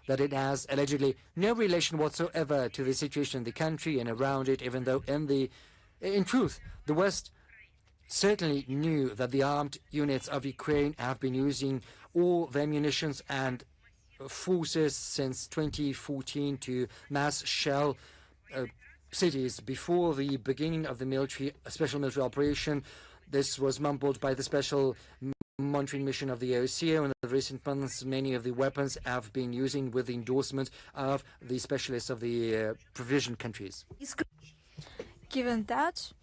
that it has allegedly no relation whatsoever to the situation in the country and around it, even though in truth, the West certainly knew that the armed units of Ukraine have been using all their munitions and forces since 2014 to mass shell cities. Before the beginning of the special military operation, this was mumbled by the special monitoring mission of the OSCE. In the recent months, many of the weapons have been using with the endorsement of the specialists of the provision countries. Given that,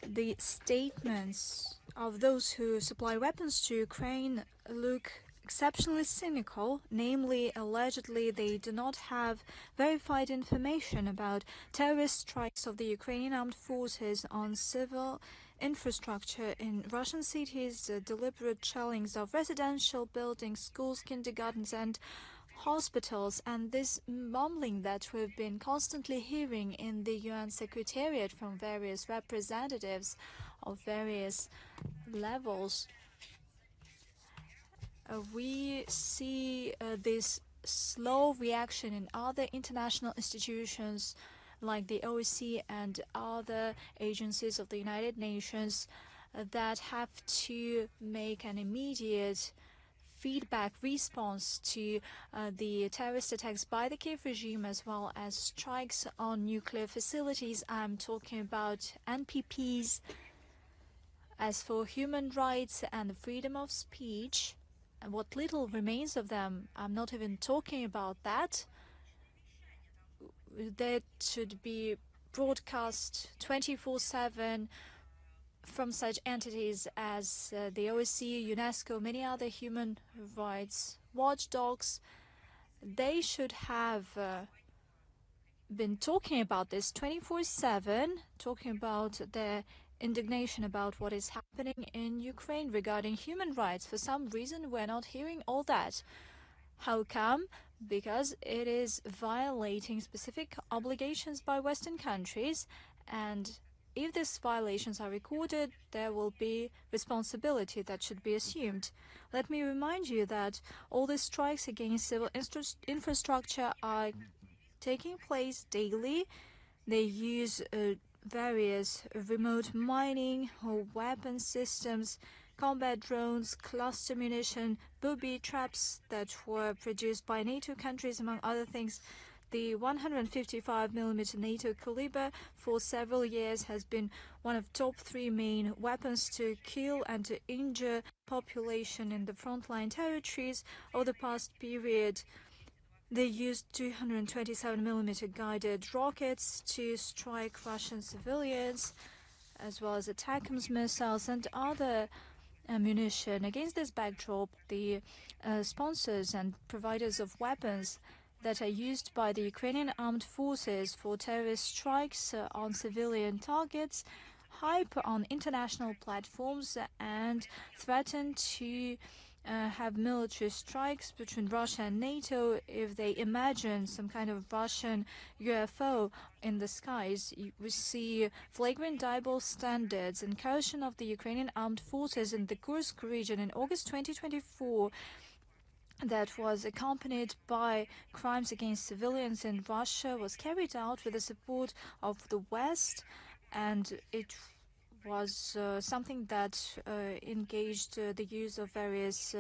the statements of those who supply weapons to Ukraine look exceptionally cynical, namely, allegedly they do not have verified information about terrorist strikes of the Ukrainian armed forces on civil infrastructure in Russian cities, deliberate shellings of residential buildings, schools, kindergartens, and hospitals, and this mumbling that we've been constantly hearing in the UN Secretariat from various representatives of various levels. We see this slow reaction in other international institutions like the OSCE and other agencies of the United Nations that have to make an immediate feedback response to the terrorist attacks by the Kiev regime, as well as strikes on nuclear facilities. I'm talking about NPPs. As for human rights and the freedom of speech, and what little remains of them, I'm not even talking about that. That should be broadcast 24/7 from such entities as the OSCE, UNESCO, many other human rights watchdogs. They should have been talking about this 24/7, talking about their indignation about what is happening in Ukraine regarding human rights. For some reason, we're not hearing all that. How come? Because it is violating specific obligations by Western countries, and if these violations are recorded, there will be responsibility that should be assumed. Let me remind you that all the strikes against civil infrastructure are taking place daily. They use various remote mining or weapon systems, combat drones, cluster munition, booby traps that were produced by NATO countries, among other things. The 155mm NATO caliber for several years has been one of top 3 main weapons to kill and to injure population in the frontline territories. Over the past period, they used 227mm guided rockets to strike Russian civilians, as well as ATACMS missiles and other ammunition. Against this backdrop, the sponsors and providers of weapons that are used by the Ukrainian armed forces for terrorist strikes on civilian targets hype on international platforms and threaten to have military strikes between Russia and NATO if they imagine some kind of Russian UFO in the skies. We see flagrant double standards. Incursion of the Ukrainian armed forces in the Kursk region in August 2024 that was accompanied by crimes against civilians in Russia was carried out with the support of the West, and it was something that engaged the use of various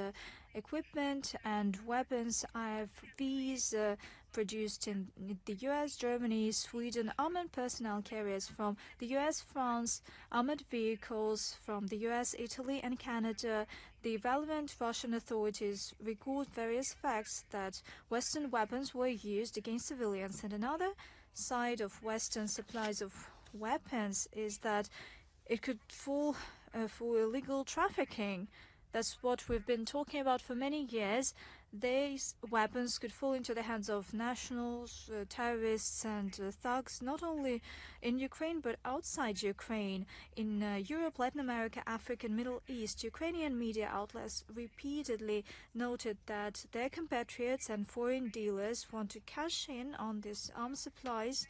equipment and weapons, IFVs produced in the US, Germany, Sweden, armored personnel carriers from the US, France, armored vehicles from the US, Italy, and Canada. The relevant Russian authorities record various facts that Western weapons were used against civilians. And another side of Western supplies of weapons is that it could fall for illegal trafficking. That's what we've been talking about for many years. These weapons could fall into the hands of nationals, terrorists, and thugs, not only in Ukraine but outside Ukraine. In Europe, Latin America, Africa, and Middle East, Ukrainian media outlets repeatedly noted that their compatriots and foreign dealers want to cash in on these arms supplies.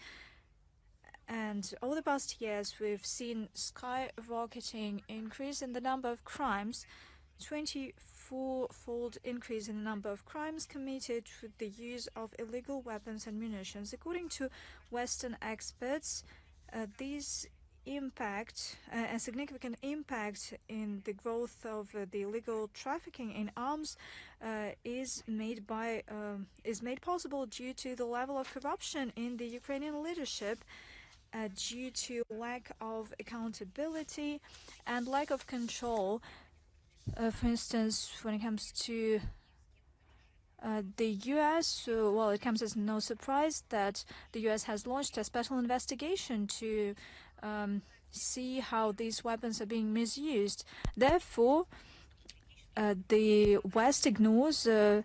And over the past years, we've seen skyrocketing increase in the number of crimes. 24 fourfold increase in the number of crimes committed with the use of illegal weapons and munitions. According to Western experts, these a significant impact in the growth of the illegal trafficking in arms is made possible due to the level of corruption in the Ukrainian leadership, due to lack of accountability and lack of control. For instance, when it comes to the U.S., well, it comes as no surprise that the U.S. has launched a special investigation to see how these weapons are being misused. Therefore, the West ignores, the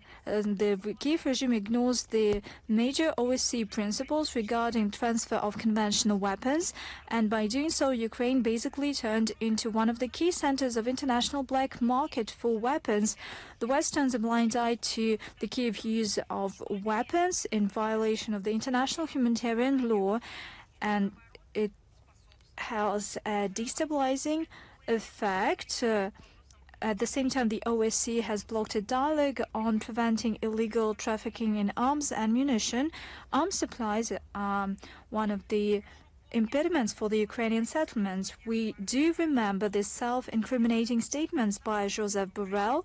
Kiev regime ignores the major OSCE principles regarding transfer of conventional weapons, and by doing so, Ukraine basically turned into one of the key centers of international black market for weapons. The West turns a blind eye to the Kiev use of weapons in violation of the international humanitarian law, and it has a destabilizing effect. At the same time, the OSCE has blocked a dialogue on preventing illegal trafficking in arms and munition. Arms supplies are one of the impediments for the Ukrainian settlements. We do remember the self-incriminating statements by Joseph Borrell.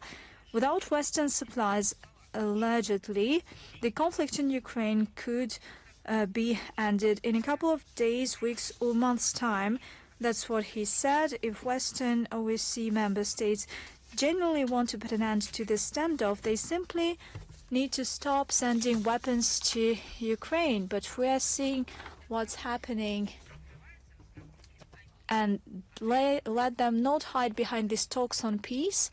Without Western supplies, allegedly, the conflict in Ukraine could be ended in a couple of days, weeks, or months' time. That's what he said. If Western OSCE member states genuinely want to put an end to this standoff, they simply need to stop sending weapons to Ukraine. But we are seeing what's happening, and let them not hide behind these talks on peace.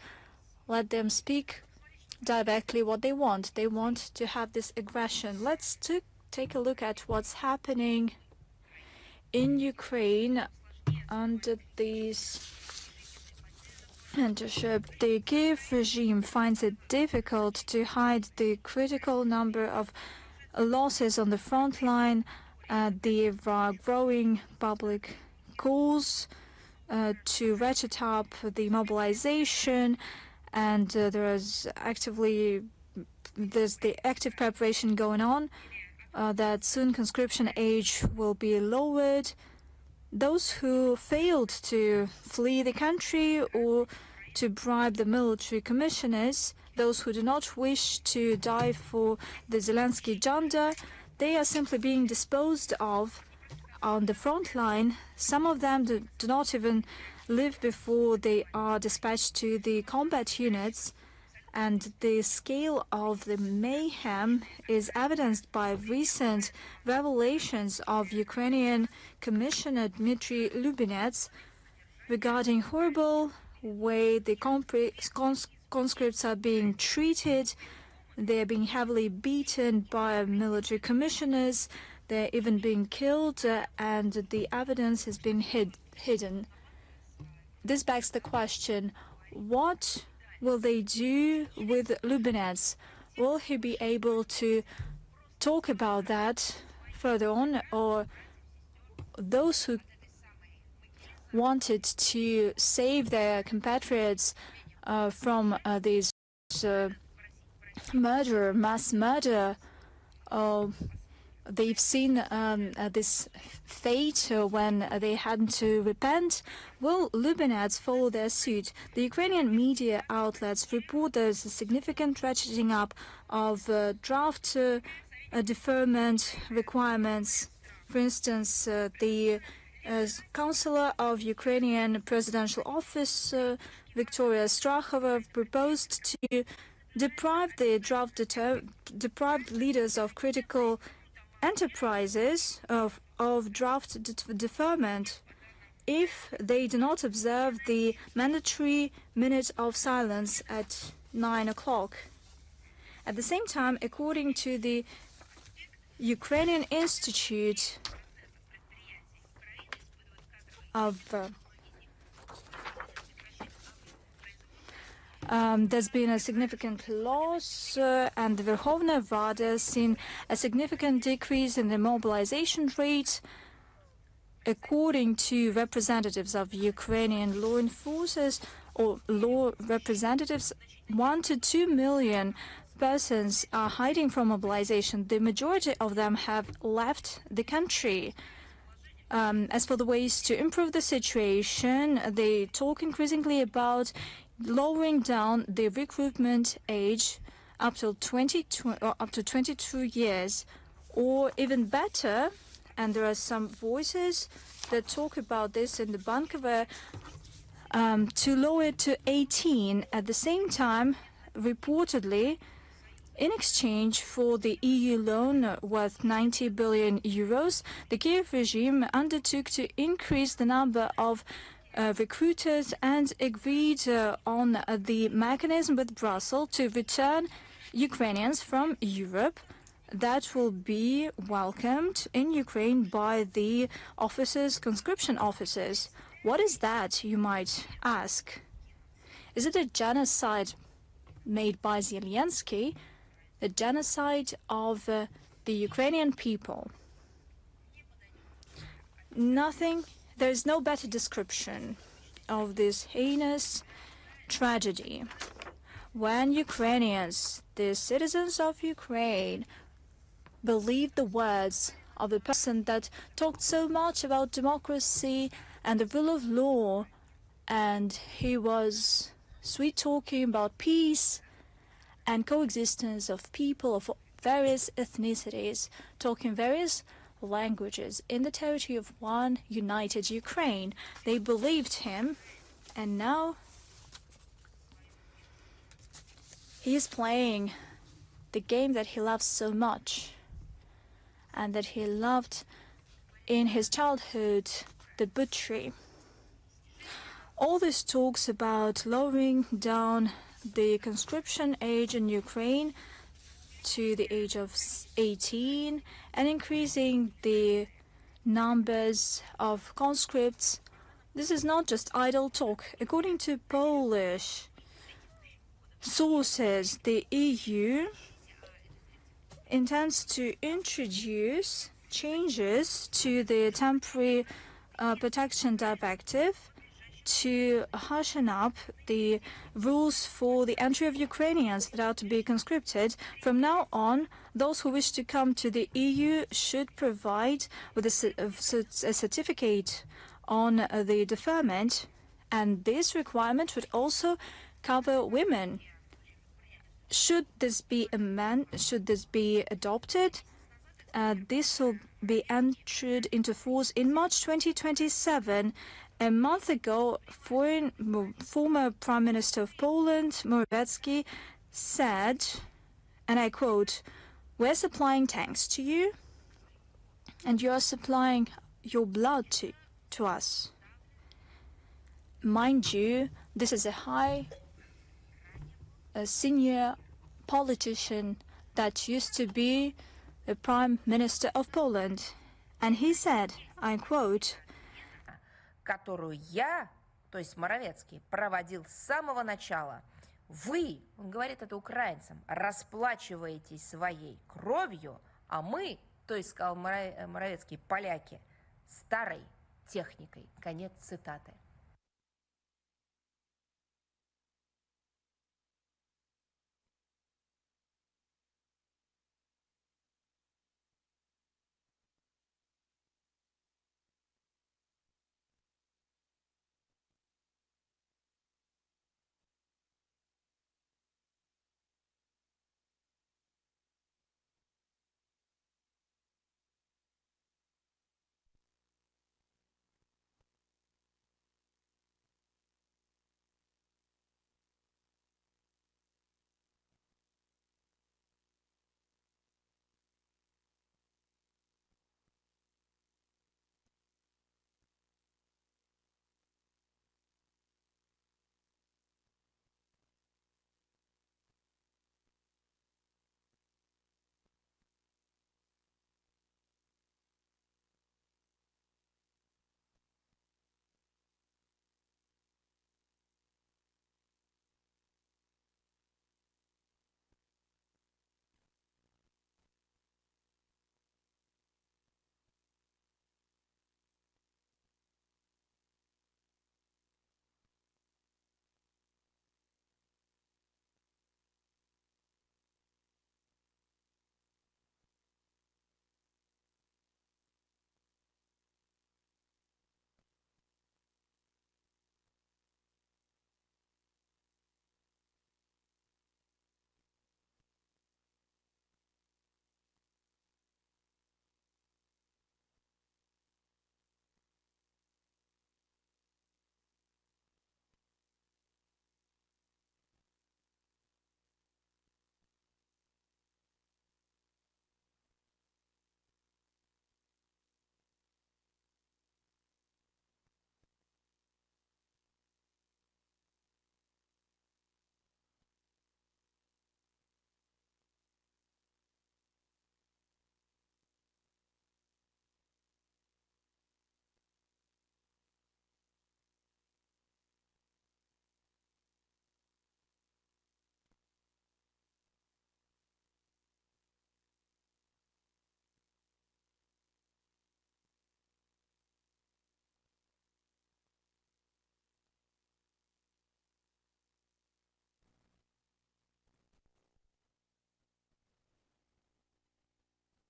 Let them speak directly what they want. They want to have this aggression. Let's take a look at what's happening in Ukraine under this mentorship. The Kiev regime finds it difficult to hide the critical number of losses on the front line. There are growing public calls to ratchet up the mobilization, and there's the active preparation going on that soon conscription age will be lowered. Those who failed to flee the country or to bribe the military commissioners, those who do not wish to die for the Zelensky junta, they are simply being disposed of on the front line. Some of them do not even live before they are dispatched to the combat units. And the scale of the mayhem is evidenced by recent revelations of Ukrainian Commissioner Dmitry Lubinets regarding horrible way the conscripts are being treated. They are being heavily beaten by military commissioners. They're even being killed, and the evidence has been hidden. This begs the question, what will they do with Lubinets? Will he be able to talk about that further on, or those who wanted to save their compatriots from this mass murder, they've seen this fate when they had to repent? Will Lubinets follow their suit? The Ukrainian media outlets report there's a significant ratcheting up of draft deferment requirements. For instance, the Counselor of Ukrainian Presidential Office, Victoria Zakharova, proposed to deprive the deprived leaders of critical enterprises of draft deferment if they do not observe the mandatory minute of silence at 9 o'clock. At the same time, according to the Ukrainian Institute of there's been a significant loss, and the Verkhovna Rada has seen a significant decrease in the mobilization rate. According to representatives of Ukrainian law enforcers, or law representatives, 1 to 2 million persons are hiding from mobilization. The majority of them have left the country. As for the ways to improve the situation, they talk increasingly about lowering down the recruitment age up to 22 years, or even better, and there are some voices that talk about this in the Bankova, to lower it to 18. At the same time, reportedly, in exchange for the EU loan worth 90 billion euros, the Kiev regime undertook to increase the number of recruiters and agreed on the mechanism with Brussels to return Ukrainians from Europe that will be welcomed in Ukraine by the officers, conscription officers. What is that, you might ask? Is it a genocide made by Zelensky? The genocide of the Ukrainian people? There is no better description of this heinous tragedy. When Ukrainians, the citizens of Ukraine, believed the words of a person that talked so much about democracy and the rule of law, and he was sweet-talking about peace and coexistence of people of various ethnicities, talking various languages in the territory of one united Ukraine. They believed him, and now he is playing the game that he loves so much and that he loved in his childhood, the butchery. All this talks about lowering down the conscription age in Ukraine to the age of 18 and increasing the numbers of conscripts. This is not just idle talk. According to Polish sources, the EU intends to introduce changes to the temporary protection directive to hasten up the rules for the entry of Ukrainians that are to be conscripted. From now on, those who wish to come to the EU should provide with a certificate on the deferment, and this requirement would also cover women. Should this be adopted, this will be entered into force in March 2027. A month ago, former Prime Minister of Poland, Morawiecki, said, and I quote, "We're supplying tanks to you, and you are supplying your blood to us." Mind you, this is a senior politician that used to be the Prime Minister of Poland. And he said, I quote, которую я, то есть Моровецкий, проводил с самого начала. Вы, он говорит это украинцам, расплачиваетесь своей кровью, а мы, то есть, сказал Моровецкий, поляки, старой техникой. Конец цитаты.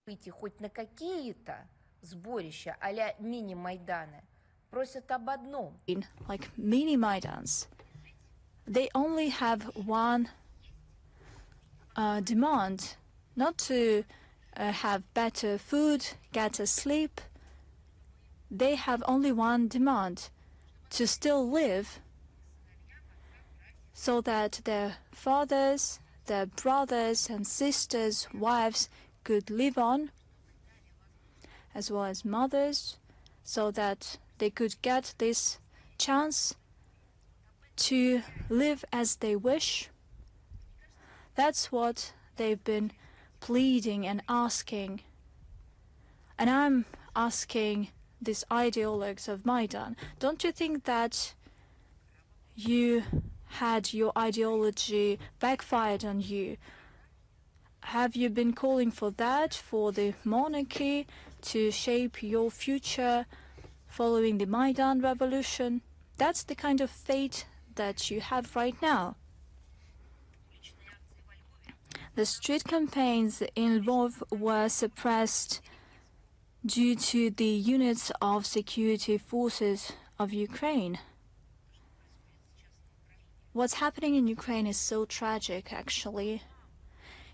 выйти хоть на какие-то сборища а-ля мини-майданы, просят об одном. Like mini Maidans, they only have one demand, not to have better food, get a sleep. They have only one demand, to still live, so that their fathers, their brothers and sisters, wives could live on, as well as mothers, so that they could get this chance to live as they wish. That's what they've been pleading and asking. And I'm asking these ideologues of Maidan, don't you think that you had your ideology backfired on you? Have you been calling for that, for the monarchy to shape your future following the Maidan revolution? That's the kind of fate that you have right now. The street campaigns in Lvov were suppressed due to the units of security forces of Ukraine. What's happening in Ukraine is so tragic, actually.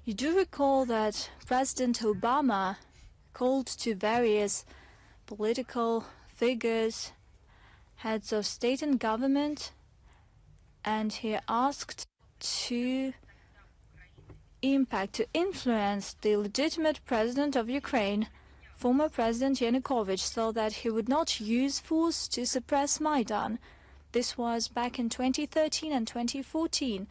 You do recall that President Obama called to various political figures, heads of state and government, and he asked to influence the legitimate president of Ukraine, former President Yanukovych, so that he would not use force to suppress Maidan. This was back in 2013 and 2014.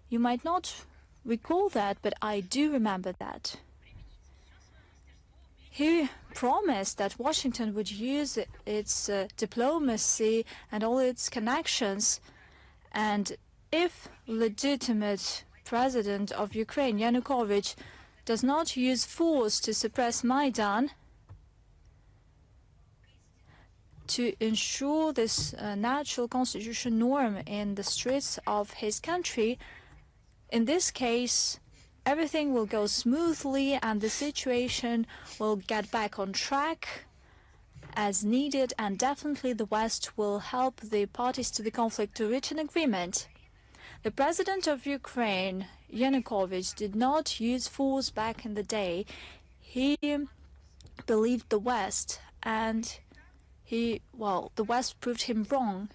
You might not recall that, but I do remember that. He promised that Washington would use its diplomacy and all its connections, and if legitimate president of Ukraine, Yanukovych, does not use force to suppress Maidan, to ensure this natural constitutional norm in the streets of his country, in this case, everything will go smoothly and the situation will get back on track as needed, and definitely the West will help the parties to the conflict to reach an agreement. The president of Ukraine, Yanukovych, did not use force back in the day. He believed the West, and the West proved him wrong.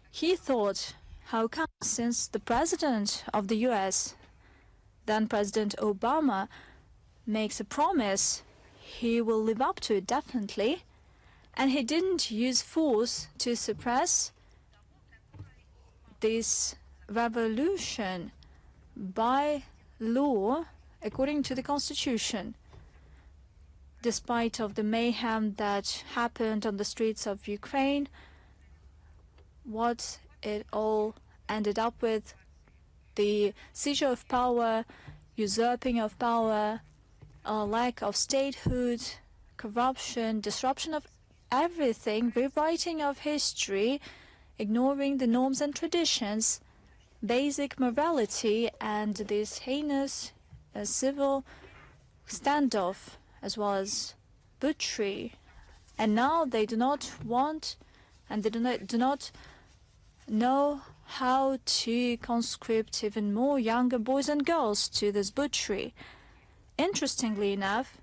He thought, how come, since the president of the US, then President Obama, makes a promise, he will live up to it definitely, and he didn't use force to suppress this revolution by law according to the constitution. Despite of the mayhem that happened on the streets of Ukraine, what it all ended up with, the seizure of power, usurping of power, a lack of statehood, corruption, disruption of everything, rewriting of history, ignoring the norms and traditions, basic morality, and this heinous civil standoff, as well as butchery. And now they do not want, and they do not know how to conscript even more younger boys and girls to this butchery. Interestingly enough,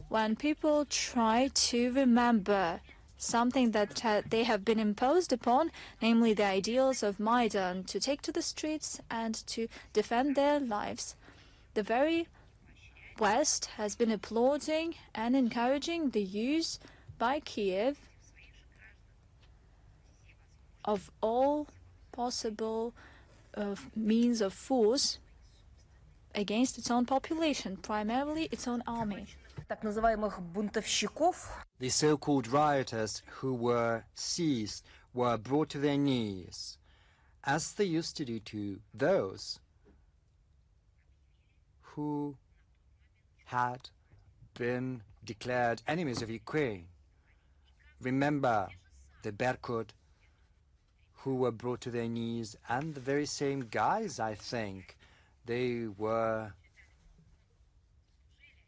when people try to remember something that they have been imposed upon, namely the ideals of Maidan, to take to the streets and to defend their lives, the very West has been applauding and encouraging the use by Kiev of all possible means of force against its own population, primarily its own army. Так называемых бунтовщиков. The so-called rioters who were seized were brought to their knees, as they used to do to those who had been declared enemies of Ukraine. Remember the Berkut who were brought to their knees, and the very same guys, I think, they were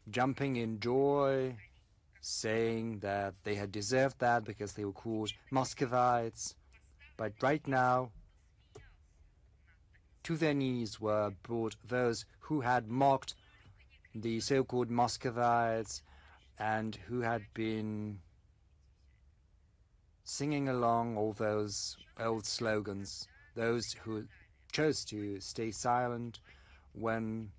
jumping in joy, saying that they had deserved that because they were called Muscovites. But right now, to their knees were brought those who had mocked the so-called Muscovites and who had been singing along all those old slogans, those who chose to stay silent when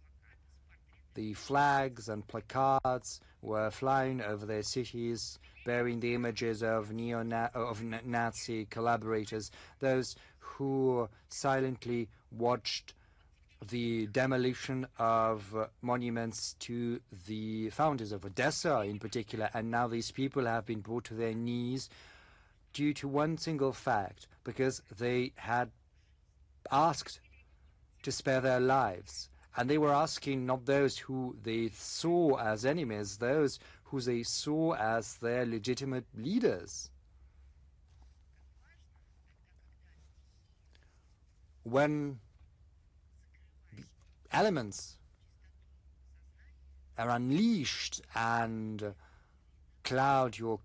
the flags and placards were flying over their cities, bearing the images of Nazi collaborators, those who silently watched the demolition of monuments to the founders of Odessa in particular, and now these people have been brought to their knees due to one single fact, because they had asked to spare their lives. And they were asking not those who they saw as enemies, those who they saw as their legitimate leaders. When the elements are unleashed and cloud your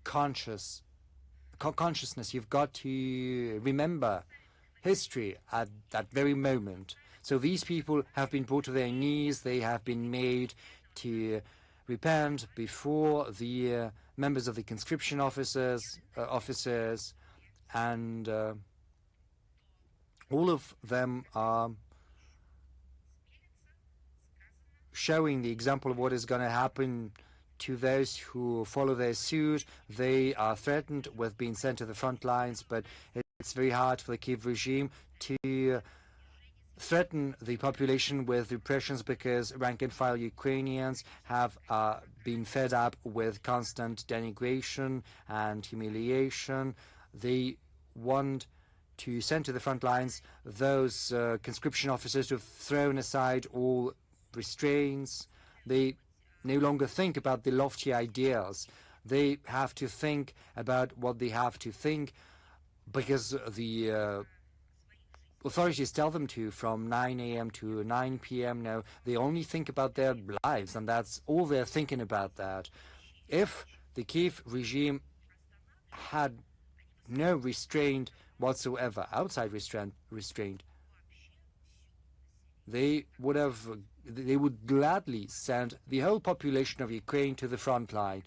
consciousness, you've got to remember history at that very moment. So these people have been brought to their knees. They have been made to repent before the members of the conscription officers, and all of them are showing the example of what is going to happen to those who follow their suit. They are threatened with being sent to the front lines, but it's very hard for the Kiev regime to threaten the population with repressions because rank-and-file Ukrainians have been fed up with constant denigration and humiliation. They want to send to the front lines those conscription officers who have thrown aside all restraints. They no longer think about the lofty ideals. They have to think about what they have to think because the authorities tell them to from 9 a.m. to 9 p.m. No, they only think about their lives, and that's all they're thinking about that. If the Kiev regime had no restraint whatsoever, outside restraint, they would gladly send the whole population of Ukraine to the front line.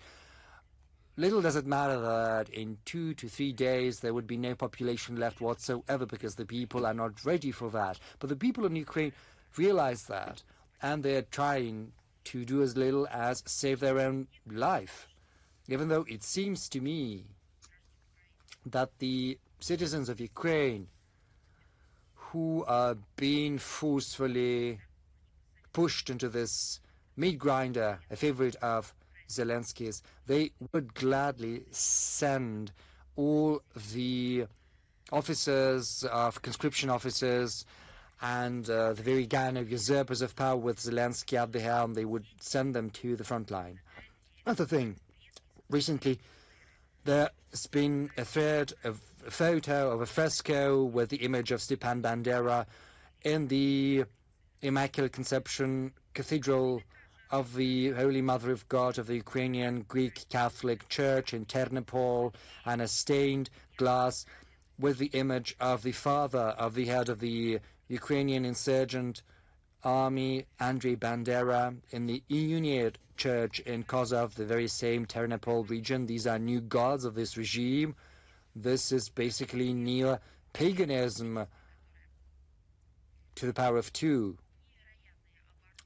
Little does it matter that in 2 to 3 days there would be no population left whatsoever because the people are not ready for that. But the people in Ukraine realize that, and they're trying to do as little as save their own life. Even though it seems to me that the citizens of Ukraine who are being forcefully pushed into this meat grinder, a favorite of Zelensky's, they would gladly send all the officers of conscription officers and the very gang of usurpers of power with Zelensky at the helm, they would send them to the front line. Another thing, recently there's been a photo of a fresco with the image of Stepan Bandera in the Immaculate Conception Cathedral of the Holy Mother of God of the Ukrainian Greek Catholic Church in Ternopil, and a stained glass with the image of the father of the head of the Ukrainian insurgent army, Andrei Bandera, in the Unedited Church in Kozov, the very same Ternopil region. These are new gods of this regime. This is basically neo-paganism to the power of 2.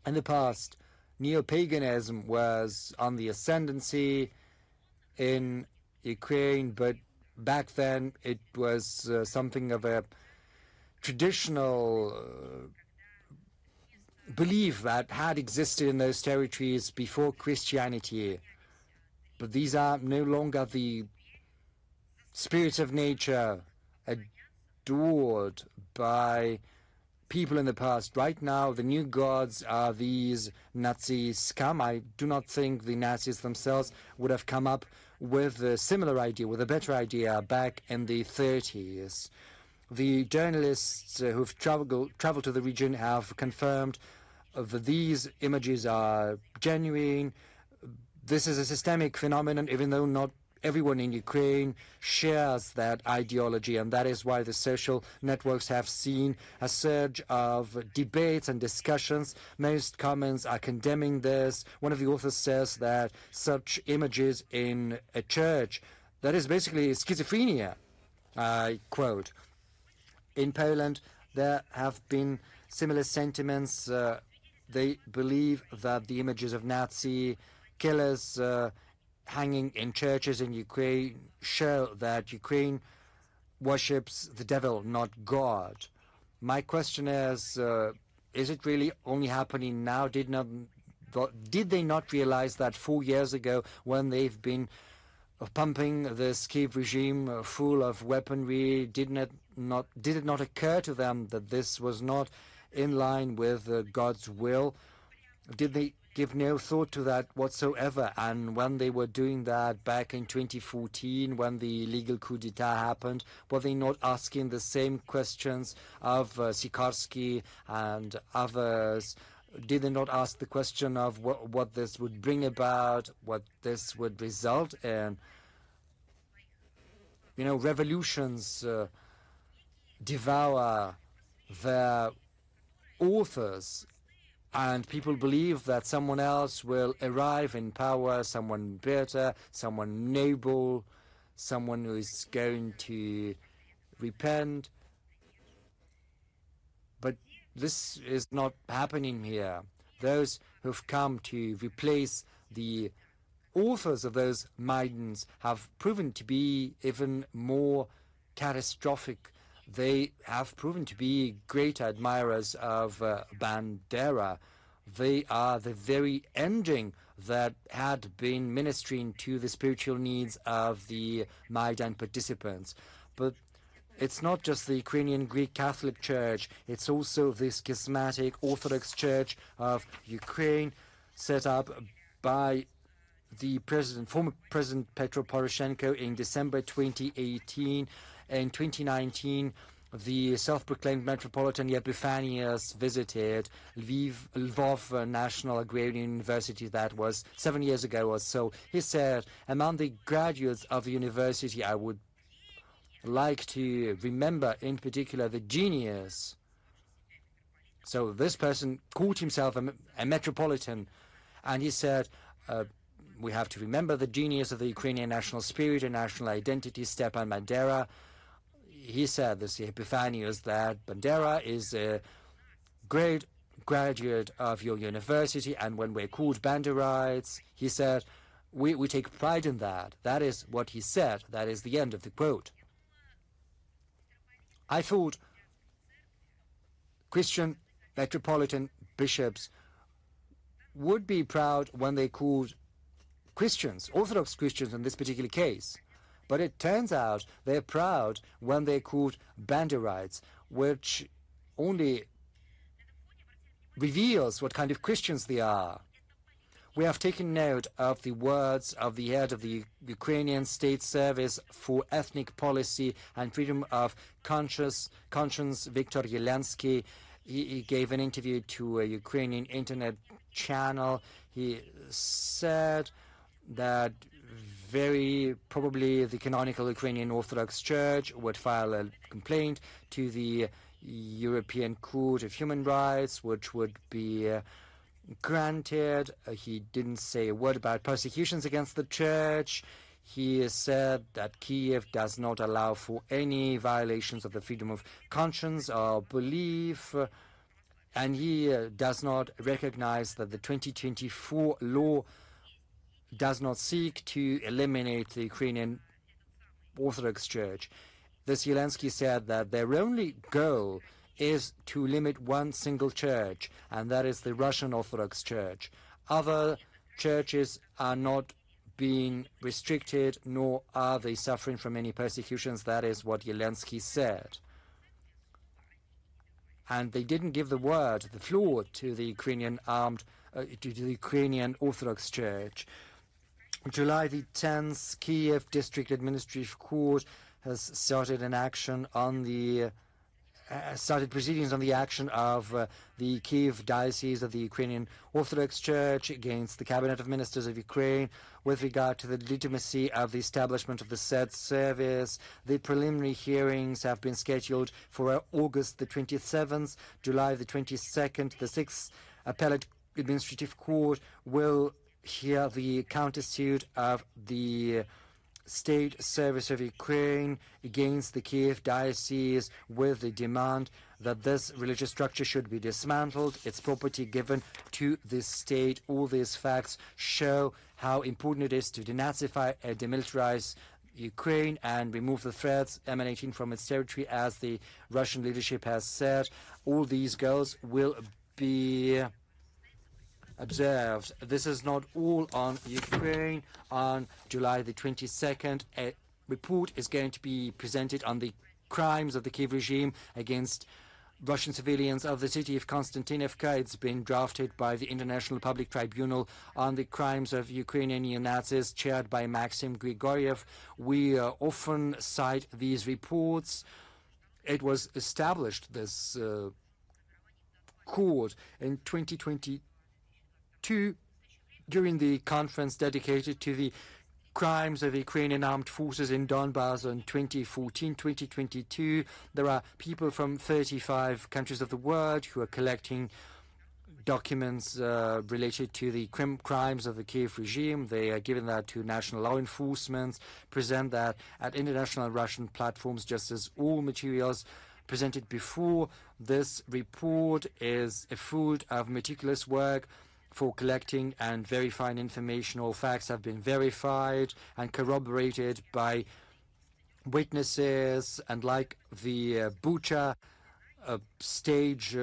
In the past, neo-paganism was on the ascendancy in Ukraine, but back then it was something of a traditional belief that had existed in those territories before Christianity. But these are no longer the spirits of nature adored by people in the past. Right now, the new gods are these Nazi scum. I do not think the Nazis themselves would have come up with a similar idea, with a better idea back in the 30s. The journalists who've traveled to the region have confirmed these images are genuine. This is a systemic phenomenon, even though not everyone in Ukraine shares that ideology, and that is why the social networks have seen a surge of debates and discussions. Most comments are condemning this. One of the authors says that such images in a church, that is basically schizophrenia. I quote, in Poland, there have been similar sentiments. They believe that the images of Nazi killers hanging in churches in Ukraine show that Ukraine worships the devil, not God. My question is it really only happening now? Did they not realize that 4 years ago, when they've been pumping this Kiev regime full of weaponry, did it not occur to them that this was not in line with God's will? Did they give no thought to that whatsoever? And when they were doing that back in 2014, when the illegal coup d'etat happened, were they not asking the same questions of Sikorsky and others? Did they not ask the question of what this would bring about, what this would result in? You know, revolutions devour their authors, and people believe that someone else will arrive in power, someone better, someone noble, someone who is going to repent. But this is not happening here. Those who've come to replace the authors of those Maidans have proven to be even more catastrophic. They have proven to be great admirers of Bandera. They are the very ending that had been ministering to the spiritual needs of the Maidan participants. But it's not just the Ukrainian Greek Catholic Church, it's also the schismatic Orthodox Church of Ukraine, set up by the former President Petro Poroshenko in December 2018. In 2019, the self-proclaimed Metropolitan Epiphanius visited Lvov National Agrarian University. That was 7 years ago or so. He said, among the graduates of the university, I would like to remember in particular the genius. So this person called himself a metropolitan, and he said, we have to remember the genius of the Ukrainian national spirit and national identity, Stepan Bandera. He said, this Epiphanius, that Bandera is a great graduate of your university, and when we're called Banderites, he said, we take pride in that. That is what he said. That is the end of the quote. I thought Christian metropolitan bishops would be proud when they called Christians, Orthodox Christians in this particular case. But it turns out they're proud when they're called Banderites, which only reveals what kind of Christians they are. We have taken note of the words of the head of the Ukrainian State Service for Ethnic Policy and Freedom of Conscience, Viktor Yelensky. He gave an interview to a Ukrainian internet channel. He said that very probably the canonical Ukrainian Orthodox Church would file a complaint to the European Court of Human Rights, which would be granted. He didn't say a word about persecutions against the church. He said that Kiev does not allow for any violations of the freedom of conscience or belief, and he does not recognize that the 2024 law does not seek to eliminate the Ukrainian Orthodox Church. This Zelensky said that their only goal is to limit one single church, and that is the Russian Orthodox Church. Other churches are not being restricted, nor are they suffering from any persecutions. That is what Zelensky said. And they didn't give the floor to the Ukrainian to the Ukrainian Orthodox Church. July the 10th, Kiev District Administrative Court has started an action on the started proceedings on the action of the Kiev Diocese of the Ukrainian Orthodox Church against the Cabinet of Ministers of Ukraine with regard to the legitimacy of the establishment of the said service. The preliminary hearings have been scheduled for August the 27th, July the 22nd. The 6th Appellate Administrative Court will hear the countersuit of the State Service of Ukraine against the Kiev Diocese with the demand that this religious structure should be dismantled, its property given to the state. All these facts show how important it is to denazify and demilitarize Ukraine and remove the threats emanating from its territory, as the Russian leadership has said. All these goals will be observed. This is not all on Ukraine. On July the 22nd, a report is going to be presented on the crimes of the Kiev regime against Russian civilians of the city of Konstantinovka. It's been drafted by the International Public Tribunal on the crimes of Ukrainian neo-Nazis, chaired by Maxim Grigoriev. We often cite these reports. It was established, this court, in 2022 during the conference dedicated to the crimes of Ukrainian armed forces in Donbass in 2014-2022. There are people from 35 countries of the world who are collecting documents related to the crimes of the Kiev regime. They are giving that to national law enforcement, present that at international Russian platforms, just as all materials presented before. This report is a fruit of meticulous work for collecting and verifying information. All facts have been verified and corroborated by witnesses, and like the Bucha stage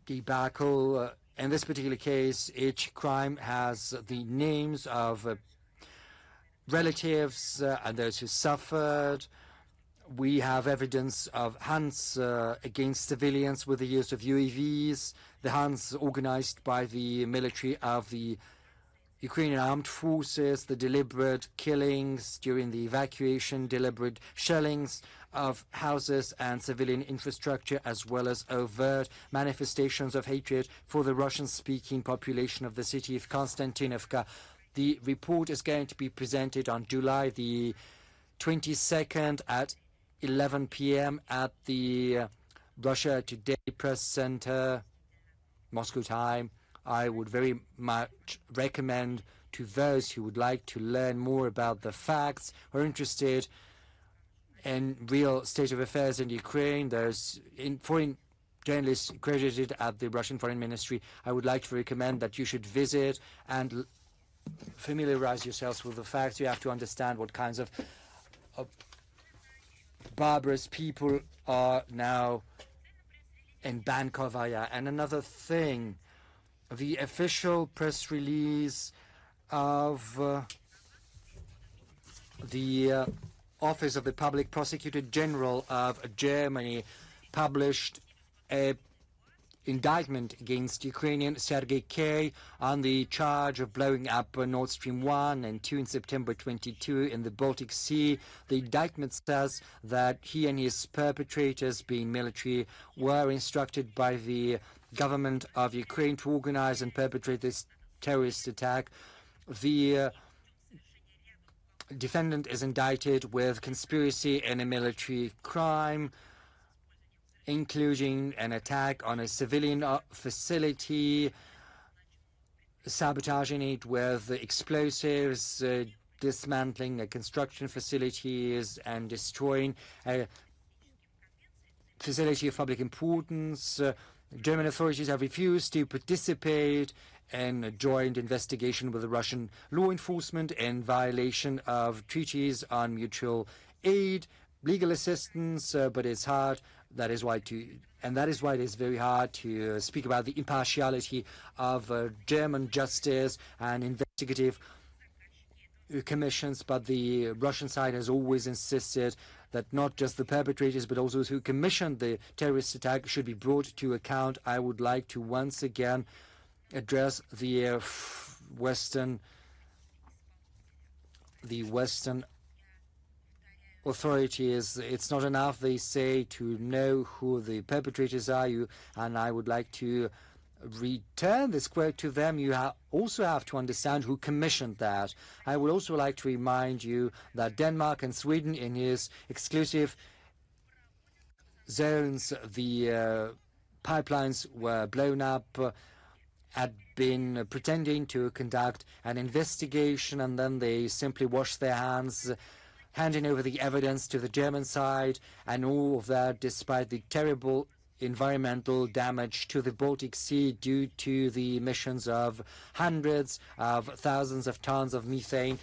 debacle, in this particular case, each crime has the names of relatives and those who suffered. We have evidence of hunts against civilians with the use of UAVs, the hunts organized by the military of the Ukrainian armed forces, the deliberate killings during the evacuation, deliberate shellings of houses and civilian infrastructure, as well as overt manifestations of hatred for the Russian-speaking population of the city of Konstantinovka. The report is going to be presented on July the 22nd at 11 p.m. at the Russia Today Press Center, Moscow time. I would very much recommend to those who would like to learn more about the facts, who are interested in real state of affairs in Ukraine, those foreign journalists accredited at the Russian Foreign Ministry. I would like to recommend that you should visit and familiarize yourselves with the facts. You have to understand what kinds of barbarous people are now in Bankovaya. And another thing, the official press release of the Office of the Public Prosecutor General of Germany published an indictment against Ukrainian Sergei K. on the charge of blowing up Nord Stream 1 and 2 in September 22 in the Baltic Sea. The indictment says that he and his perpetrators, being military, were instructed by the government of Ukraine to organize and perpetrate this terrorist attack. The defendant is indicted with conspiracy in a military crime, including an attack on a civilian facility, sabotaging it with explosives, dismantling construction facilities, and destroying a facility of public importance. German authorities have refused to participate in a joint investigation with the Russian law enforcement in violation of treaties on mutual aid, legal assistance, but it's hard. That is why it is very hard to speak about the impartiality of German justice and investigative commissions. But the Russian side has always insisted that not just the perpetrators, but also those who commissioned the terrorist attack should be brought to account. I would like to once again address the Western authorities, it's not enough, they say, to know who the perpetrators are. And I would like to return this quote to them. You also have to understand who commissioned that. I would also like to remind you that Denmark and Sweden, in his exclusive zones, the pipelines were blown up, had been pretending to conduct an investigation, and then they simply washed their hands, handing over the evidence to the German side, and all of that despite the terrible environmental damage to the Baltic Sea due to the emissions of hundreds of thousands of tons of methane.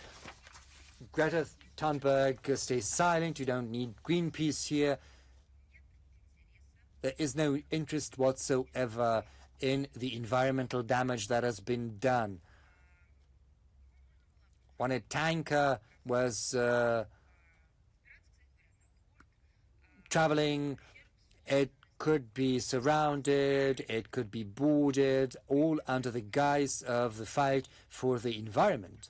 Greta Thunberg stays silent. You don't need Greenpeace here. There is no interest whatsoever in the environmental damage that has been done. When a tanker was traveling, it could be surrounded, it could be boarded, all under the guise of the fight for the environment.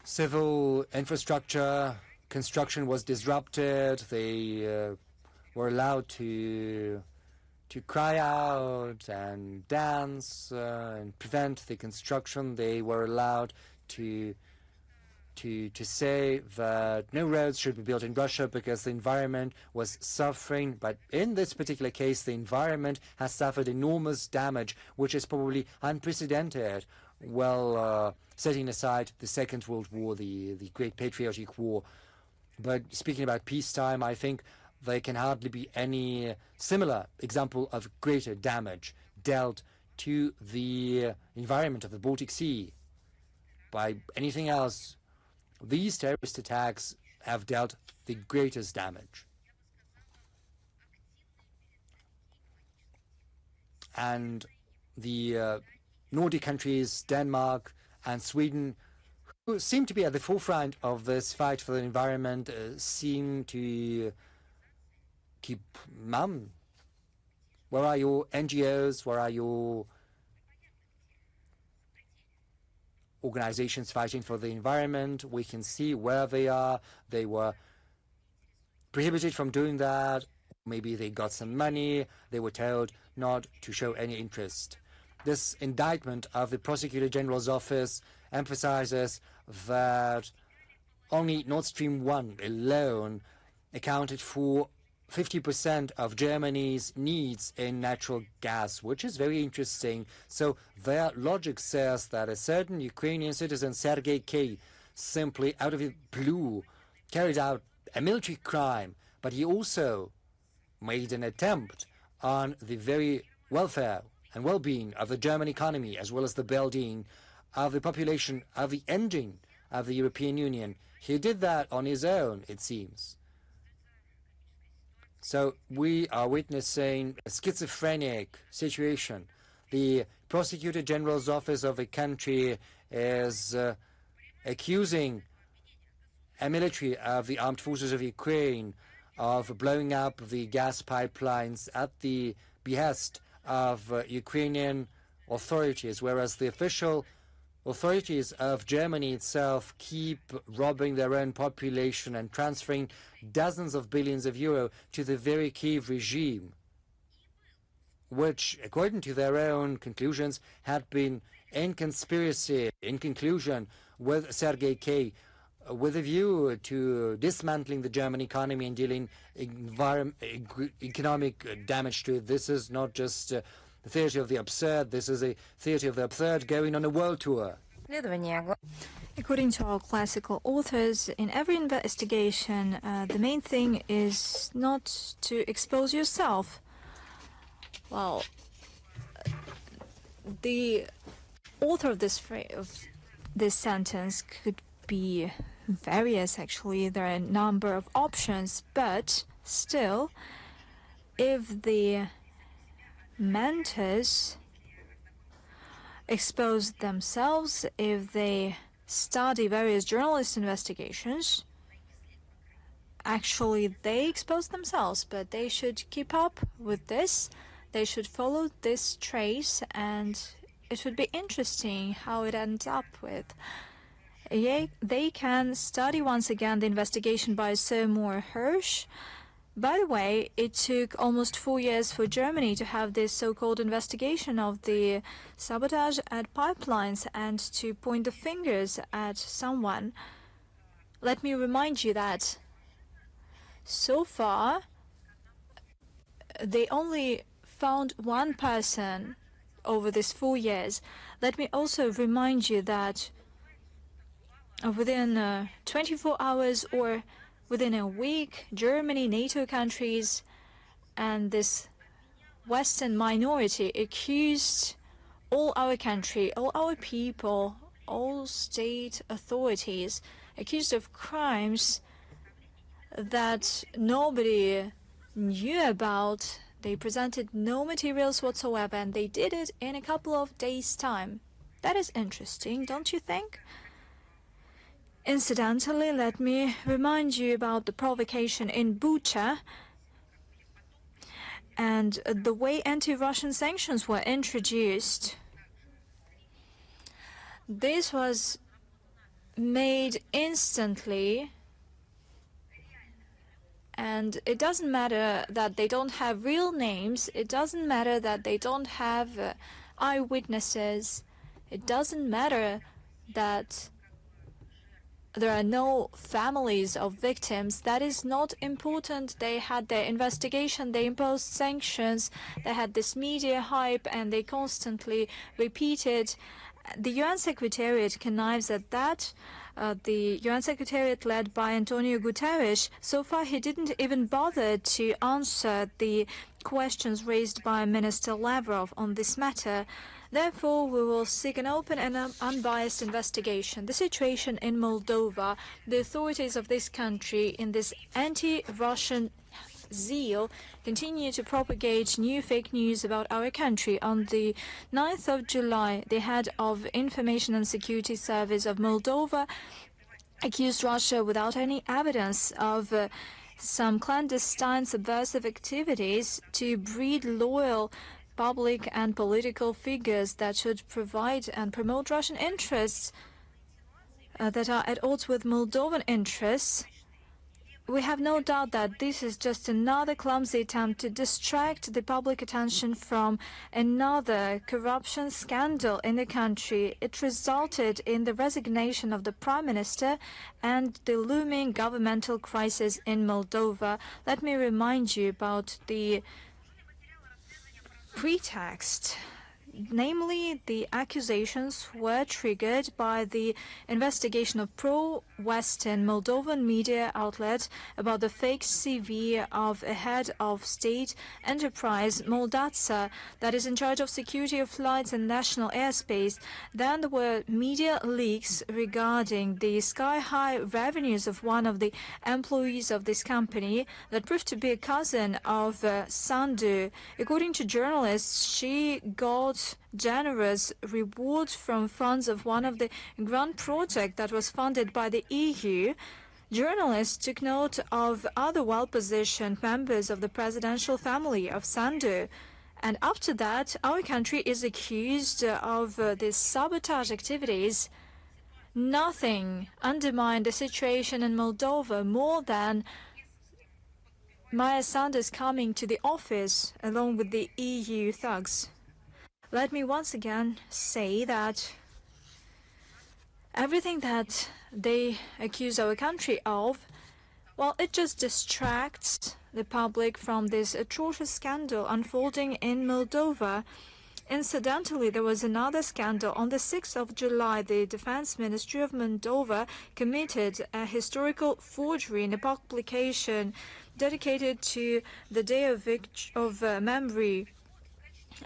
Civil infrastructure construction was disrupted. They were allowed to cry out and dance and prevent the construction. They were allowed to say that no roads should be built in Russia because the environment was suffering. But in this particular case, the environment has suffered enormous damage, which is probably unprecedented. Well, setting aside the Second World War, the Great Patriotic War. But speaking about peacetime, I think there can hardly be any similar example of greater damage dealt to the environment of the Baltic Sea by anything else. These terrorist attacks have dealt the greatest damage. And the Nordic countries, Denmark and Sweden, who seem to be at the forefront of this fight for the environment, seem to keep mum. Where are your NGOs? Where are your organizations fighting for the environment? We can see where they are. They were prohibited from doing that. Maybe they got some money. They were told not to show any interest. This indictment of the Prosecutor General's office emphasizes that only Nord Stream 1 alone accounted for 50% of Germany's needs in natural gas, which is very interesting. So their logic says that a certain Ukrainian citizen, Sergei K., simply out of the blue carried out a military crime, but he also made an attempt on the very welfare and well-being of the German economy, as well as the well-being of the population of the engine of the European Union. He did that on his own, it seems. So we are witnessing a schizophrenic situation. The Prosecutor General's office of a country is accusing a military of the armed forces of Ukraine of blowing up the gas pipelines at the behest of Ukrainian authorities, whereas the official authorities of Germany itself keep robbing their own population and transferring dozens of billions of euro to the very Kiev regime, which, according to their own conclusions, had been in conspiracy, in conclusion with Sergei K., with a view to dismantling the German economy and dealing economic damage to it. This is not just the theater of the absurd, this is a theater of the absurd going on a world tour. According to our classical authors, in every investigation, the main thing is not to expose yourself. Well, the author of this sentence could be various, actually. There are a number of options, but still, if the mentors expose themselves, if they study various journalist investigations, actually they expose themselves, but they should keep up with this. They should follow this trace, and it would be interesting how it ends up with. they can study once again the investigation by Seymour Hersh. By the way, it took almost 4 years for Germany to have this so-called investigation of the sabotage at pipelines and to point the fingers at someone. Let me remind you that so far they only found one person over these 4 years. Let me also remind you that within 24 hours or within a week, Germany, NATO countries, and this Western minority accused all our country, all our people, all state authorities, accused of crimes that nobody knew about. They presented no materials whatsoever, and they did it in a couple of days' time. That is interesting, don't you think? Incidentally, let me remind you about the provocation in Bucha and the way anti-Russian sanctions were introduced. This was made instantly, and it doesn't matter that they don't have real names, it doesn't matter that they don't have eyewitnesses, it doesn't matter that there are no families of victims. That is not important. They had their investigation, they imposed sanctions, they had this media hype, and they constantly repeated. The UN Secretariat connives at that. The UN Secretariat led by Antonio Guterres, so far he didn't even bother to answer the questions raised by Minister Lavrov on this matter. Therefore, we will seek an open and unbiased investigation. The situation in Moldova, the authorities of this country, in this anti-Russian zeal, continue to propagate new fake news about our country. On the 9th of July, the head of Information and Security Service of Moldova accused Russia without any evidence of some clandestine subversive activities to breed loyal public and political figures that should provide and promote Russian interests that are at odds with Moldovan interests. We have no doubt that this is just another clumsy attempt to distract the public attention from another corruption scandal in the country. It resulted in the resignation of the Prime Minister and the looming governmental crisis in Moldova. Let me remind you about the pretext. Namely, the accusations were triggered by the investigation of pro-Western Moldovan media outlets about the fake CV of a head of state enterprise, Moldatsa, that is in charge of security of flights and national airspace. Then there were media leaks regarding the sky-high revenues of one of the employees of this company that proved to be a cousin of Sandu. According to journalists, she got generous reward from funds of one of the grand projects that was funded by the EU. Journalists took note of other well-positioned members of the presidential family of Sandu. And after that, our country is accused of these sabotage activities. Nothing undermined the situation in Moldova more than Maya Sandu's coming to the office along with the EU thugs. Let me once again say that everything that they accuse our country of, well, it just distracts the public from this atrocious scandal unfolding in Moldova. Incidentally, there was another scandal. On the 6th of July, the Defense Ministry of Moldova committed a historical forgery in a publication dedicated to the Day of Memory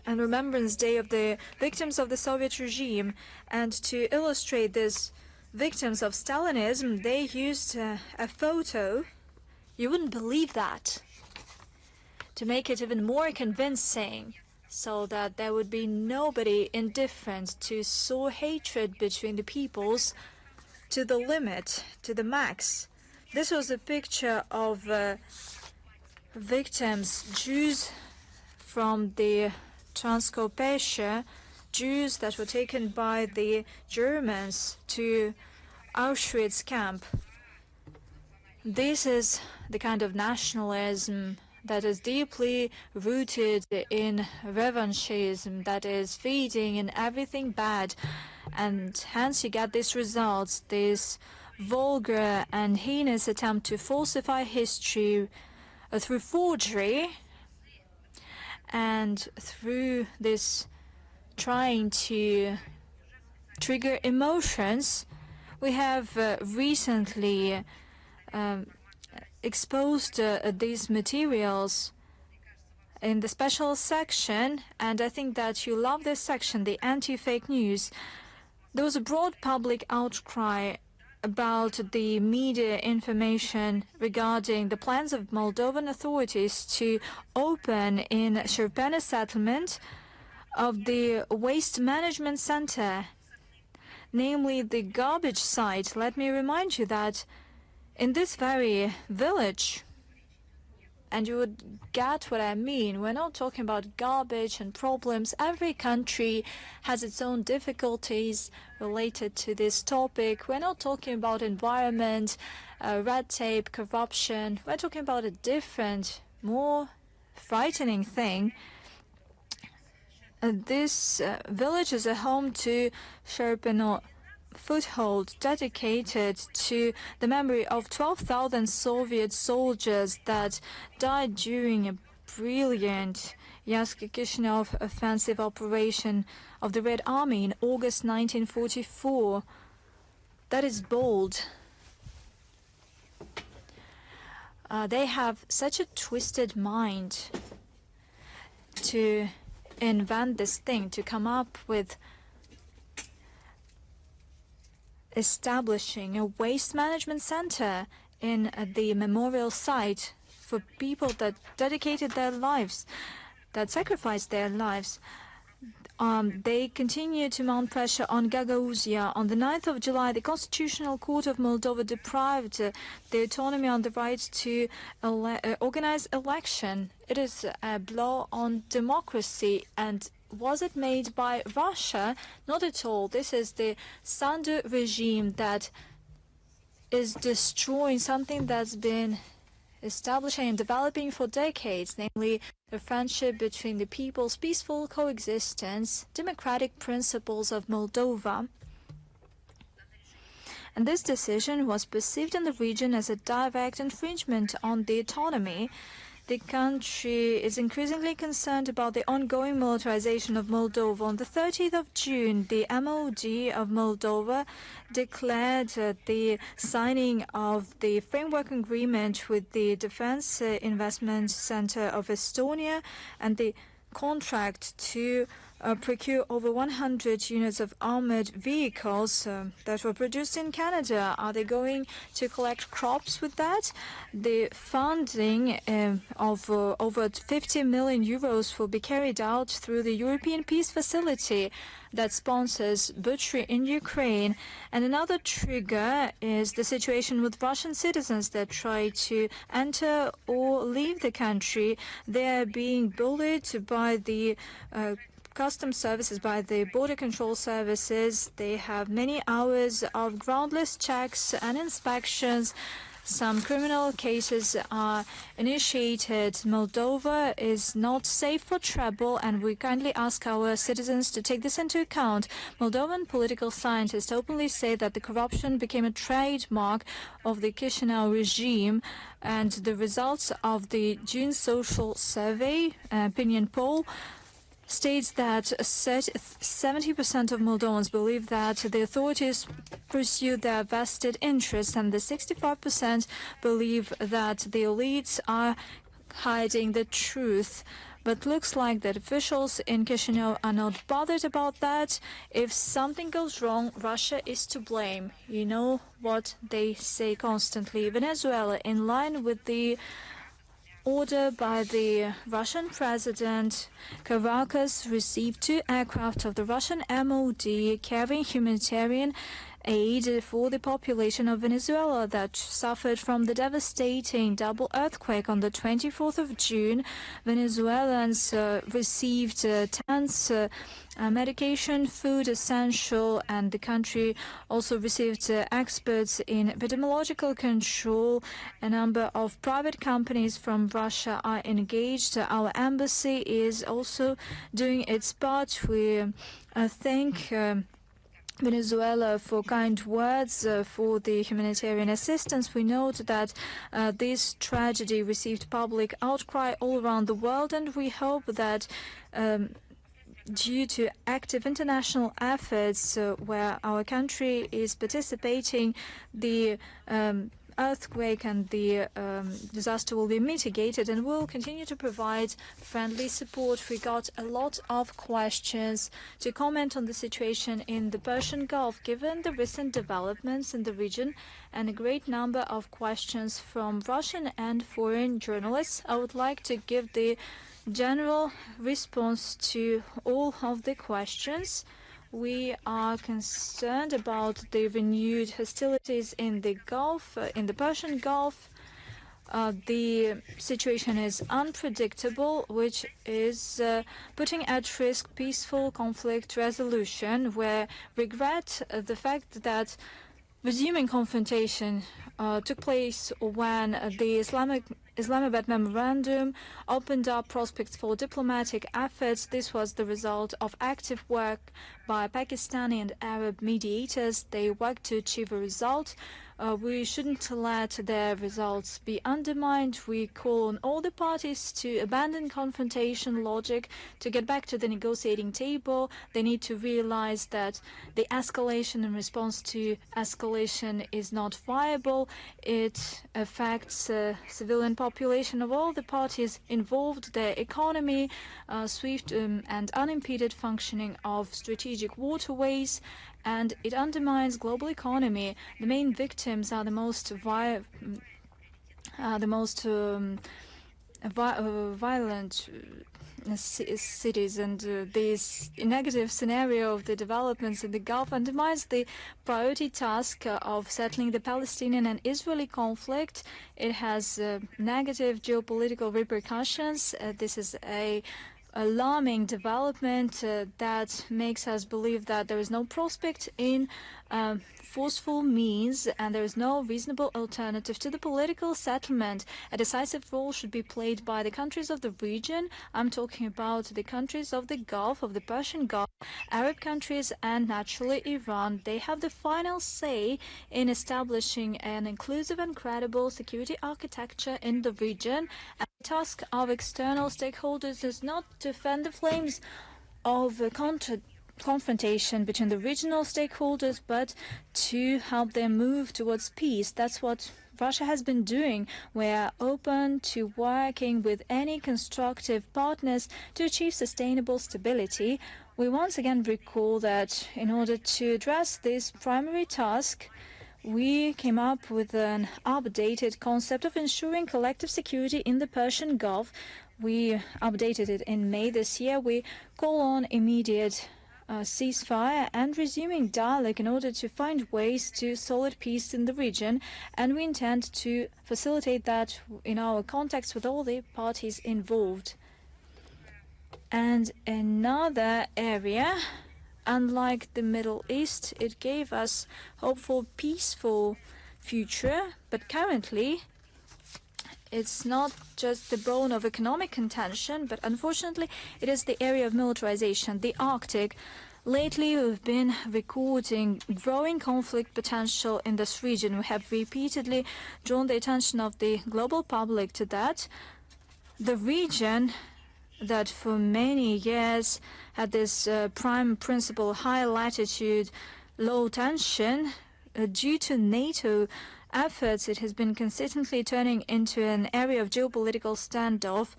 and Remembrance Day of the victims of the Soviet regime. And to illustrate these victims of Stalinism, they used a photo. You wouldn't believe that. To make it even more convincing, so that there would be nobody indifferent to sow hatred between the peoples to the limit, to the max. This was a picture of victims, Jews from the Transcarpathia, Jews that were taken by the Germans to Auschwitz camp. This is the kind of nationalism that is deeply rooted in revanchism, that is feeding in everything bad, and hence you get these results, this vulgar and heinous attempt to falsify history through forgery, and through this trying to trigger emotions. We have recently exposed these materials in the special section, and I think that you love this section, the anti-fake news. There was a broad public outcry about the media information regarding the plans of Moldovan authorities to open in Sherpena settlement of the waste management center, namely the garbage site. Let me remind you that in this very village, and you would get what I mean, we're not talking about garbage and problems. Every country has its own difficulties related to this topic. We're not talking about environment, red tape, corruption. We're talking about a different, more frightening thing. This village is a home to Sherpeno foothold dedicated to the memory of 12,000 Soviet soldiers that died during a brilliant Yasko-Kishinev offensive operation of the Red Army in August 1944. That is bold. They have such a twisted mind to invent this thing, to come up with establishing a waste management center in the memorial site for people that dedicated their lives, that sacrificed their lives. They continue to mount pressure on Gagauzia. On the 9th of July, the Constitutional Court of Moldova deprived the autonomy on the right to organize election. It is a blow on democracy. And was it made by Russia? Not at all. This is the Sandu regime that is destroying something that's been establishing and developing for decades, namely the friendship between the people's peaceful coexistence, democratic principles of Moldova. And this decision was perceived in the region as a direct infringement on the autonomy. The country is increasingly concerned about the ongoing militarization of Moldova. On the 30th of June, the MOD of Moldova declared the signing of the framework agreement with the Defense Investment Center of Estonia and the contract to procure over 100 units of armored vehicles that were produced in Canada. Are they going to collect crops with that? The funding of over 50 million euros will be carried out through the European Peace Facility that sponsors butchery in Ukraine. And another trigger is the situation with Russian citizens that try to enter or leave the country. They are being bullied by the customs services, by the border control services. They have many hours of groundless checks and inspections. Some criminal cases are initiated. Moldova is not safe for travel, and we kindly ask our citizens to take this into account. Moldovan political scientists openly say that the corruption became a trademark of the Chisinau regime, and the results of the June social survey opinion poll states that 70% of Moldovans believe that the authorities pursue their vested interests, and the 65% believe that the elites are hiding the truth. But looks like that officials in Chisinau are not bothered about that. If something goes wrong, Russia is to blame. You know what they say constantly. Venezuela, in line with the order by the Russian president, Caracas received 2 aircraft of the Russian MOD carrying humanitarian aid for the population of Venezuela that suffered from the devastating double earthquake on the 24th of June. Venezuelans received tents, medication, food, essential, and the country also received experts in epidemiological control. A number of private companies from Russia are engaged. Our embassy is also doing its part. We thank Venezuela for kind words for the humanitarian assistance. We note that this tragedy received public outcry all around the world, and we hope that due to active international efforts where our country is participating, the earthquake and the disaster will be mitigated, and we'll continue to provide friendly support. We got a lot of questions to comment on the situation in the Persian Gulf, given the recent developments in the region, and a great number of questions from Russian and foreign journalists. I would like to give the general response to all of the questions. We are concerned about the renewed hostilities in the Gulf, in the Persian Gulf. The situation is unpredictable, which is putting at risk peaceful conflict resolution. We regret the fact that resuming confrontation took place when the Islamabad Memorandum opened up prospects for diplomatic efforts. This was the result of active work by Pakistani and Arab mediators. They worked to achieve a result. We shouldn't let their results be undermined. We call on all the parties to abandon confrontation logic, to get back to the negotiating table. They need to realize that the escalation in response to escalation is not viable. It affects civilian population of all the parties involved, their economy, swift and unimpeded functioning of strategic waterways, and it undermines global economy. The main victims are the most violent cities, and this negative scenario of the developments in the Gulf undermines the priority task of settling the Palestinian and Israeli conflict. It has negative geopolitical repercussions. This is a alarming development that makes us believe that there is no prospect in forceful means, and there is no reasonable alternative to the political settlement. A decisive role should be played by the countries of the region. I'm talking about the countries of the Gulf, of the Persian Gulf, Arab countries, and naturally Iran. They have the final say in establishing an inclusive and credible security architecture in the region. And the task of external stakeholders is not to fan the flames of confrontation between the regional stakeholders, but to help them move towards peace. That's what Russia has been doing. We are open to working with any constructive partners to achieve sustainable stability. We once again recall that in order to address this primary task, we came up with an updated concept of ensuring collective security in the Persian Gulf. We updated it in May this year. We call on immediate ceasefire and resuming dialogue in order to find ways to solid peace in the region, and we intend to facilitate that in our contacts with all the parties involved. And another area, unlike the Middle East, it gave us hope for peaceful future, but currently it's not just the bone of economic contention, but unfortunately it is the area of militarization, the Arctic. Lately, we've been recording growing conflict potential in this region. We have repeatedly drawn the attention of the global public to that. The region that for many years had this prime principle, high latitude, low tension, due to NATO efforts, it has been consistently turning into an area of geopolitical standoff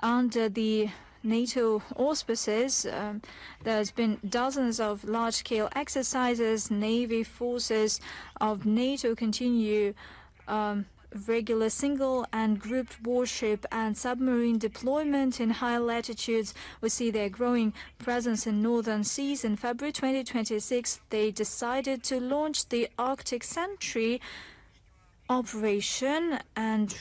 under the NATO auspices. There's been dozens of large-scale exercises. Navy forces of NATO continue regular single and grouped warship and submarine deployment in high latitudes. We see their growing presence in northern seas. In February 2026, they decided to launch the Arctic Sentry operation, and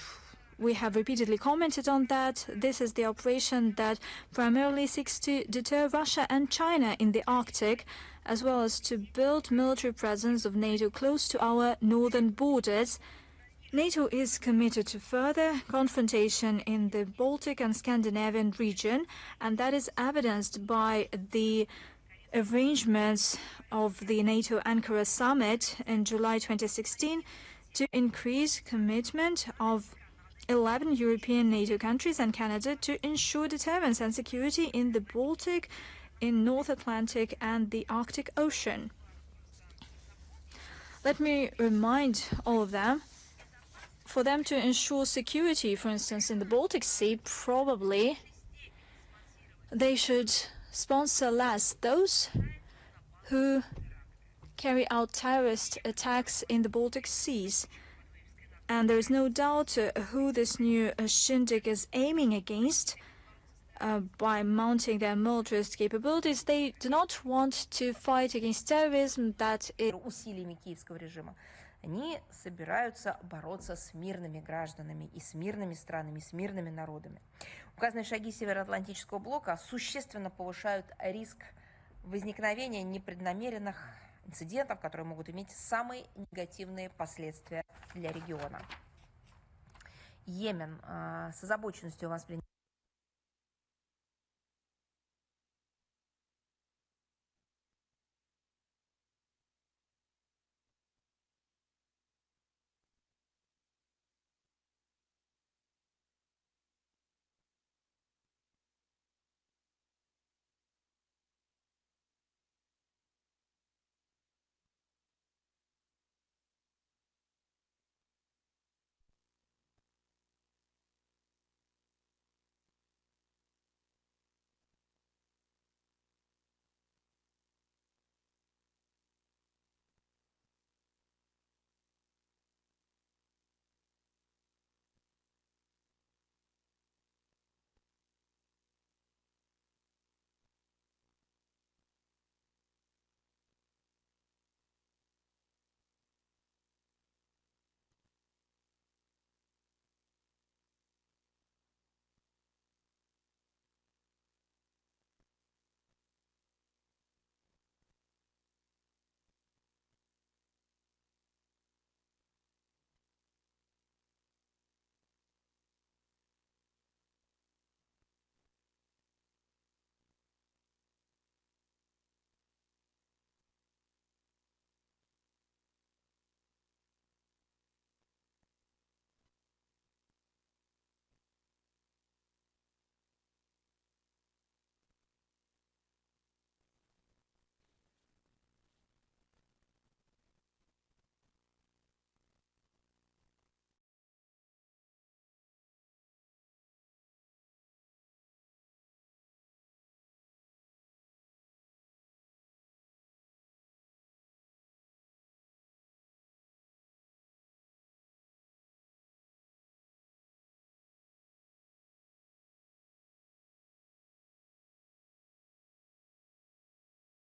we have repeatedly commented on that. This is the operation that primarily seeks to deter Russia and China in the Arctic, as well as to build military presence of NATO close to our northern borders. NATO is committed to further confrontation in the Baltic and Scandinavian region, and that is evidenced by the arrangements of the NATO Ankara summit in July 2016 to increase commitment of 11 European NATO countries and Canada to ensure deterrence and security in the Baltic, in North Atlantic and the Arctic Ocean. Let me remind all of them, for them to ensure security, for instance, in the Baltic Sea, probably they should sponsor less those who carry out terrorist attacks in the Baltic Seas. And there is no doubt who this new shindig is aiming against by mounting their militarist capabilities. They do not want to fight against terrorism that is усилиями киевского режима. Они собираются бороться с мирными гражданами и с мирными странами, с мирными народами. Указанные шаги Североатлантического блока существенно повышают риск возникновения непреднамеренных инцидентов, которые могут иметь самые негативные последствия для региона. Йемен с озабоченностью воспринимает.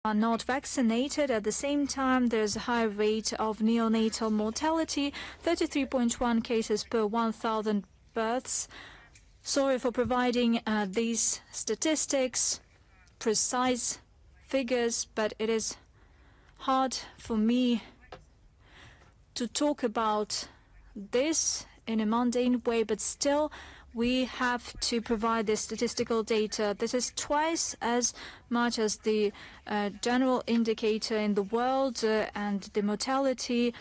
Are not vaccinated. At the same time, there's a high rate of neonatal mortality, 33.1 cases per 1,000 births. Sorry for providing these statistics, precise figures, but it is hard for me to talk about this in a mundane way, but still we have to provide this statistical data. This is twice as much as the general indicator in the world, and the mortality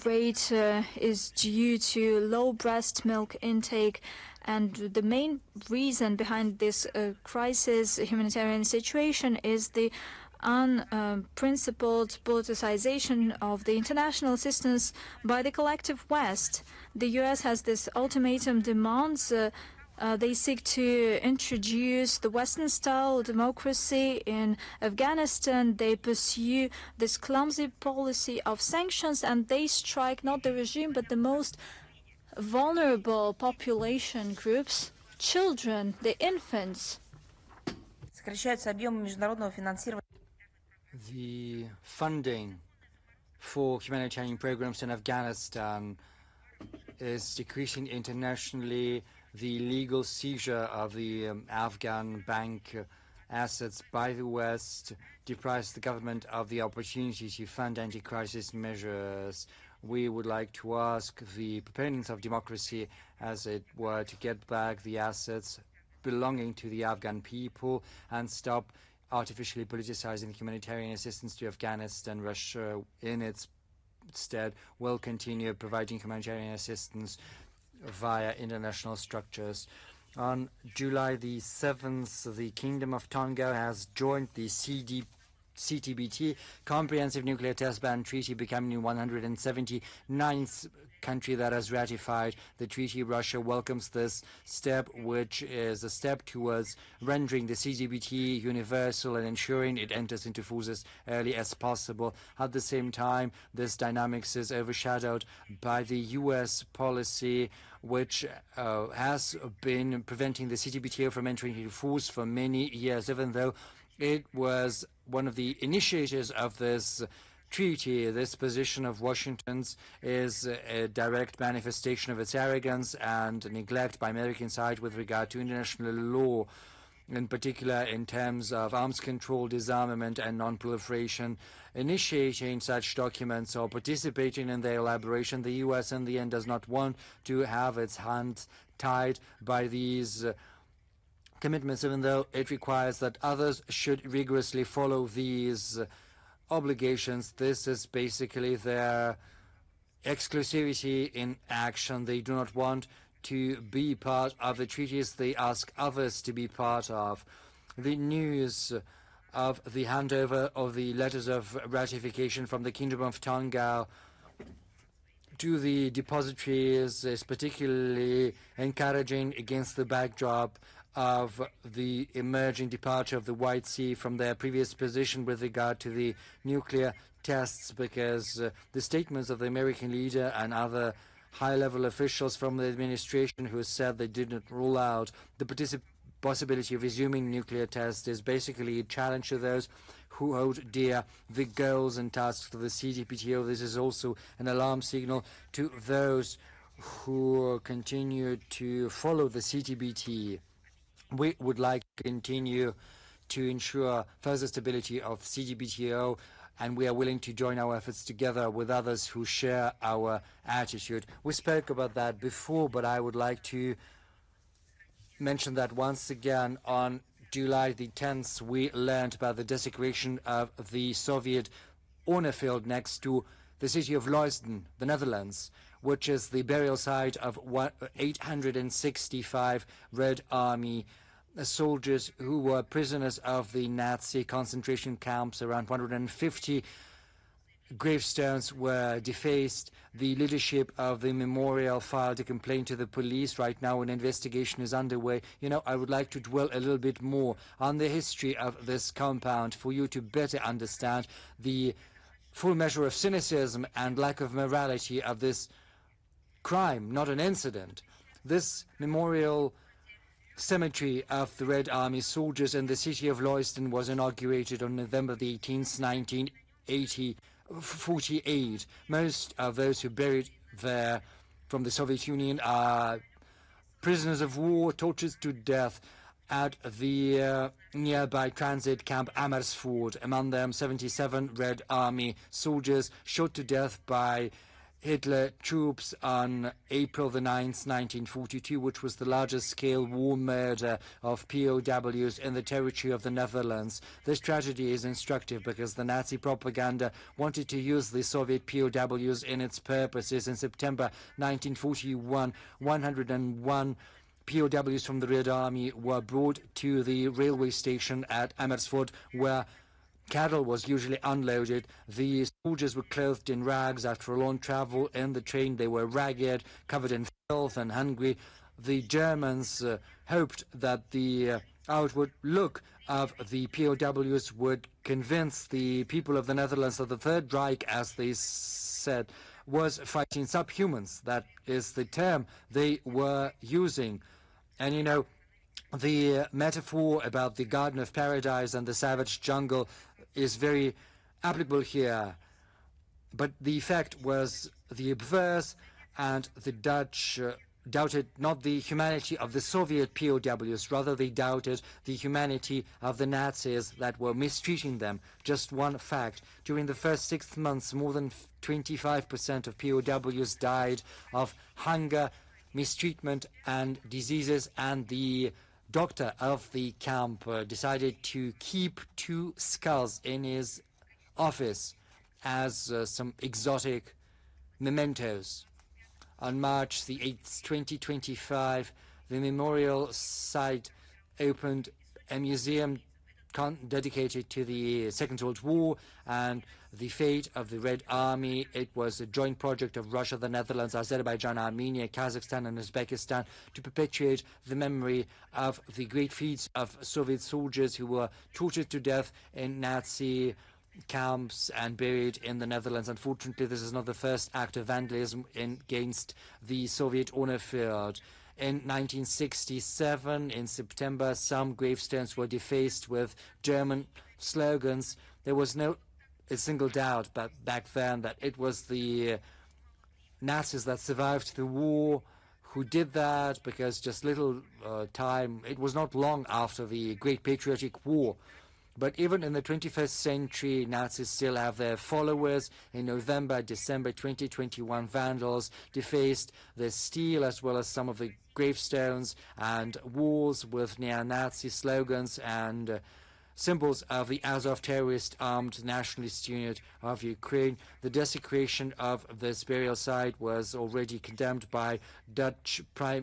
rate is due to low breast milk intake. And the main reason behind this crisis humanitarian situation is the unprincipled politicization of the international assistance by the collective West. The U.S. has this ultimatum demands. They seek to introduce the Western-style democracy in Afghanistan. They pursue this clumsy policy of sanctions, and they strike not the regime but the most vulnerable population groups, children, the infants. Сокращаются объемы международного финансирования. The funding for humanitarian programs in Afghanistan is decreasing internationally. The legal seizure of the Afghan bank assets by the West deprives the government of the opportunity to fund anti-crisis measures. We would like to ask the proponents of democracy, as it were, to get back the assets belonging to the Afghan people and stop artificially politicizing humanitarian assistance to Afghanistan. Russia, in its stead, will continue providing humanitarian assistance via international structures. On July the 7th, the Kingdom of Tonga has joined the CTBT, Comprehensive Nuclear Test Ban Treaty, becoming the 179th country that has ratified the treaty. Russia welcomes this step, which is a step towards rendering the CTBT universal and ensuring it enters into force as early as possible. At the same time, this dynamics is overshadowed by the U.S. policy, which has been preventing the CTBT from entering into force for many years, even though it was one of the initiators of this treaty. This position of Washington's is a direct manifestation of its arrogance and neglect by American side with regard to international law, in particular in terms of arms control, disarmament, and non-proliferation. Initiating such documents or participating in their elaboration, the U.S. in the end does not want to have its hands tied by these commitments, even though it requires that others should rigorously follow these obligations. This is basically their exclusivity in action. They do not want to be part of the treaties they ask others to be part of. The news of the handover of the letters of ratification from the Kingdom of Tonga to the depositories is particularly encouraging against the backdrop of the emerging departure of the White Sea from their previous position with regard to the nuclear tests, because the statements of the American leader and other high-level officials from the administration who said they didn't rule out the possibility of resuming nuclear tests is basically a challenge to those who hold dear the goals and tasks of the CTBTO. This is also an alarm signal to those who continue to follow the CTBT. We would like to continue to ensure further stability of CTBTO, and we are willing to join our efforts together with others who share our attitude. We spoke about that before, but I would like to mention that once again. On July the 10th, we learned about the desecration of the Soviet honor field next to the city of Leusden, the Netherlands, which is the burial site of 865 Red Army soldiers who were prisoners of the Nazi concentration camps. Around 150 gravestones were defaced. The leadership of the memorial filed a complaint to the police. Right now an investigation is underway. I would like to dwell a little bit more on the history of this compound for you to better understand the full measure of cynicism and lack of morality of this crime, not an incident. This memorial cemetery of the Red Army soldiers in the city of Leusden was inaugurated on November the 18th, 1948. Most of those who buried there from the Soviet Union are prisoners of war, tortured to death at the nearby transit camp Amersfoort. Among them, 77 Red Army soldiers shot to death by Hitler troops on April the 9th, 1942, which was the largest scale war murder of POWs in the territory of the Netherlands. This tragedy is instructive because the Nazi propaganda wanted to use the Soviet POWs in its purposes. In September 1941, 101 POWs from the Red Army were brought to the railway station at Amersfoort, where cattle was usually unloaded. The soldiers were clothed in rags after a long travel in the train. They were ragged, covered in filth and hungry. The Germans hoped that the outward look of the POWs would convince the people of the Netherlands that the Third Reich, as they said, was fighting subhumans. That is the term they were using. And you know, the metaphor about the Garden of Paradise and the savage jungle is very applicable here. But the effect was the obverse, and the Dutch doubted not the humanity of the Soviet POWs, rather they doubted the humanity of the Nazis that were mistreating them. Just one fact: during the first 6 months, more than 25% of POWs died of hunger, mistreatment and diseases, and the doctor of the camp decided to keep 2 skulls in his office as some exotic mementos. On March the 8th, 2025, the memorial site opened a museum dedicated to the Second World War and the fate of the Red Army. It was a joint project of Russia, the Netherlands, Azerbaijan, Armenia, Kazakhstan and Uzbekistan to perpetuate the memory of the great feats of Soviet soldiers who were tortured to death in Nazi camps and buried in the Netherlands. Unfortunately, this is not the first act of vandalism against the Soviet honor field. In 1967, in September, some gravestones were defaced with German slogans. There was no a single doubt back then that it was the Nazis that survived the war who did that, because just little time, it was not long after the Great Patriotic War. But even in the 21st century, Nazis still have their followers. In November, December 2021, vandals defaced the stele as well as some of the gravestones and walls with neo-Nazi slogans and symbols of the Azov terrorist armed nationalist unit of Ukraine. The desecration of this burial site was already condemned by Dutch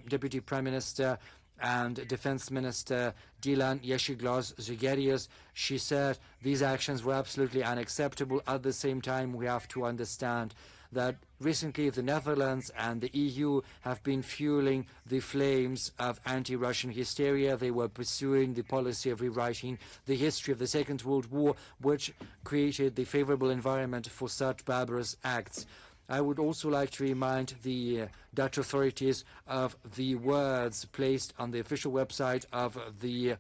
Deputy Prime Minister and Defense Minister Dilan Yeşilgöz. She said these actions were absolutely unacceptable. At the same time, we have to understand that recently the Netherlands and the EU have been fueling the flames of anti-Russian hysteria. They were pursuing the policy of rewriting the history of the Second World War, which created the favorable environment for such barbarous acts. I would also like to remind the Dutch authorities of the words placed on the official website of the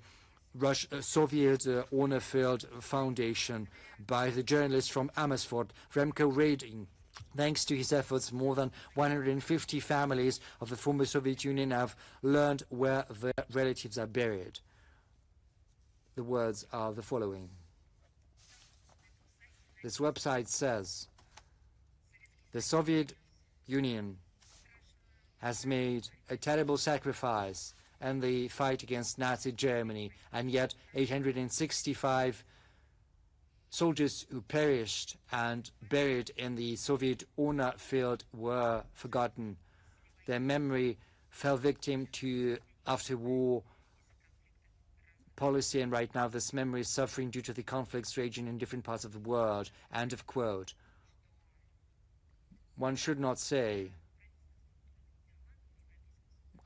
Soviet honor-filled foundation by the journalist from Amersfoort, Remco Reding. Thanks to his efforts, more than 150 families of the former Soviet Union have learned where their relatives are buried. The words are the following. This website says, the Soviet Union has made a terrible sacrifice in the fight against Nazi Germany, and yet 865 soldiers who perished and buried in the Soviet honor field were forgotten. Their memory fell victim to after-war policy, and right now this memory is suffering due to the conflicts raging in different parts of the world. End of quote. One should not say,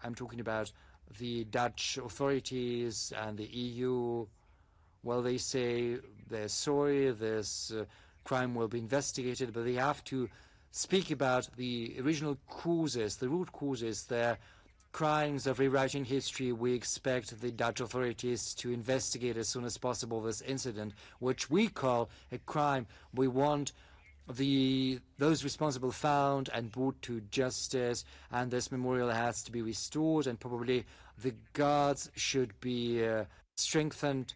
I'm talking about the Dutch authorities and the EU, well, they say they're sorry, this crime will be investigated, but they have to speak about the original causes, the root causes, their crimes of rewriting history. We expect the Dutch authorities to investigate as soon as possible this incident, which we call a crime. We want those responsible found and brought to justice, and this memorial has to be restored, and probably the guards should be strengthened.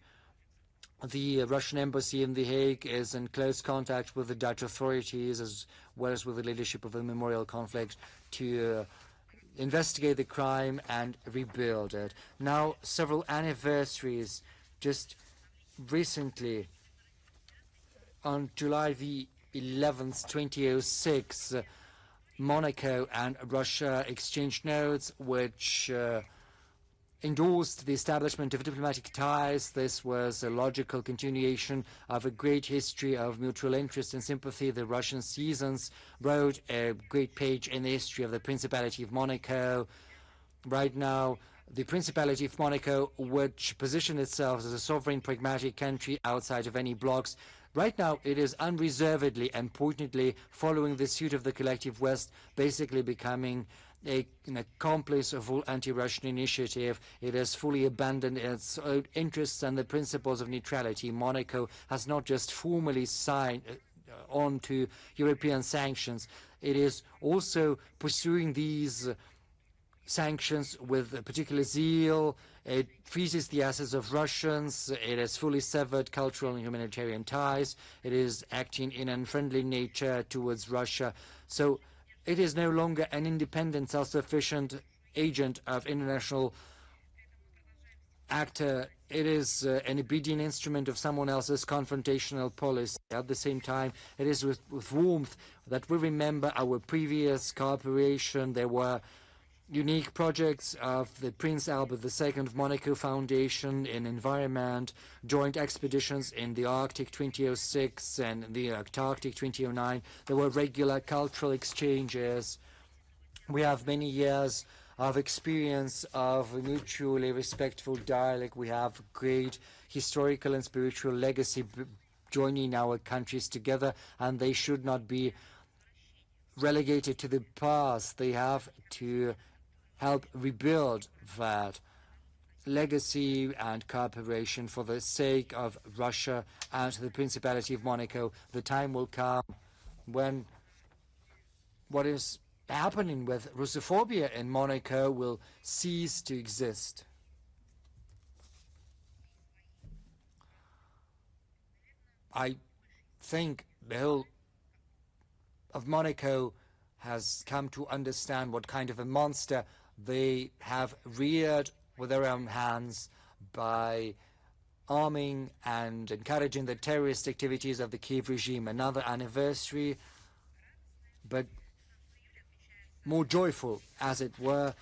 The Russian embassy in The Hague is in close contact with the Dutch authorities as well as with the leadership of the memorial conflict to investigate the crime and rebuild it. Now, several anniversaries. Just recently, on July the 11th, 2006, Monaco and Russia exchanged notes which endorsed the establishment of diplomatic ties. This was a logical continuation of a great history of mutual interest and sympathy. The Russian citizens wrote a great page in the history of the Principality of Monaco. Right now, the Principality of Monaco, which positioned itself as a sovereign, pragmatic country outside of any blocs, Right now, it is unreservedly and pointedly following the suit of the collective West, basically becoming an accomplice of all anti-Russian initiative. It has fully abandoned its own interests and the principles of neutrality. Monaco has not just formally signed on to European sanctions, it is also pursuing these sanctions with particular zeal. It freezes the assets of Russians. It has fully severed cultural and humanitarian ties. It is acting in unfriendly nature towards Russia. So it is no longer an independent, self-sufficient agent of international actor. It is an obedient instrument of someone else's confrontational policy. At the same time, it is with warmth that we remember our previous cooperation. There were unique projects of the Prince Albert II of Monaco Foundation in environment, joint expeditions in the Arctic 2006 and the Antarctic 2009. There were regular cultural exchanges. We have many years of experience of mutually respectful dialogue. We have great historical and spiritual legacy joining our countries together, and they should not be relegated to the past. They have to help rebuild that legacy and cooperation for the sake of Russia and the Principality of Monaco. The time will come when what is happening with Russophobia in Monaco will cease to exist. I think the whole of Monaco has come to understand what kind of a monster they have reared with their own hands by arming and encouraging the terrorist activities of the Kiev regime. Another anniversary, but more joyful, as it were.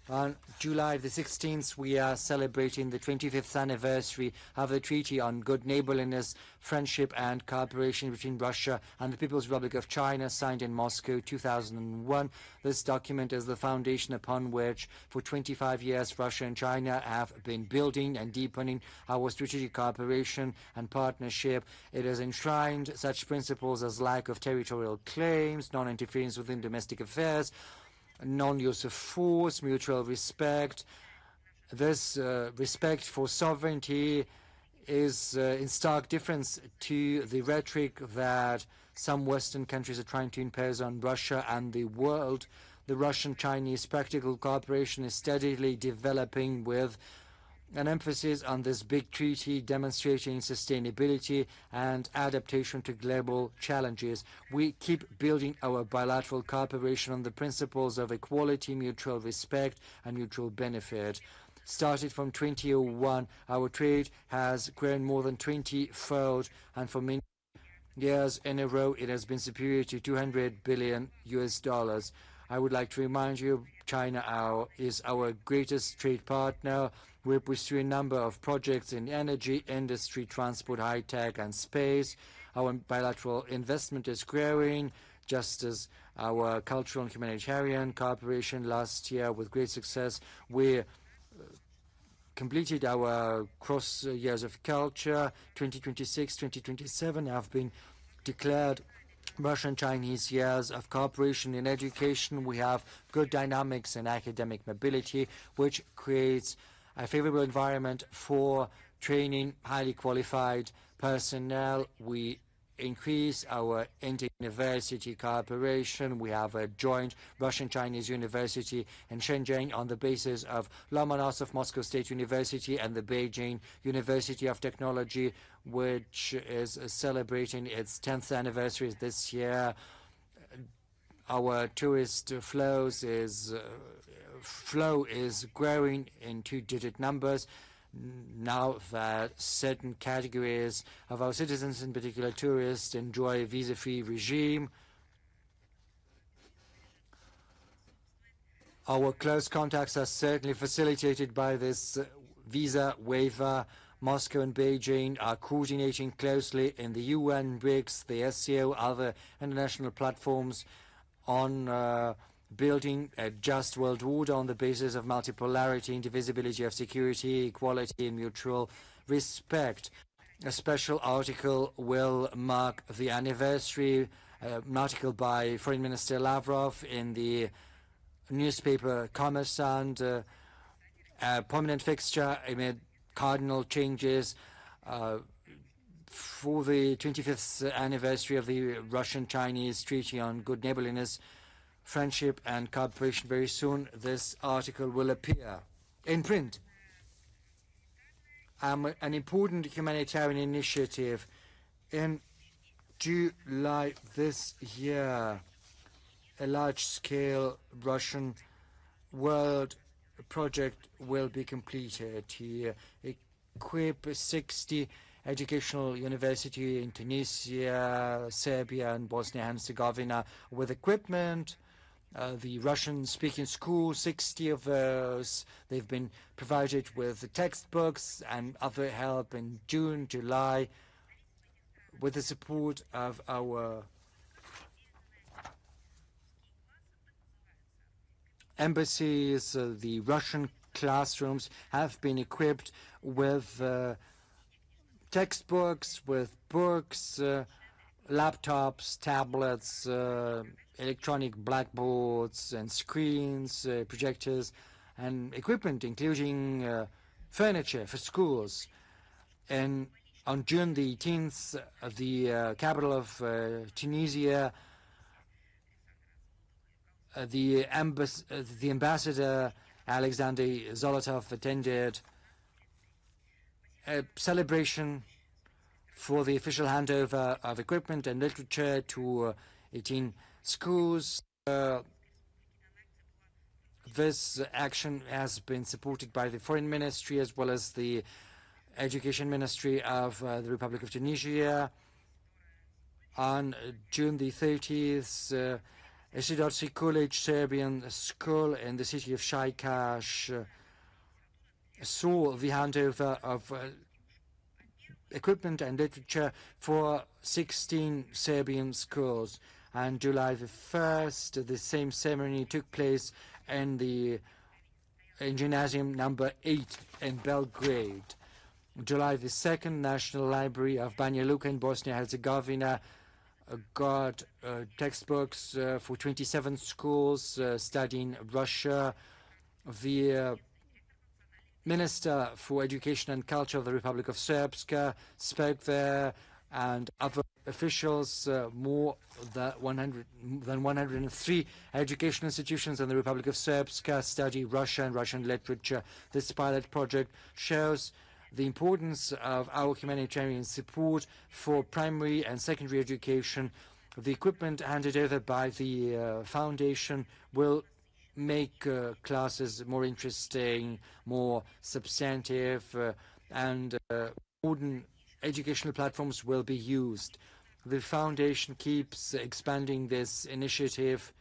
On July the 16th, we are celebrating the 25th anniversary of the Treaty on Good Neighborliness, Friendship and Cooperation between Russia and the People's Republic of China, signed in Moscow 2001. This document is the foundation upon which, for 25 years, Russia and China have been building and deepening our strategic cooperation and partnership. It has enshrined such principles as lack of territorial claims, non-interference within domestic affairs, non-use of force, mutual respect. This respect for sovereignty is in stark difference to the rhetoric that some Western countries are trying to impose on Russia and the world. The Russian-Chinese practical cooperation is steadily developing with an emphasis on this big treaty demonstrating sustainability and adaptation to global challenges. We keep building our bilateral cooperation on the principles of equality, mutual respect, and mutual benefit. Started from 2001, our trade has grown more than 20-fold, and for many years in a row, it has been superior to $200 billion. I would like to remind you, China is our greatest trade partner. We're pursuing a number of projects in energy, industry, transport, high-tech, and space. Our bilateral investment is growing, just as our cultural and humanitarian cooperation last year with great success. We completed our cross years of culture. 2026, 2027 have been declared Russian-Chinese years of cooperation in education. We have good dynamics in academic mobility, which creates a favorable environment for training highly qualified personnel. We increase our inter-university cooperation. We have a joint Russian-Chinese university in Shenzhen on the basis of Lomonosov Moscow State University and the Beijing University of Technology, which is celebrating its 10th anniversary this year. Our tourist flow is growing in two-digit numbers now that certain categories of our citizens, in particular tourists, enjoy a visa-free regime. Our close contacts are certainly facilitated by this visa waiver. Moscow and Beijing are coordinating closely in the UN, BRICS, the SCO, other international platforms on building a just world order on the basis of multipolarity, indivisibility of security, equality, and mutual respect. A special article will mark the anniversary, an article by Foreign Minister Lavrov in the newspaper Kommersant, a permanent fixture amid cardinal changes for the 25th anniversary of the Russian-Chinese Treaty on Good Neighborliness, Friendship and Cooperation. Very soon this article will appear in print. An important humanitarian initiative. In July this year, a large-scale Russian world project will be completed to equip 60 educational universities in Tunisia, Serbia, and Bosnia and Herzegovina with equipment. The Russian-speaking schools, 60 of those, they've been provided with textbooks and other help in June, July, with the support of our embassies. The Russian classrooms have been equipped with textbooks, with books, laptops, tablets, electronic blackboards and screens, projectors, and equipment, including furniture for schools. And on June the 18th, the capital of Tunisia, the ambassador Alexander Zolotov attended a celebration for the official handover of equipment and literature to 18 schools. This action has been supported by the Foreign Ministry as well as the Education Ministry of the Republic of Tunisia. On June the 30th, Isidorsi College Serbian School in the city of Shajkaš saw the handover of equipment and literature for 16 Serbian schools. And July the 1st, the same ceremony took place in Gymnasium number 8 in Belgrade. July the 2nd, National Library of Banja Luka in Bosnia-Herzegovina got textbooks for 27 schools studying Russia. The Minister for Education and Culture of the Republic of Srpska spoke there, and other officials. More than 103 educational institutions in the Republic of Srpska study Russia and Russian literature. This pilot project shows the importance of our humanitarian support for primary and secondary education. The equipment handed over by the foundation will make classes more interesting, more substantive, and modern educational platforms will be used. The foundation keeps expanding this initiative,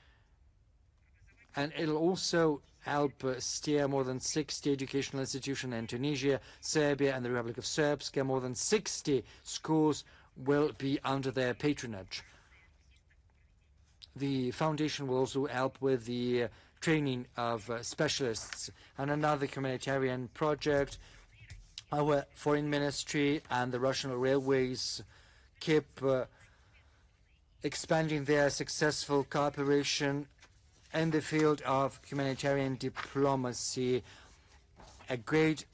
and it'll also help steer more than 60 educational institutions in Tunisia, Serbia, and the Republic of Srpska. More than 60 schools will be under their patronage. The foundation will also help with the training of specialists. And another humanitarian project, our foreign ministry and the Russian railways keep expanding their successful cooperation in the field of humanitarian diplomacy. A great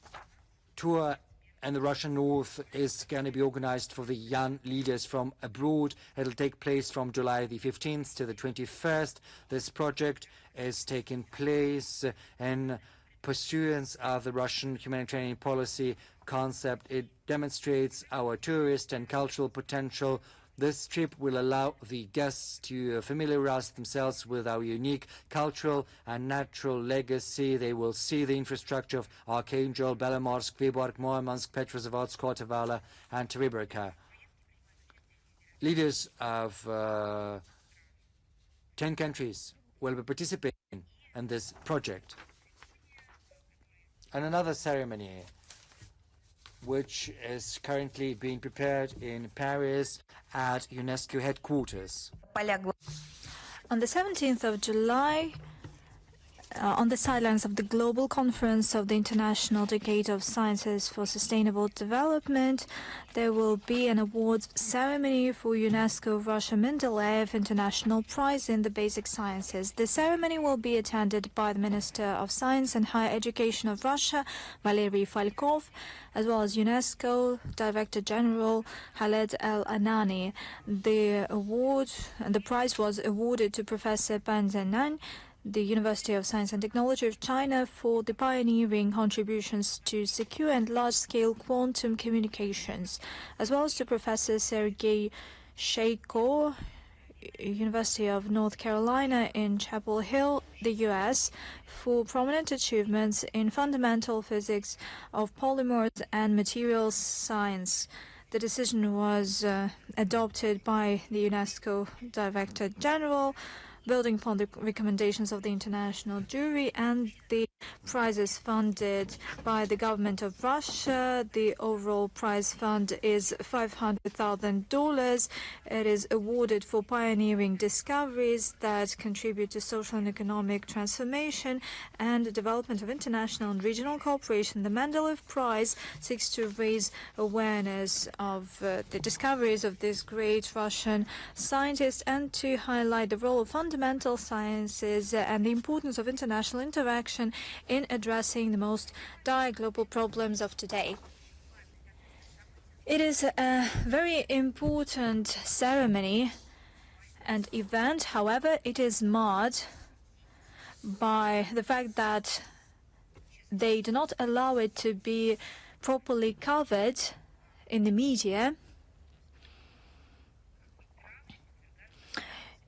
tour in the Russian north is going to be organized for the young leaders from abroad. It'll take place from July the 15th to the 21st. This project is taking place in pursuance of the Russian humanitarian policy concept. It demonstrates our tourist and cultural potential. This trip will allow the guests to familiarize themselves with our unique cultural and natural legacy. They will see the infrastructure of Archangel, Belomorsk, Vyborg, Murmansk, Petrozavodsk, Kortevala, and Teribrika. Leaders of 10 countries will be participating in this project. And another ceremony which is currently being prepared in Paris at UNESCO headquarters. On the 17th of July, on the sidelines of the Global Conference of the International Decade of Sciences for Sustainable Development, there will be an awards ceremony for UNESCO Russia Mendeleev International Prize in the Basic Sciences. The ceremony will be attended by the Minister of Science and Higher Education of Russia, Valery Falkov, as well as UNESCO Director General Khaled El-Anani. The prize was awarded to Professor Pan Zhenan, the University of Science and Technology of China, for the pioneering contributions to secure and large-scale quantum communications, as well as to Professor Sergei Sheiko, University of North Carolina in Chapel Hill, the U.S., for prominent achievements in fundamental physics of polymers and materials science. The decision was adopted by the UNESCO Director General, building upon the recommendations of the international jury, and the prize is funded by the government of Russia. The overall prize fund is $500,000. It is awarded for pioneering discoveries that contribute to social and economic transformation and the development of international and regional cooperation. The Mendeleev Prize seeks to raise awareness of the discoveries of this great Russian scientist and to highlight the role of fundamental sciences and the importance of international interaction in addressing the most dire global problems of today. It is a very important ceremony and event. However, it is marred by the fact that they do not allow it to be properly covered in the media.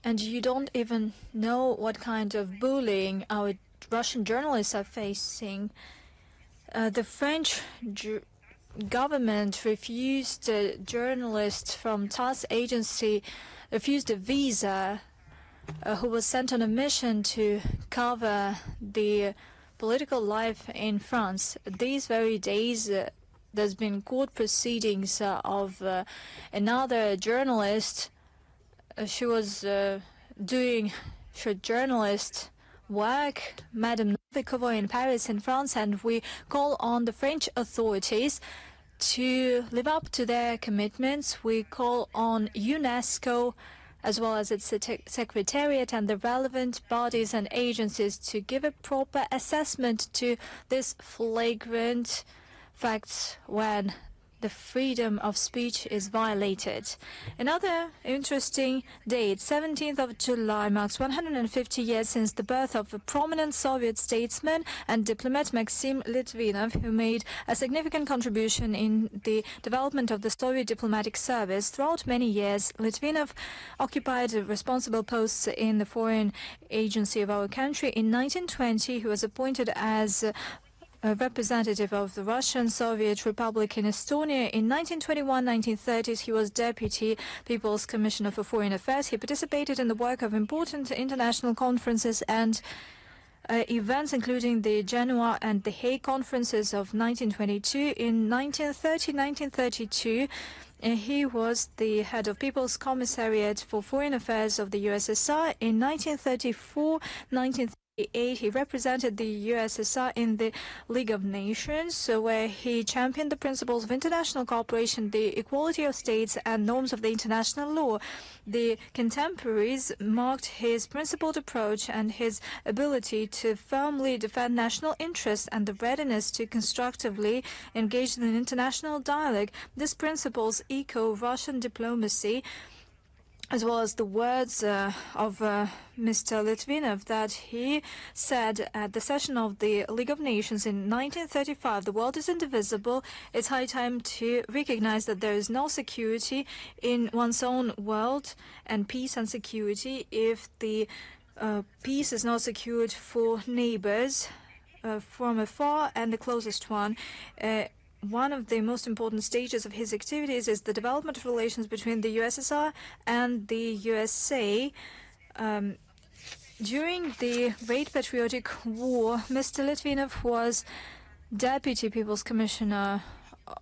And you don't even know what kind of bullying our Russian journalists are facing. The French government refused a journalist from TASS agency, refused a visa, who was sent on a mission to cover the political life in France. These very days, there's been court proceedings of another journalist. She was doing her journalist work, Madame Novikova, in Paris, in France, and we call on the French authorities to live up to their commitments. We call on UNESCO, as well as its secretariat and the relevant bodies and agencies, to give a proper assessment to this flagrant facts when the freedom of speech is violated. Another interesting date, 17th of July, marks 150 years since the birth of a prominent Soviet statesman and diplomat, Maxim Litvinov, who made a significant contribution in the development of the Soviet diplomatic service. Throughout many years, Litvinov occupied responsible posts in the foreign agency of our country. In 1920, he was appointed as a representative of the Russian Soviet Republic in Estonia. In 1921-1930s, he was Deputy People's Commissioner for Foreign Affairs. He participated in the work of important international conferences and events, including the Genoa and the Hague conferences of 1922. In 1930-1932, he was the head of People's Commissariat for Foreign Affairs of the USSR. In 1934-1938, he represented the USSR in the League of Nations, where he championed the principles of international cooperation, the equality of states, and norms of the international law. The contemporaries marked his principled approach and his ability to firmly defend national interests and the readiness to constructively engage in an international dialogue. These principles echo Russian diplomacy, as well as the words of Mr. Litvinov that he said at the session of the League of Nations in 1935, "The world is indivisible. It's high time to recognize that there is no security in one's own world and peace and security if the peace is not secured for neighbors from afar and the closest one." One of the most important stages of his activities is the development of relations between the USSR and the USA. During the Great Patriotic War, Mr. Litvinov was Deputy People's Commissioner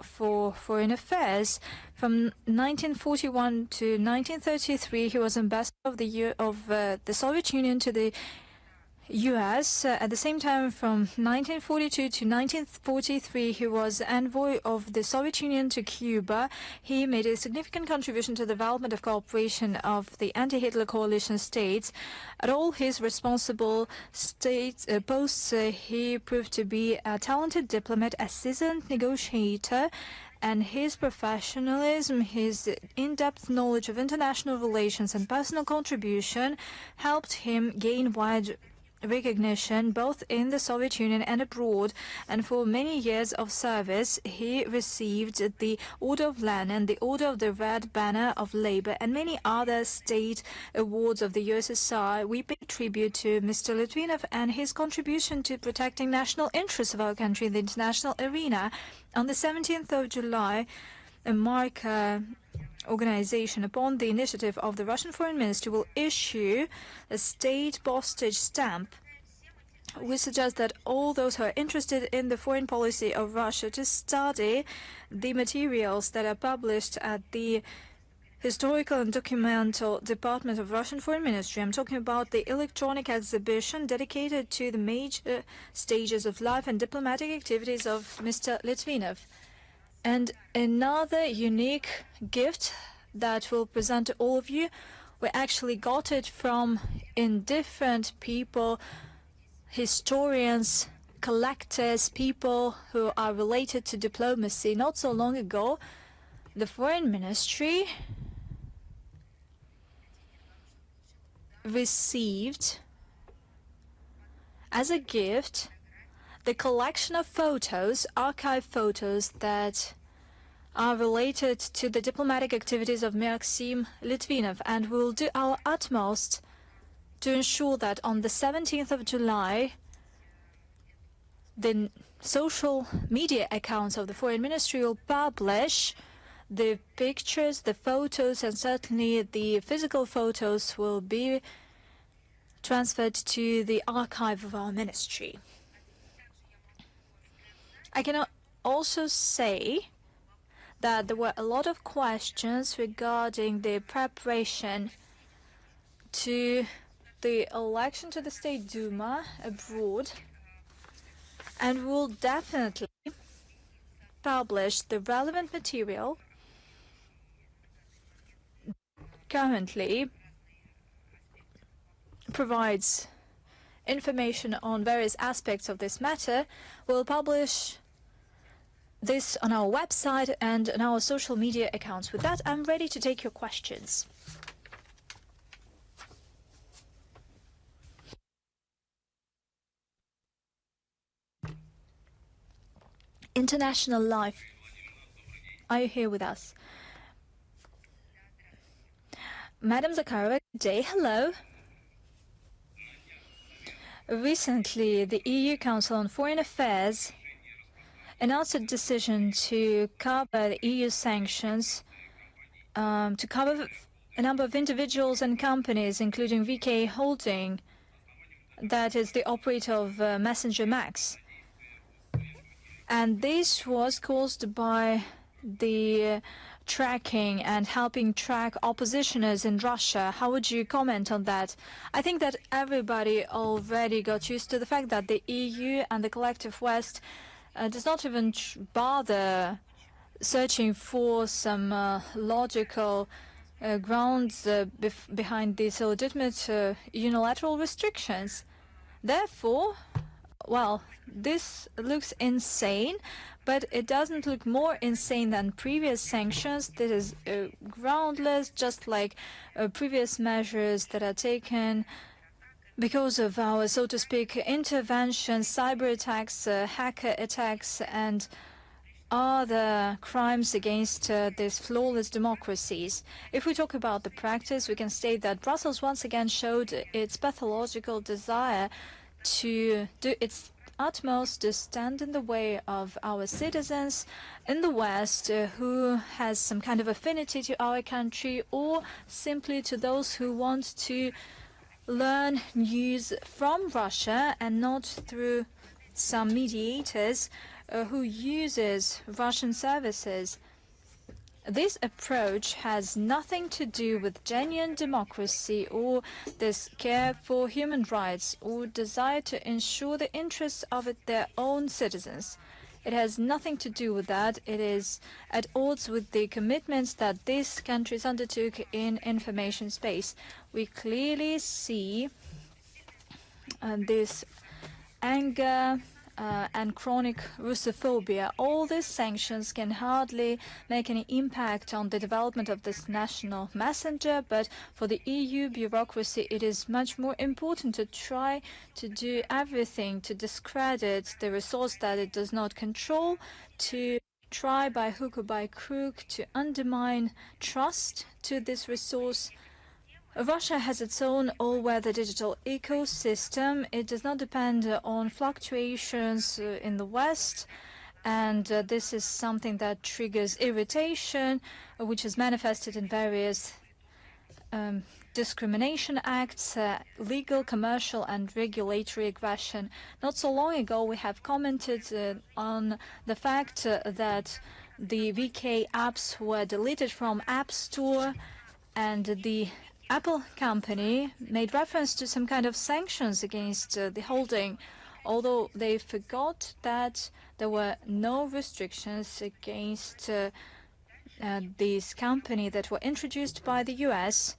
for Foreign Affairs. From 1941 to 1933, he was ambassador of the Soviet Union to the U.S. At the same time, from 1942 to 1943, he was envoy of the Soviet Union to Cuba. He made a significant contribution to the development of cooperation of the anti-Hitler coalition states. At all his responsible posts, he proved to be a talented diplomat, a seasoned negotiator, and his professionalism, his in-depth knowledge of international relations and personal contribution helped him gain wide recognition both in the Soviet Union and abroad, and for many years of service he received the Order of Lenin, the Order of the Red Banner of Labor, and many other state awards of the USSR. We pay tribute to Mr. Litvinov and his contribution to protecting national interests of our country in the international arena. On the 17th of July, a marker organization, upon the initiative of the Russian Foreign Ministry, will issue a state postage stamp. We suggest that all those who are interested in the foreign policy of Russia to study the materials that are published at the Historical and Documental Department of Russian Foreign Ministry. I'm talking about the electronic exhibition dedicated to the major stages of life and diplomatic activities of Mr. Litvinov. And another unique gift that we'll present to all of you, we actually got it from indifferent people, historians, collectors, people who are related to diplomacy. Not so long ago, the Foreign Ministry received as a gift the collection of photos, archive photos that are related to the diplomatic activities of Maxim Litvinov, and we'll do our utmost to ensure that on the 17th of July, the social media accounts of the Foreign Ministry will publish the pictures, the photos, and certainly the physical photos will be transferred to the archive of our ministry. I can also say that there were a lot of questions regarding the preparation to the election to the State Duma abroad, and we'll definitely publish the relevant material. Currently provides information on various aspects of this matter. We'll publish this on our website and on our social media accounts. With that, I'm ready to take your questions. International Life, are you here with us? Madam Zakharova, good day. Hello. Recently, the EU Council on Foreign Affairs announced a decision to cover the EU sanctions, to cover a number of individuals and companies, including VK Holding, that is the operator of Messenger Max. And this was caused by the tracking and helping track oppositioners in Russia. How would you comment on that? I think that everybody already got used to the fact that the EU and the collective West does not even bother searching for some logical grounds behind these illegitimate unilateral restrictions. Therefore, well, this looks insane, but it doesn't look more insane than previous sanctions. This is groundless, just like previous measures that are taken because of our, so to speak, interventions, cyber attacks, hacker attacks, and other crimes against these flawless democracies. If we talk about the practice, we can state that Brussels once again showed its pathological desire to do its utmost to stand in the way of our citizens in the West who has some kind of affinity to our country, or simply to those who want to learn news from Russia and not through some mediators who uses Russian services. this approach has nothing to do with genuine democracy or this care for human rights or desire to ensure the interests of their own citizens. It has nothing to do with that. It is at odds with the commitments that these countries undertook in information space. We clearly see this anger and chronic Russophobia. All these sanctions can hardly make any impact on the development of this national messenger, but for the EU bureaucracy it is much more important to try to do everything to discredit the resource that it does not control, to try by hook or by crook to undermine trust to this resource. Russia has its own all-weather digital ecosystem. It does not depend on fluctuations in the West, and this is something that triggers irritation, which is manifested in various discrimination acts, legal, commercial, and regulatory aggression. Not so long ago, we have commented on the fact that the VK apps were deleted from App Store, and the Apple company made reference to some kind of sanctions against the holding, although they forgot that there were no restrictions against this company that were introduced by the US.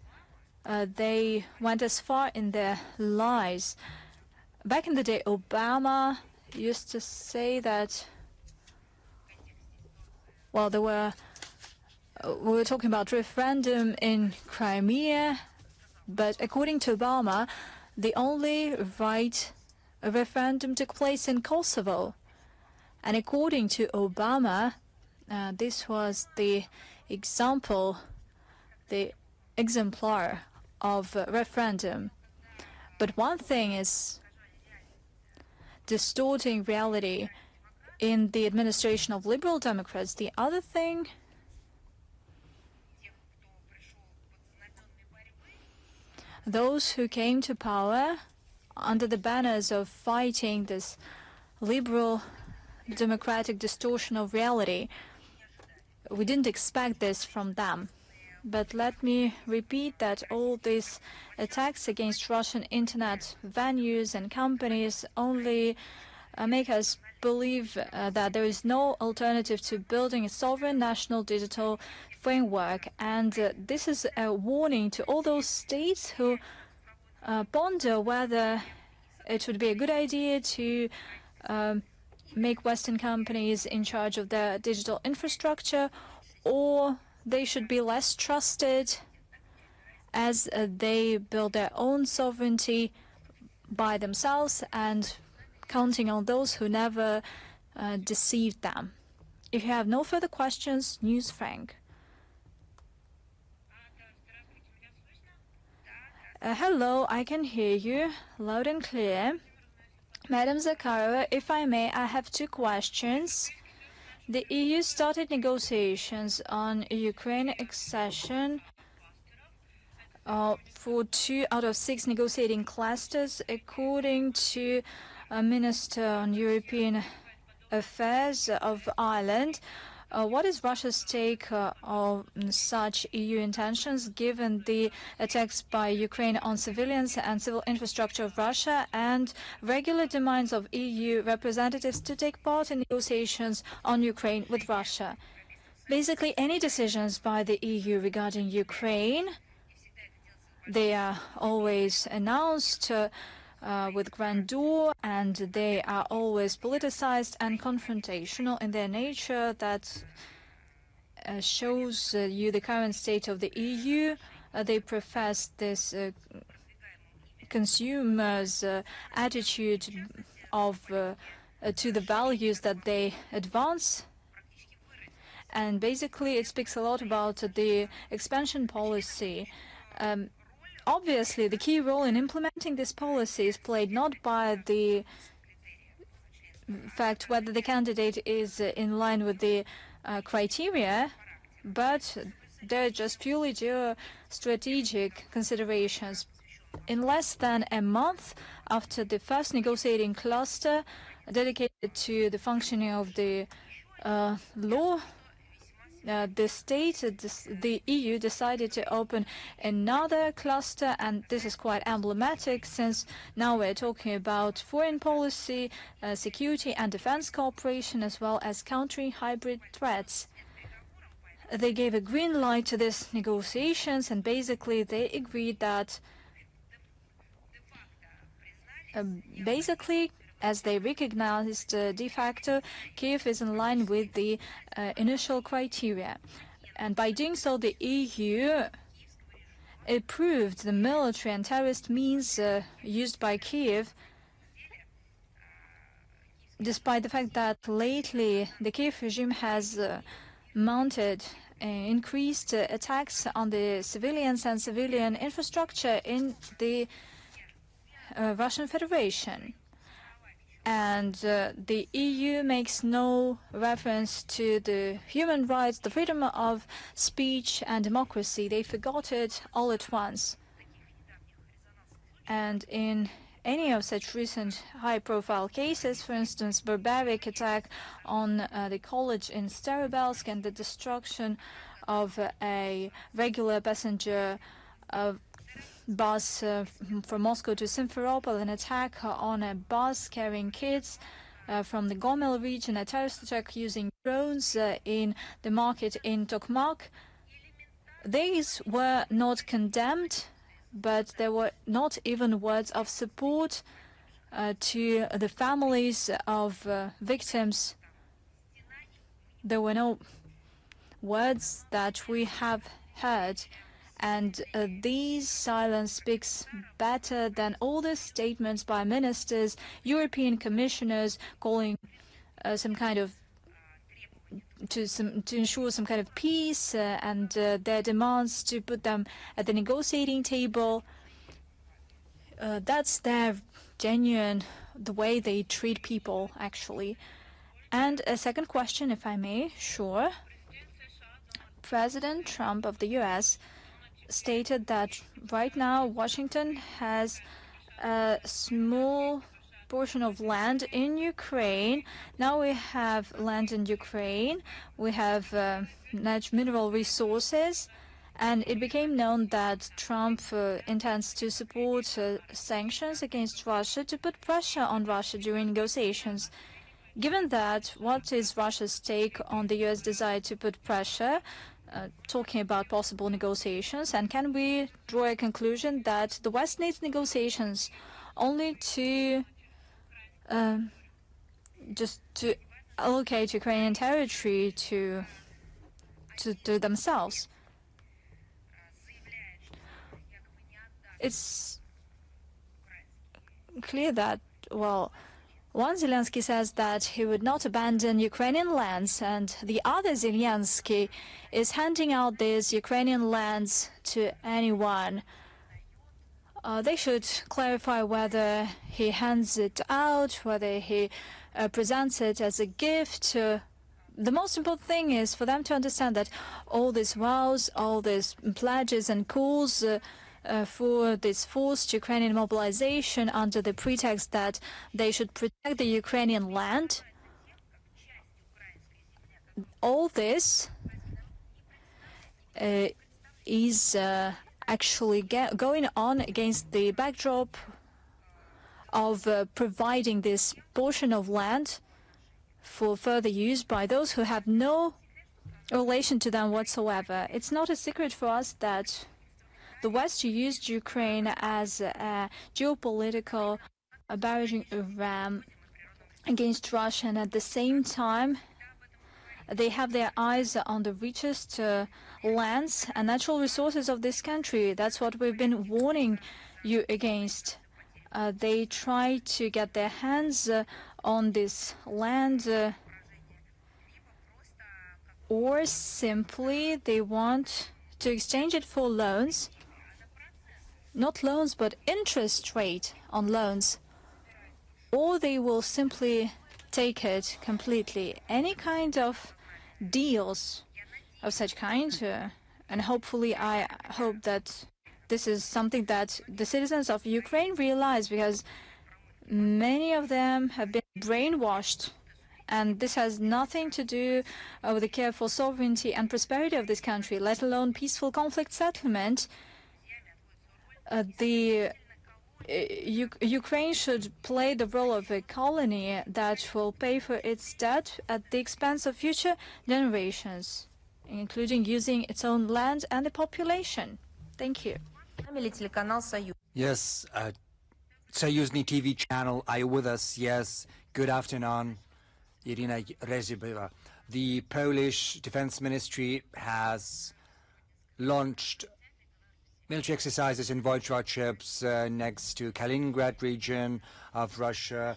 They went as far in their lies. Back in the day, Obama used to say that, well, we were talking about referendum in Crimea, but according to Obama, the only right referendum took place in Kosovo. And according to Obama, this was the example, the exemplar of referendum. But one thing is distorting reality in the administration of Liberal Democrats. The other thing those who came to power under the banners of fighting this liberal democratic distortion of reality, we didn't expect this from them. But let me repeat that all these attacks against Russian internet venues and companies only make us believe that there is no alternative to building a sovereign national digital framework. And this is a warning to all those states who ponder whether it would be a good idea to make Western companies in charge of their digital infrastructure, or they should be less trusted as they build their own sovereignty by themselves and counting on those who never deceived them. If you have no further questions, News Frank. Hello, I can hear you loud and clear. Madam Zakharova, if I may, I have two questions. The EU started negotiations on Ukraine accession for 2 out of 6 negotiating clusters, according to a Minister on European Affairs of Ireland. What is Russia's take on such EU intentions, given the attacks by Ukraine on civilians and civil infrastructure of Russia, and regular demands of EU representatives to take part in negotiations on Ukraine with Russia? Basically, any decisions by the EU regarding Ukraine, they are always announced with grandeur, and they are always politicized and confrontational in their nature. That shows you the current state of the EU. They profess this consumers' attitude of to the values that they advance. And basically, it speaks a lot about the expansion policy. Obviously, the key role in implementing this policy is played not by the fact whether the candidate is in line with the criteria, but they're just purely geostrategic considerations. In less than a month after the first negotiating cluster dedicated to the functioning of the law the EU decided to open another cluster, and this is quite emblematic since now we're talking about foreign policy, security and defense cooperation, as well as countering hybrid threats. They gave a green light to these negotiations, and basically they agreed that as they recognized de facto, Kiev is in line with the initial criteria. And by doing so, the EU approved the military and terrorist means used by Kiev, despite the fact that lately the Kiev regime has mounted increased attacks on the civilians and civilian infrastructure in the Russian Federation. And the EU makes no reference to the human rights, the freedom of speech and democracy. They forgot it all at once. And in any of such recent high-profile cases, for instance, barbaric attack on the college in Starobelsk and the destruction of a regular passenger bus from Moscow to Simferopol, an attack on a bus carrying kids from the Gomel region, a terrorist attack using drones in the market in Tokmak. These were not condemned, but there were not even words of support to the families of victims. There were no words that we have heard. And this silence speaks better than all the statements by ministers, European commissioners calling to ensure some kind of peace and their demands to put them at the negotiating table. That's their genuine, the way they treat people, actually. And a second question, if I may, sure. President Trump of the US stated that right now Washington has a small portion of land in Ukraine. Now we have land in Ukraine, we have mineral resources, and it became known that Trump intends to support sanctions against Russia to put pressure on Russia during negotiations. Given that, what is Russia's take on the US desire to put pressure? Talking about possible negotiations, and can we draw a conclusion that the West needs negotiations only to just to allocate Ukrainian territory to themselves? It's clear that, well, one Zelensky says that he would not abandon Ukrainian lands, and the other Zelensky is handing out these Ukrainian lands to anyone. They should clarify whether he hands it out, whether he presents it as a gift. The most important thing is for them to understand that all these vows, all these pledges and calls for this forced Ukrainian mobilization under the pretext that they should protect the Ukrainian land. All this is actually going on against the backdrop of providing this portion of land for further use by those who have no relation to them whatsoever. It's not a secret for us that the West used Ukraine as a geopolitical barraging ram against Russia, and at the same time, they have their eyes on the richest lands and natural resources of this country. That's what we've been warning you against. They try to get their hands on this land, or simply they want to exchange it for loans. Not loans, but interest rate on loans. Or they will simply take it completely. Any kind of deals of such kind, and hopefully I hope that this is something that the citizens of Ukraine realize, because many of them have been brainwashed And this has nothing to do with the care for sovereignty and prosperity of this country, let alone peaceful conflict settlement. Ukraine should play the role of a colony that will pay for its debt at the expense of future generations, including using its own land and the population. Thank you. Yes, Soyuzny TV channel, are you with us? Yes, good afternoon, Irina Rezibova. The Polish Defense Ministry has launched military exercises in Voitrod ships next to Kaliningrad region of Russia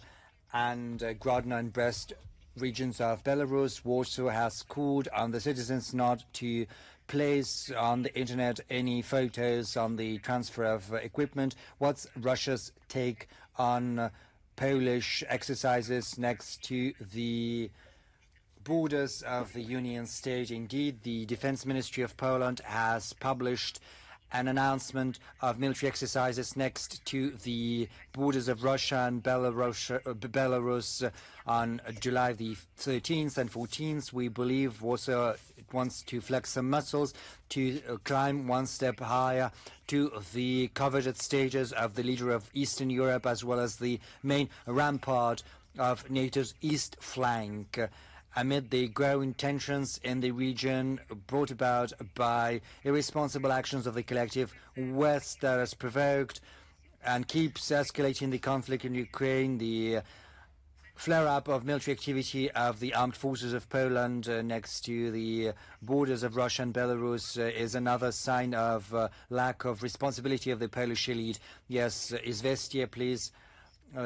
and Grodno and Brest regions of Belarus. Warsaw has called on the citizens not to place on the internet any photos on the transfer of equipment. What's Russia's take on Polish exercises next to the borders of the Union state? Indeed, the Defense Ministry of Poland has published an announcement of military exercises next to the borders of Russia and Belarus on July the 13th and 14th. We believe Warsaw wants to flex some muscles, to climb one step higher to the coveted stages of the leader of Eastern Europe, as well as the main rampart of NATO's east flank, amid the growing tensions in the region brought about by irresponsible actions of the collective West that has provoked and keeps escalating the conflict in Ukraine. The flare-up of military activity of the armed forces of Poland next to the borders of Russia and Belarus is another sign of lack of responsibility of the Polish elite. Yes, Izvestia, please.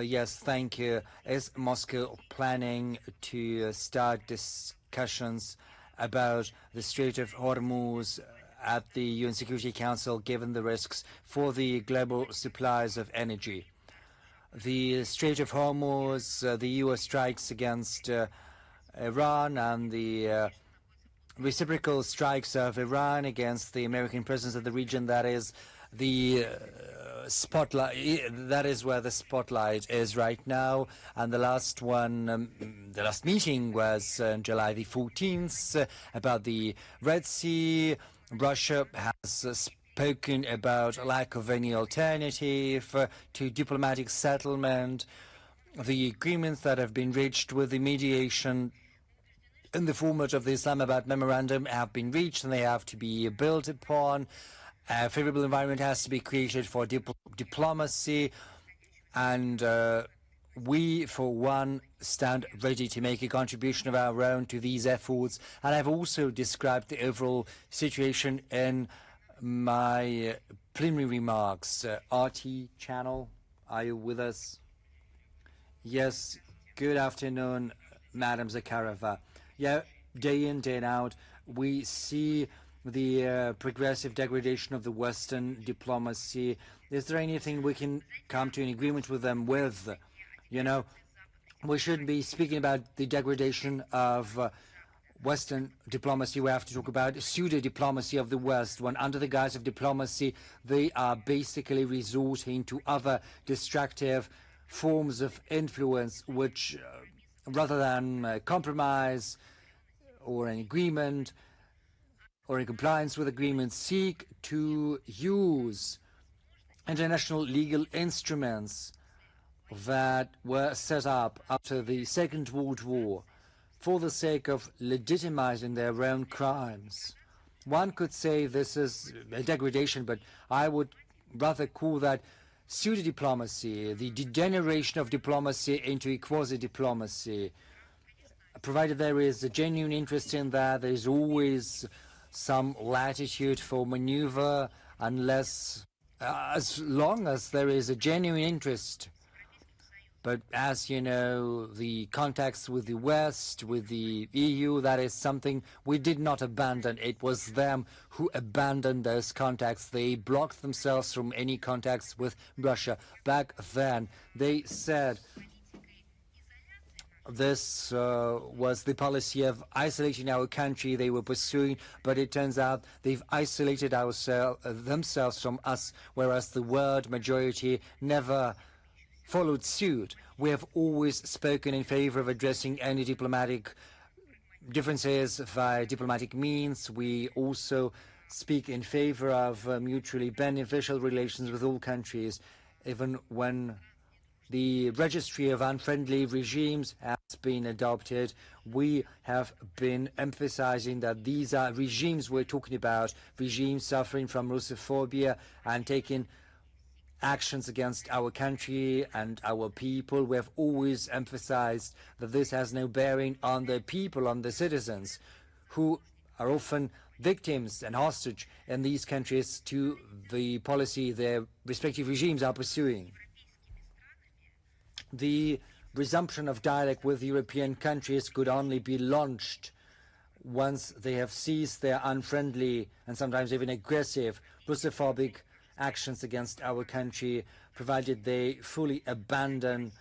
Yes, thank you. Is Moscow planning to start discussions about the Strait of Hormuz at the UN Security Council, given the risks for the global supplies of energy? The Strait of Hormuz, the US strikes against Iran, and the reciprocal strikes of Iran against the American presence in the region, that is the spotlight. That is where the spotlight is right now. And the last one, the last meeting was July the 14th about the Red Sea. Russia has spoken about a lack of any alternative to diplomatic settlement. The agreements that have been reached with the mediation in the format of the Islamabad Memorandum have been reached, and they have to be built upon. A favorable environment has to be created for diplomacy, and we, for one, stand ready to make a contribution of our own to these efforts. And I've also described the overall situation in my preliminary remarks. RT channel, are you with us? Yes, good afternoon, Madam Zakharova. Yeah, day in, day out, we see the progressive degradation of the Western diplomacy. Is there anything we can come to an agreement with them with? You know, we shouldn't be speaking about the degradation of Western diplomacy. We have to talk about pseudo-diplomacy of the West, when under the guise of diplomacy, they are basically resorting to other destructive forms of influence, which, rather than compromise or an agreement, or in compliance with agreements, seek to use international legal instruments that were set up after the Second World War for the sake of legitimizing their own crimes. One could say this is a degradation, but I would rather call that pseudo-diplomacy, the degeneration of diplomacy into a quasi-diplomacy. Provided there is a genuine interest in that, there is always some latitude for maneuver, unless, as long as there is a genuine interest. But as you know, the contacts with the West, with the EU, that is something we did not abandon. It was them who abandoned those contacts. They blocked themselves from any contacts with Russia. Back then, they said this was the policy of isolating our country they were pursuing, but it turns out they've isolated themselves from us, whereas the world majority never followed suit. We have always spoken in favor of addressing any diplomatic differences via diplomatic means. We also speak in favor of mutually beneficial relations with all countries, even when the registry of unfriendly regimes has been adopted. We have been emphasizing that these are regimes we're talking about, regimes suffering from Russophobia and taking actions against our country and our people. We have always emphasized that this has no bearing on the people, on the citizens, who are often victims and hostage in these countries to the policy their respective regimes are pursuing. The resumption of dialogue with European countries could only be launched once they have ceased their unfriendly and sometimes even aggressive Russophobic actions against our country, provided they fully abandon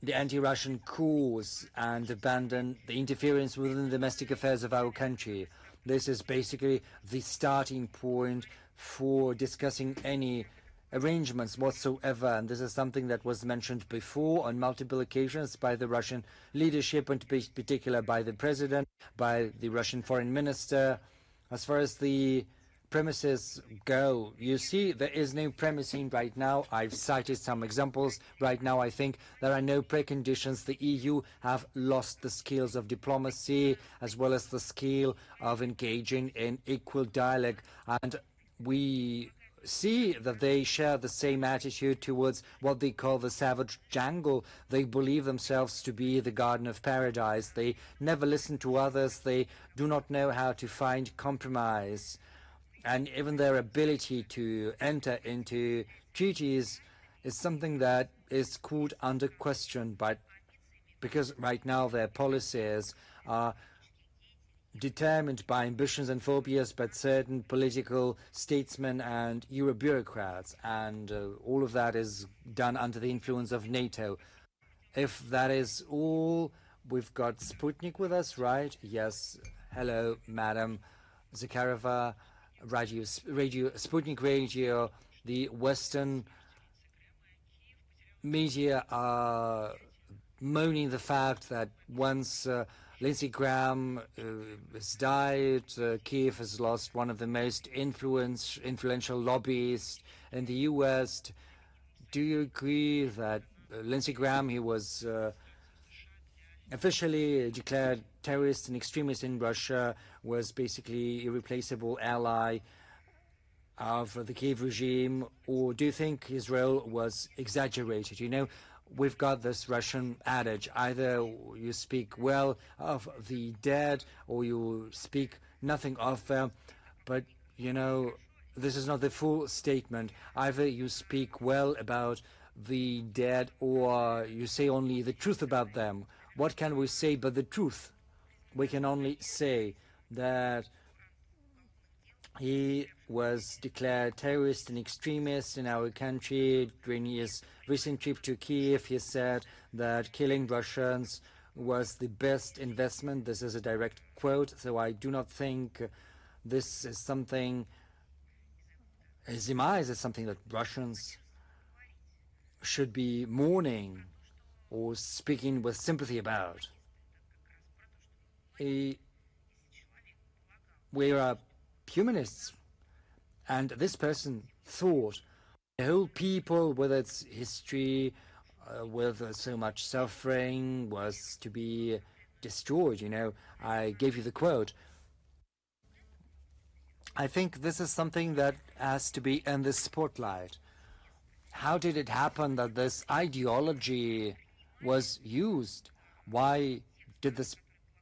the anti-Russian cause and abandon the interference within the domestic affairs of our country. This is basically the starting point for discussing any arrangements whatsoever, and this is something that was mentioned before on multiple occasions by the Russian leadership, and in particular by the president, by the Russian foreign minister. As far as the premises go, you see, there is no premising right now. I've cited some examples. Right now, I think there are no preconditions. The EU have lost the skills of diplomacy as well as the skill of engaging in equal dialogue, and we see that they share the same attitude towards what they call the savage jungle. They believe themselves to be the Garden of Paradise. They never listen to others. They do not know how to find compromise. And even their ability to enter into treaties is something that is called under question, but because right now their policies are determined by ambitions and phobias by certain political statesmen and Euro bureaucrats, and all of that is done under the influence of NATO. If that is all, we've got Sputnik with us, right? Yes. Hello, Madam Zakharova. Radio Sputnik Radio. The Western media are moaning the fact that once Lindsey Graham has died, Kiev has lost one of the most influential lobbyists in the U.S. Do you agree that Lindsey Graham, he was officially declared terrorist and extremist in Russia, was basically irreplaceable ally of the Kiev regime, or do you think his role was exaggerated? You know, we've got this Russian adage, either you speak well of the dead or you speak nothing of them, but, you know, this is not the full statement. Either you speak well about the dead or you say only the truth about them. What can we say but the truth? We can only say that he was declared terrorist and extremist in our country. During his recent trip to Kiev, he said that killing Russians was the best investment. This is a direct quote, so I do not think this is something, his demise is something that Russians should be mourning or speaking with sympathy about. We are humanists, and this person thought the whole people, with its history, with so much suffering, was to be destroyed. You know, I gave you the quote. I think this is something that has to be in the spotlight. How did it happen that this ideology was used? Why did this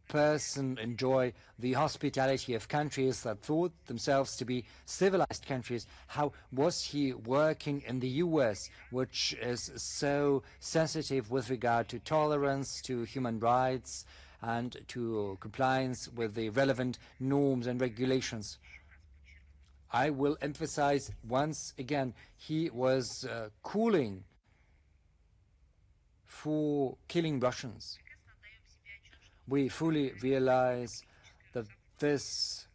person enjoy the hospitality of countries that thought themselves to be civilized countries? How was he working in the US, which is so sensitive with regard to tolerance, to human rights, and to compliance with the relevant norms and regulations? I will emphasize once again, he was calling for killing Russians. We fully realize that this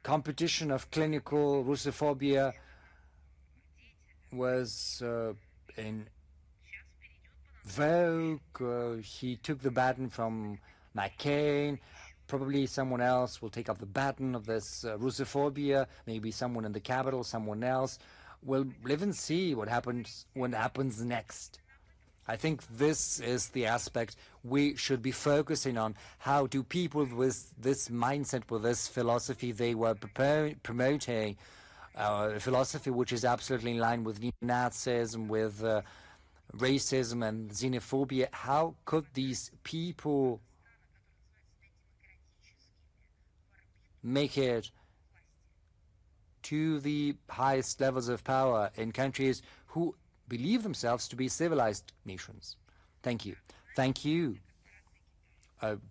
competition of clinical Russophobia was in vogue. He took the baton from McCain. Probably someone else will take up the baton of this Russophobia. Maybe someone in the capital, someone else. We'll live and see what happens next. I think this is the aspect we should be focusing on. How do people with this mindset, with this philosophy they were promoting, a philosophy which is absolutely in line with neo-Nazism, with racism and xenophobia, how could these people make it to the highest levels of power in countries who believe themselves to be civilized nations? Thank you. Thank you.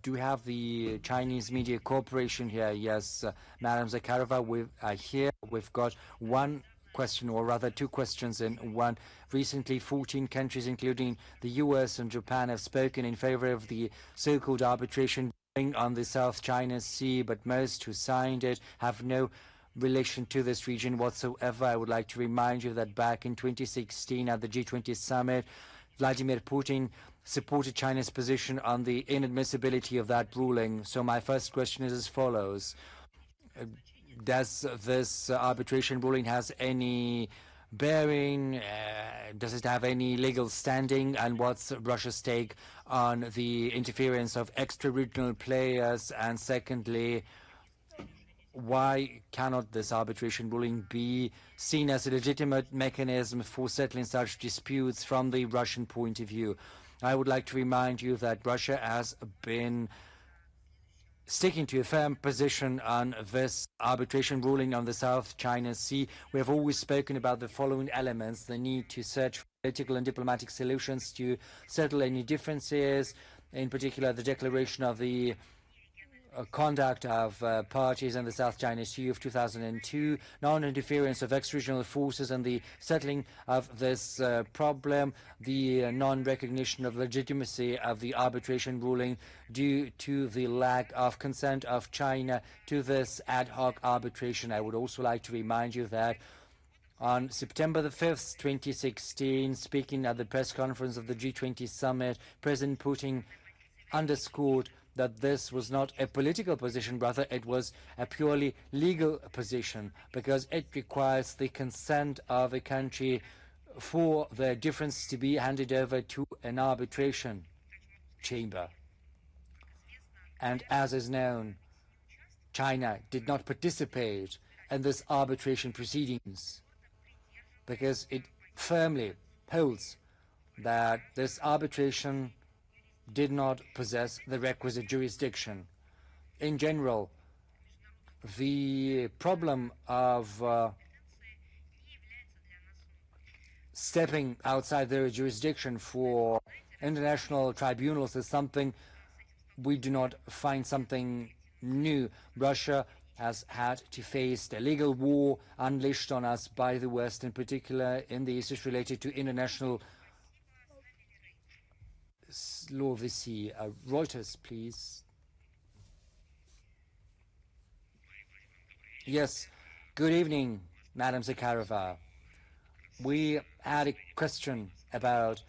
Do we have the Chinese Media Corporation here? Yes, Madam Zakharova, we've got one question, or rather two questions in one. Recently, 14 countries, including the US and Japan, have spoken in favor of the so-called arbitration on the South China Sea, but most who signed it have no relation to this region whatsoever. I would like to remind you that back in 2016 at the G20 summit, Vladimir Putin supported China's position on the inadmissibility of that ruling. So my first question is as follows. Does this arbitration ruling has any bearing? Does it have any legal standing? And what's Russia's take on the interference of extra-regional players? And secondly, why cannot this arbitration ruling be seen as a legitimate mechanism for settling such disputes from the Russian point of view? I would like to remind you that Russia has been sticking to a firm position on this arbitration ruling on the South China Sea. We have always spoken about the following elements: the need to search for political and diplomatic solutions to settle any differences, in particular the declaration of the conduct of parties in the South China Sea of 2002, non-interference of extra-regional forces and the settling of this problem, the non-recognition of legitimacy of the arbitration ruling due to the lack of consent of China to this ad hoc arbitration. I would also like to remind you that on September the 5th, 2016, speaking at the press conference of the G20 summit, President Putin underscored that this was not a political position, rather it was a purely legal position, because it requires the consent of a country for the difference to be handed over to an arbitration chamber. And as is known, China did not participate in this arbitration proceedings because it firmly holds that this arbitration did not possess the requisite jurisdiction. In general, the problem of stepping outside their jurisdiction for international tribunals is something we do not find something new. Russia has had to face a legal war unleashed on us by the West, in particular in the issues related to international law of the sea. Reuters, please. Yes, good evening, Madam Zakharova. We had a question about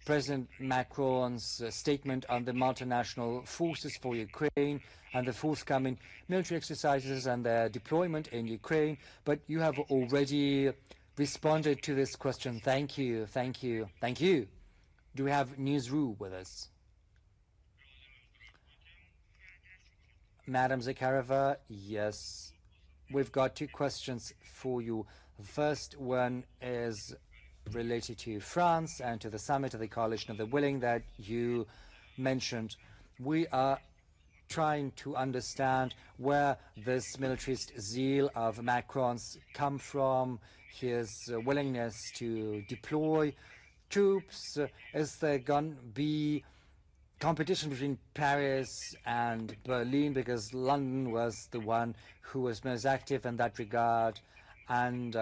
President Macron's statement on the multinational forces for Ukraine and the forthcoming military exercises and their deployment in Ukraine, but you have already responded to this question. Thank you, thank you, thank you. Do we have Newsroom with us? Madam Zakharova, yes. We've got two questions for you. The first one is related to France and to the summit of the Coalition of the Willing that you mentioned. We are trying to understand where this militarist zeal of Macron's come from, his willingness to deploy troops. Is there going to be competition between Paris and Berlin, because London was the one who was most active in that regard? And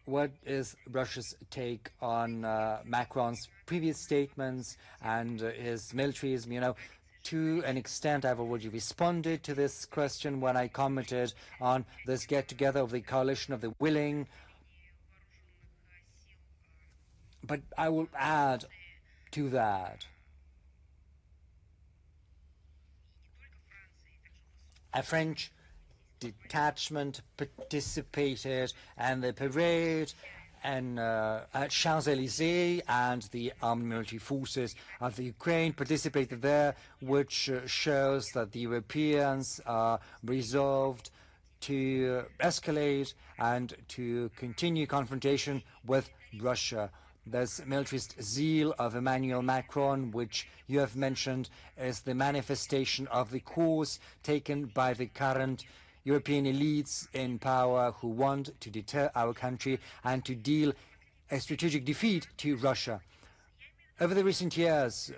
what is Russia's take on Macron's previous statements and his militarism? You know, to an extent, I've already responded to this question when I commented on this get-together of the Coalition of the Willing. But I will add to that a French detachment participated in the parade and at Champs-Élysées, and the armed military forces of the Ukraine participated there, which shows that the Europeans are resolved to escalate and to continue confrontation with Russia. This militarist zeal of Emmanuel Macron, which you have mentioned, is the manifestation of the course taken by the current European elites in power who want to deter our country and to deal a strategic defeat to Russia. Over the recent years,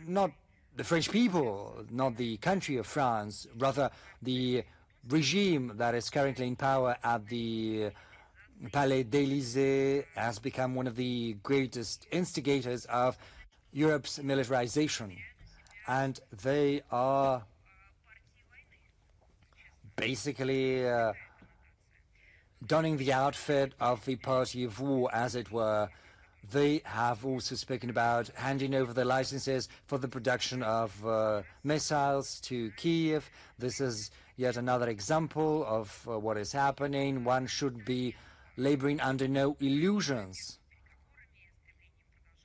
not the French people, not the country of France, rather the regime that is currently in power at the Palais d'Élysée has become one of the greatest instigators of Europe's militarization. And they are basically donning the outfit of the party of war, as it were. They have also spoken about handing over the licenses for the production of missiles to Kiev. This is yet another example of what is happening. One should be laboring under no illusions.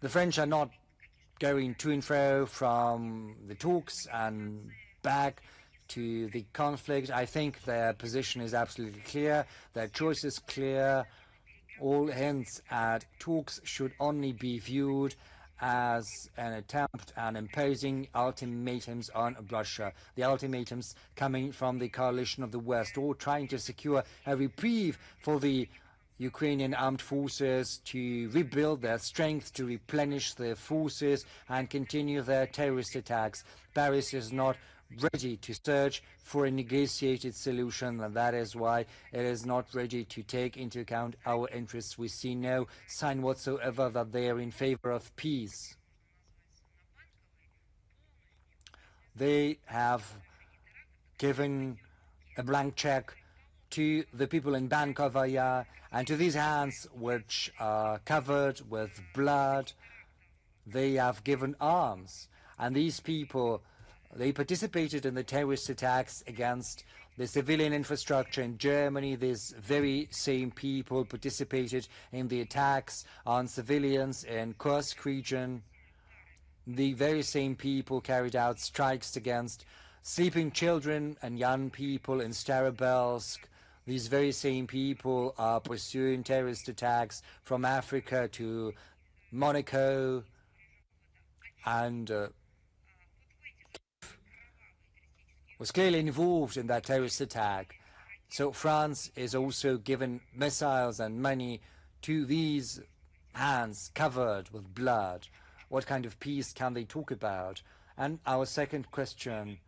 The French are not going to and fro from the talks and back to the conflict. I think their position is absolutely clear, their choice is clear. All hints at talks should only be viewed as an attempt at imposing ultimatums on Russia. The ultimatums coming from the coalition of the West, all trying to secure a reprieve for the Ukrainian armed forces to rebuild their strength, to replenish their forces and continue their terrorist attacks. Paris is not ready to search for a negotiated solution, and that is why it is not ready to take into account our interests. We see no sign whatsoever that they are in favor of peace. They have given a blank check to the people in Bankovaya, and to these hands, which are covered with blood, they have given arms. And these people, they participated in the terrorist attacks against the civilian infrastructure in Germany. These very same people participated in the attacks on civilians in Kursk region. The very same people carried out strikes against sleeping children and young people in Starobelsk. These very same people are pursuing terrorist attacks from Africa to Monaco, and was clearly involved in that terrorist attack. So France is also given missiles and money to these hands covered with blood. What kind of peace can they talk about? And our second question,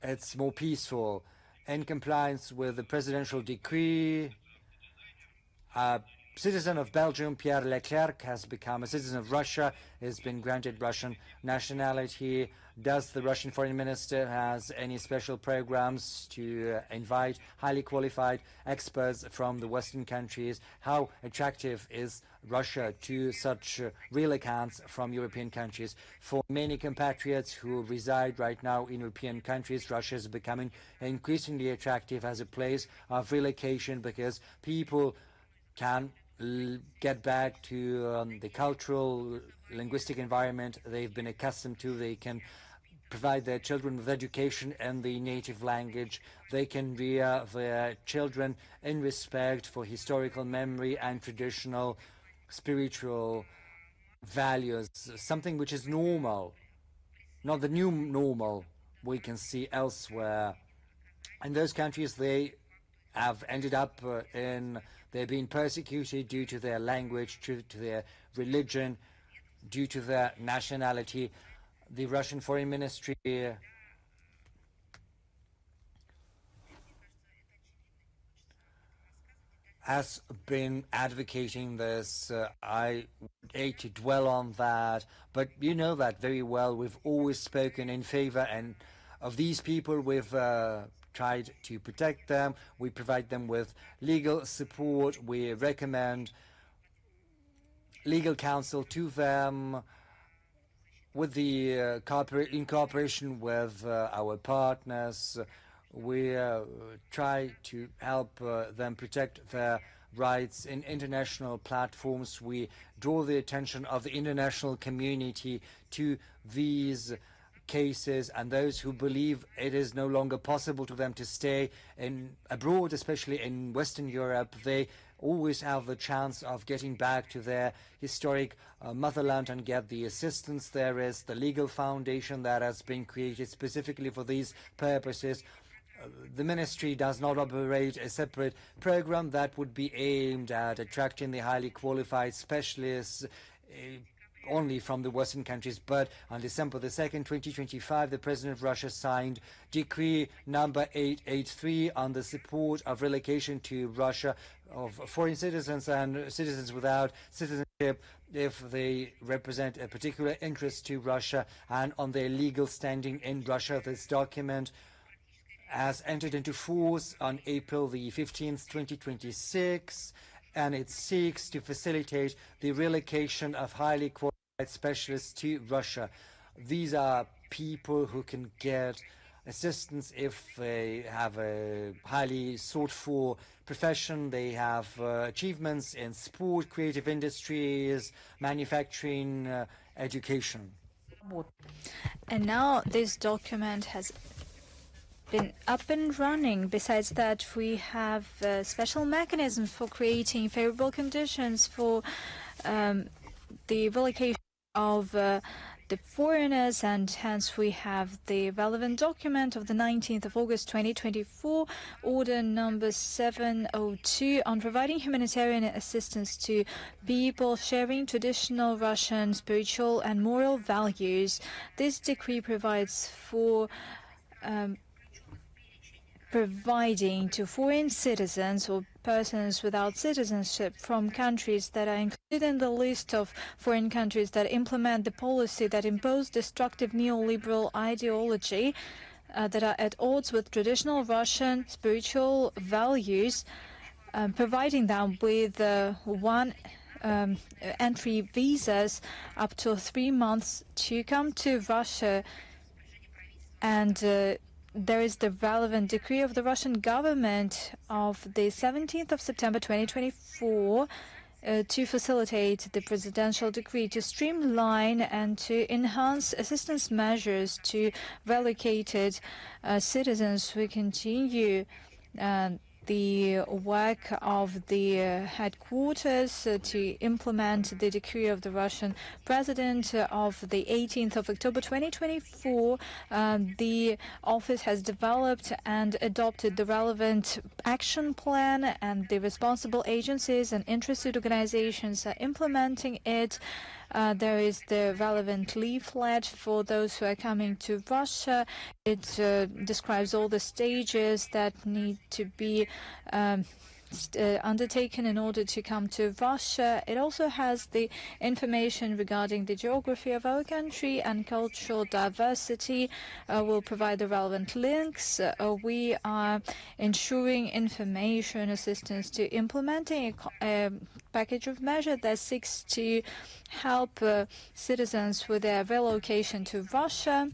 it's more peaceful. In compliance with the presidential decree, a citizen of Belgium, Pierre Leclerc, has become a citizen of Russia, has been granted Russian nationality. Does the Russian foreign minister has any special programs to invite highly qualified experts from the Western countries? How attractive is Russia to such real accounts from European countries? For many compatriots who reside right now in European countries, Russia is becoming increasingly attractive as a place of relocation, because people can get back to the cultural, linguistic environment they've been accustomed to. They can provide their children with education in the native language. They can rear their children in respect for historical memory and traditional spiritual values, something which is normal, not the new normal we can see elsewhere. In those countries, they have ended up they're being persecuted due to their language, due to their religion, due to their nationality. The Russian Foreign Ministry has been advocating this. I would hate to dwell on that, but you know that very well. We've always spoken in favor and of these people. We've tried to protect them. We provide them with legal support. We recommend legal counsel to them with the in cooperation with our partners. We try to help them protect their rights in international platforms. We draw the attention of the international community to these cases, and those who believe it is no longer possible to them to stay abroad, especially in Western Europe, they always have the chance of getting back to their historic motherland and get the assistance. There is the legal foundation that has been created specifically for these purposes. The ministry does not operate a separate program that would be aimed at attracting the highly qualified specialists only from the Western countries, but on December the 2nd, 2025, the President of Russia signed Decree number 883 on the support of relocation to Russia of foreign citizens and citizens without citizenship if they represent a particular interest to Russia and on their legal standing in Russia. This document has entered into force on April the 15th, 2026, and it seeks to facilitate the relocation of highly qualified specialists to Russia. These are people who can get assistance if they have a highly sought-for profession, they have achievements in sport, creative industries, manufacturing, education. And now this document has been up and running. Besides that, we have special mechanisms for creating favorable conditions for the relocation of the foreigners, and hence we have the relevant document of the 19th of August 2024, order number 702 on providing humanitarian assistance to people sharing traditional Russian spiritual and moral values. This decree provides for providing to foreign citizens or persons without citizenship from countries that are included in the list of foreign countries that implement the policy that impose destructive neoliberal ideology that are at odds with traditional Russian spiritual values, providing them with entry visas up to 3 months to come to Russia. And there is the relevant decree of the Russian government of the 17th of September 2024 to facilitate the presidential decree to streamline and to enhance assistance measures to relocated citizens. We continue the work of the headquarters to implement the decree of the Russian president of the 18th of October 2024. The office has developed and adopted the relevant action plan, and the responsible agencies and interested organizations are implementing it. There is the relevant leaflet for those who are coming to Russia. It describes all the stages that need to be undertaken in order to come to Russia. It also has the information regarding the geography of our country and cultural diversity. We'll provide the relevant links. We are ensuring information assistance to implementing a package of measures that seeks to help citizens with their relocation to Russia.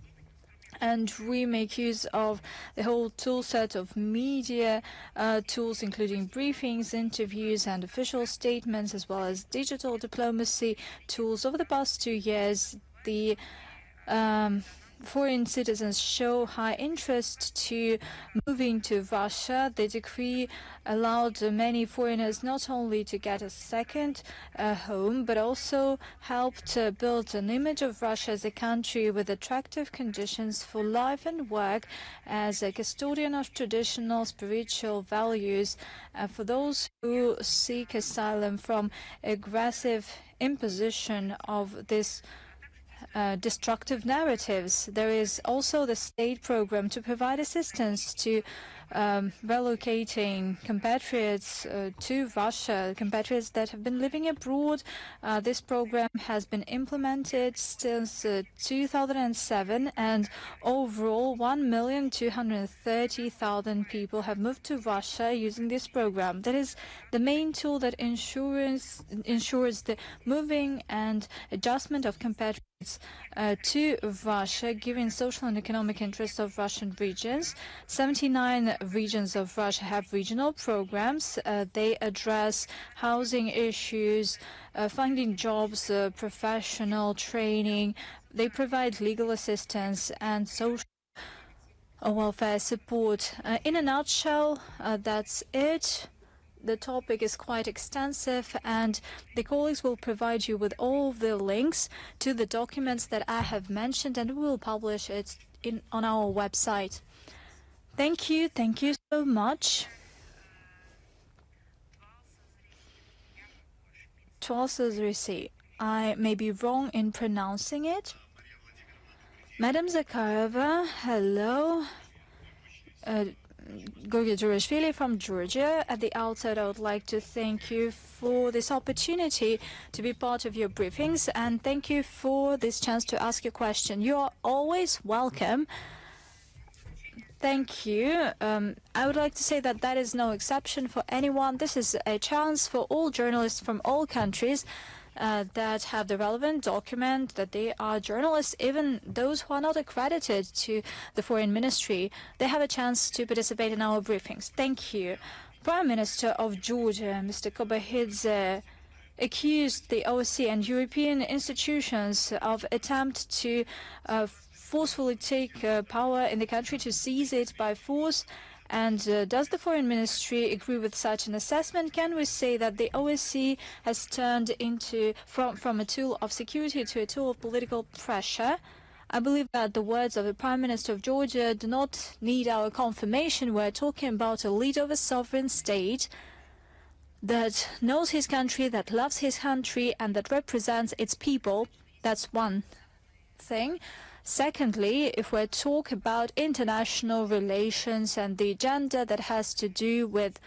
And we make use of the whole tool set of media tools, including briefings, interviews, and official statements, as well as digital diplomacy tools. Over the past 2 years, the foreign citizens show high interest to moving to Russia. The decree allowed many foreigners not only to get a second home, but also helped build an image of Russia as a country with attractive conditions for life and work, as a custodian of traditional spiritual values for those who seek asylum from aggressive imposition of this destructive narratives. There is also the state program to provide assistance to relocating compatriots to Russia, compatriots that have been living abroad. This program has been implemented since 2007, and overall 1,230,000 people have moved to Russia using this program. That is the main tool that ensures the moving and adjustment of compatriots to Russia, given social and economic interests of Russian regions. 79 regions of Russia have regional programs. They address housing issues, finding jobs, professional training. They provide legal assistance and social welfare support. In a nutshell, that's it. The topic is quite extensive, and the colleagues will provide you with all the links to the documents that I have mentioned, and we will publish it on our website. Thank you so much. Tvalsazrisi, I may be wrong in pronouncing it. Madam Zakharova, hello. Gorgia Jurashvili from Georgia. At the outset, I would like to thank you for this opportunity to be part of your briefings, and thank you for this chance to ask a question. You are always welcome. Thank you. I would like to say that that is no exception for anyone. This is a chance for all journalists from all countries that have the relevant document that they are journalists, even those who are not accredited to the Foreign Ministry. They have a chance to participate in our briefings. Thank you. Prime Minister of Georgia, Mr. Kobahidze, accused the OSCE and European institutions of attempt to forcefully take power in the country, to seize it by force. And does the Foreign Ministry agree with such an assessment? Can we say that the OSCE has turned into from a tool of security to a tool of political pressure? I believe that the words of the Prime Minister of Georgia do not need our confirmation. We're talking about a leader of a sovereign state that knows his country, that loves his country, and that represents its people. That's one thing. Secondly, if we talk about international relations and the agenda that has to do with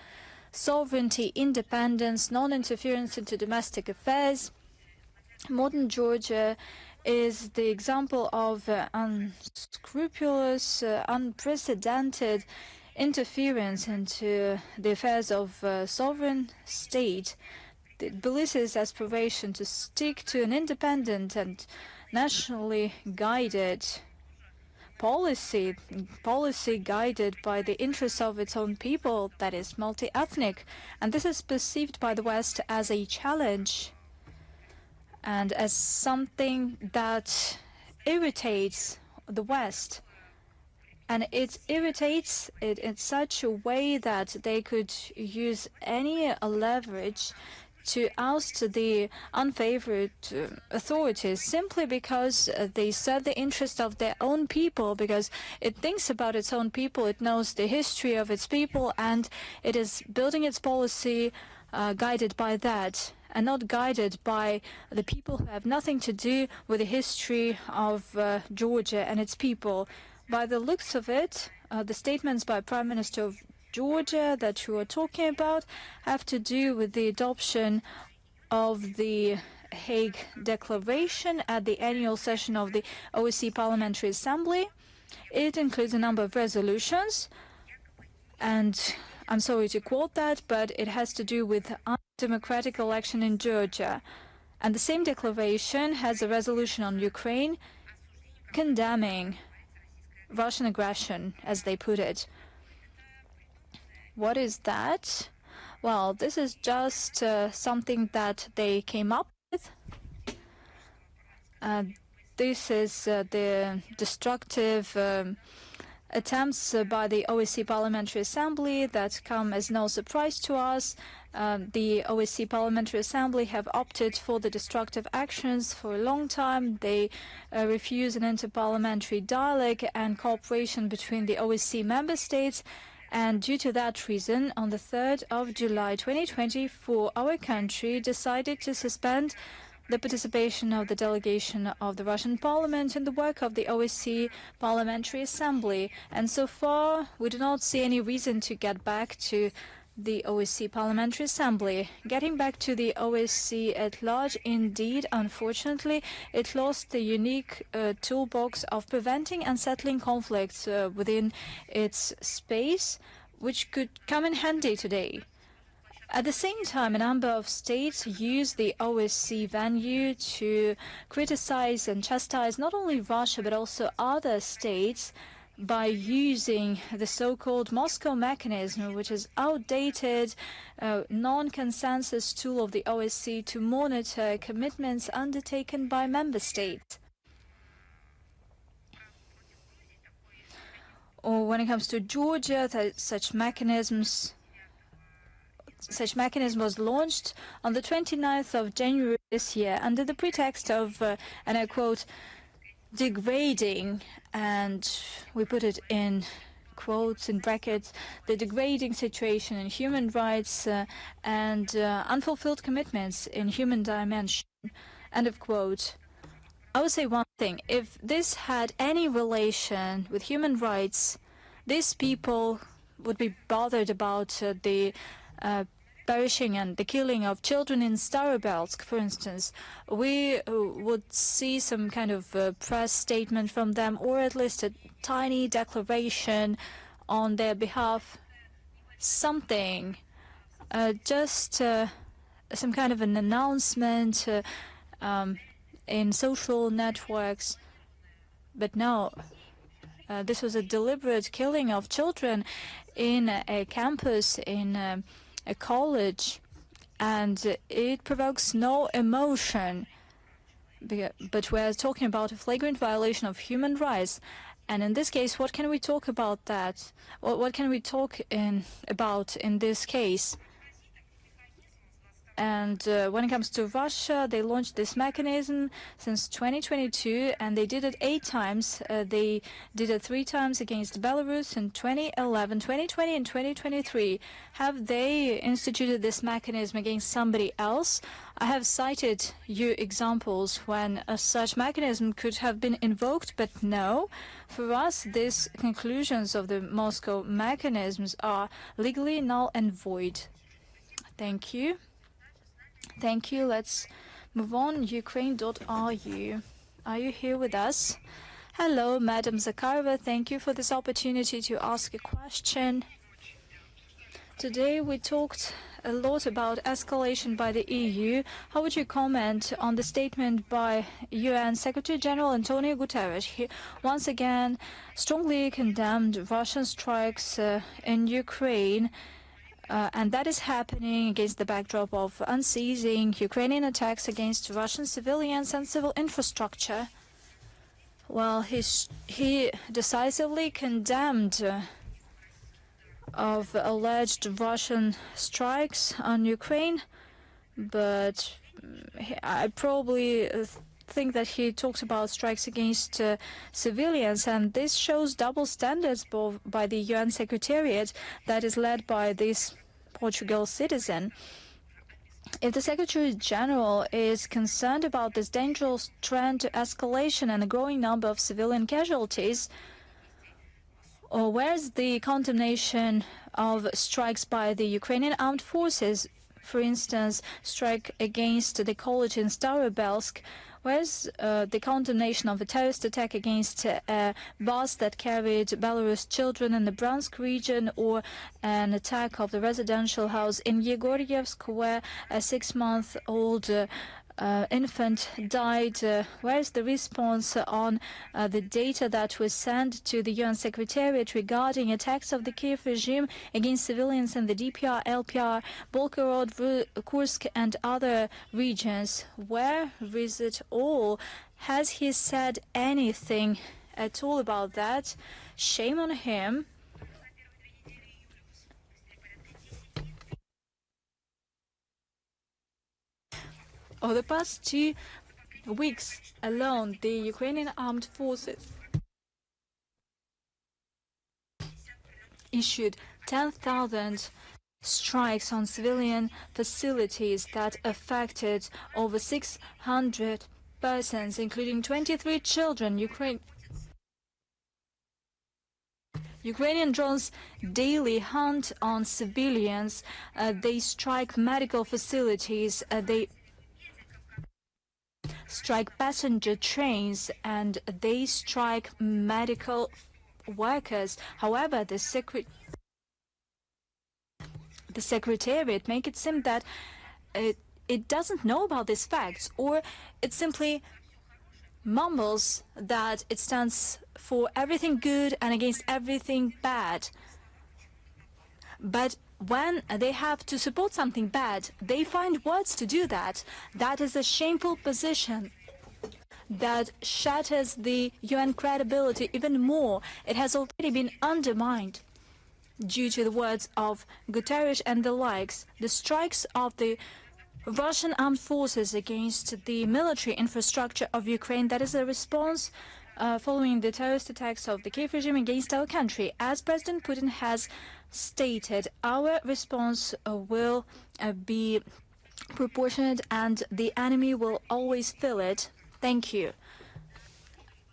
sovereignty, independence, non-interference into domestic affairs, modern Georgia is the example of unscrupulous, unprecedented interference into the affairs of a sovereign state. Tbilisis' aspiration to stick to an independent and nationally guided policy guided by the interests of its own people, that is multi-ethnic, and this is perceived by the West as a challenge and as something that irritates the West. And it irritates it in such a way that they could use any leverage to oust the unfavored authorities simply because they serve the interest of their own people, because it thinks about its own people, it knows the history of its people, and it is building its policy guided by that, and not guided by the people who have nothing to do with the history of Georgia and its people. By the looks of it, the statements by Prime Minister of Georgia that you are talking about have to do with the adoption of the Hague Declaration at the annual session of the OSCE Parliamentary Assembly. It includes a number of resolutions, and I'm sorry to quote that, but it has to do with undemocratic election in Georgia. And the same declaration has a resolution on Ukraine condemning Russian aggression, as they put it. What is that? Well, this is just something that they came up with. This is the destructive attempts by the OSCE Parliamentary Assembly that come as no surprise to us. The OSCE Parliamentary Assembly have opted for the destructive actions for a long time. They refuse an interparliamentary dialogue and cooperation between the OSCE member states. And due to that reason, on the 3rd of July 2024, our country decided to suspend the participation of the delegation of the Russian Parliament in the work of the OSCE Parliamentary Assembly. And so far, we do not see any reason to get back to the OSCE Parliamentary Assembly. Getting back to the OSCE at large, indeed, unfortunately, it lost the unique toolbox of preventing and settling conflicts within its space, which could come in handy today. At the same time, a number of states use the OSCE venue to criticize and chastise not only Russia but also other states by using the so-called Moscow mechanism, which is outdated, non-consensus tool of the OSCE to monitor commitments undertaken by member states. Or when it comes to Georgia, such mechanism was launched on the 29th of January this year under the pretext of, and I quote, degrading, and we put it in quotes, in brackets, the degrading situation in human rights and unfulfilled commitments in human dimension, end of quote. I would say one thing: if this had any relation with human rights, these people would be bothered about the perishing and the killing of children in Starobelsk, for instance. We would see some kind of press statement from them, or at least a tiny declaration on their behalf, something, just some kind of an announcement in social networks. But no, this was a deliberate killing of children in a campus, in a college, and it provokes no emotion. But we're talking about a flagrant violation of human rights. And in this case, what can we talk about that? What can we talk about in this case? And when it comes to Russia, they launched this mechanism since 2022, and they did it 8 times. They did it 3 times against Belarus in 2011, 2020, and 2023. Have they instituted this mechanism against somebody else? I have cited you examples when such mechanism could have been invoked, but no. For us, these conclusions of the Moscow mechanisms are legally null and void. Thank you. Thank you. Let's move on. Ukraine.ru. Are you here with us? Hello, Madam Zakharova. Thank you for this opportunity to ask a question. Today we talked a lot about escalation by the EU. How would you comment on the statement by UN Secretary General Antonio Guterres? He once again strongly condemned Russian strikes in Ukraine. And that is happening against the backdrop of unceasing Ukrainian attacks against Russian civilians and civil infrastructure. Well, he decisively condemned of alleged Russian strikes on Ukraine, but I probably think that he talks about strikes against civilians, and this shows double standards by the UN Secretariat that is led by this Portugal citizen. If the Secretary General is concerned about this dangerous trend to escalation and a growing number of civilian casualties, or where's the condemnation of strikes by the Ukrainian armed forces? For instance, strike against the college in Starobelsk. Where's the condemnation of a terrorist attack against a bus that carried Belarus children in the Bryansk region, or an attack of the residential house in Yegoriyevsk where a 6-month-old infant died? Where's the response on the data that was sent to the UN Secretariat regarding attacks of the Kiev regime against civilians in the DPR, LPR, Belgorod, Kursk and other regions? Where is it all? Has he said anything at all about that? Shame on him. Over the past 2 weeks alone, the Ukrainian armed forces issued 10,000 strikes on civilian facilities that affected over 600 persons, including 23 children. Ukrainian drones daily hunt on civilians. They strike medical facilities. They strike passenger trains, and they strike medical workers. However, the Secretariat make it seem that it doesn't know about these facts, or it simply mumbles that it stands for everything good and against everything bad. But when they have to support something bad, they find words to do that. That is a shameful position that shatters the UN credibility even more. It has already been undermined due to the words of Guterres and the likes. The strikes of the Russian armed forces against the military infrastructure of Ukraine, that is a response following the terrorist attacks of the Kiev regime against our country. As President Putin has stated, our response will be proportionate and the enemy will always feel it. Thank you.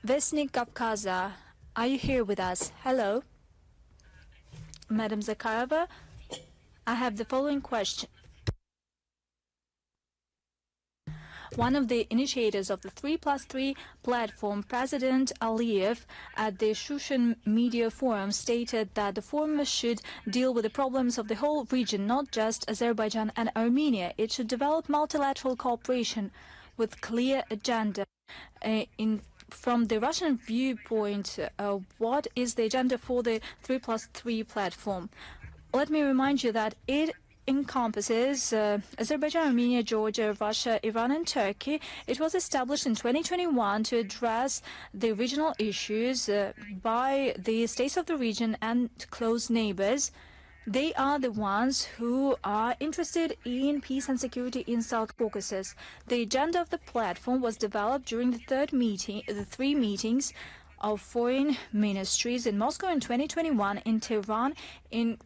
Vesnik Kavkaza, are you here with us? Hello. Madam Zakharova, I have the following question. One of the initiators of the 3+3 platform, President Aliyev, at the Shushan Media Forum, stated that the forum should deal with the problems of the whole region, not just Azerbaijan and Armenia. It should develop multilateral cooperation with clear agenda. From the Russian viewpoint, what is the agenda for the 3+3 platform? Let me remind you that it encompasses Azerbaijan, Armenia, Georgia, Russia, Iran and Turkey. It was established in 2021 to address the regional issues by the states of the region and close neighbors. They are the ones who are interested in peace and security in South Caucasus. The agenda of the platform was developed during the three meetings of foreign ministries in Moscow in 2021, in Tehran in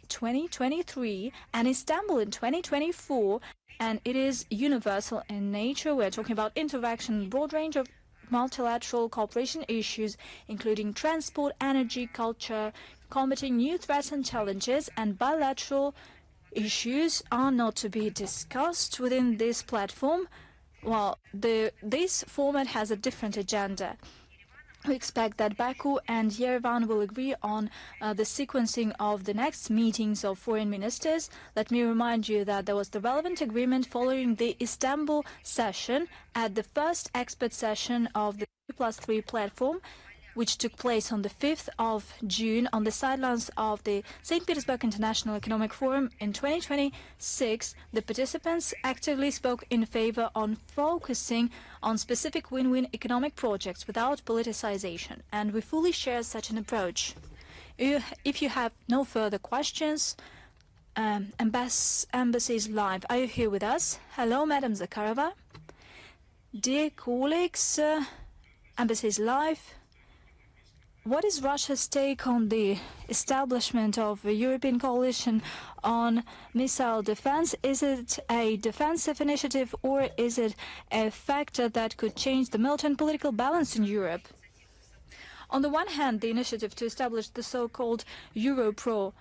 2023, and Istanbul in 2024, and it is universal in nature. We're talking about interaction, broad range of multilateral cooperation issues, including transport, energy, culture, combating new threats and challenges, and bilateral issues are not to be discussed within this platform. Well, this format has a different agenda. We expect that Baku and Yerevan will agree on the sequencing of the next meetings of foreign ministers. Let me remind you that there was the relevant agreement following the Istanbul session at the first expert session of the 3+3 platform, which took place on the 5th of June on the sidelines of the St. Petersburg International Economic Forum in 2026. The participants actively spoke in favor on focusing on specific win-win economic projects without politicization, and we fully share such an approach. If you have no further questions, Embassy is live. Are you here with us? Hello, Madam Zakharova. Dear colleagues, Embassy is live. What is Russia's take on the establishment of a European coalition on missile defense? Is it a defensive initiative, or is it a factor that could change the military and political balance in Europe? On the one hand, the initiative to establish the so-called Europro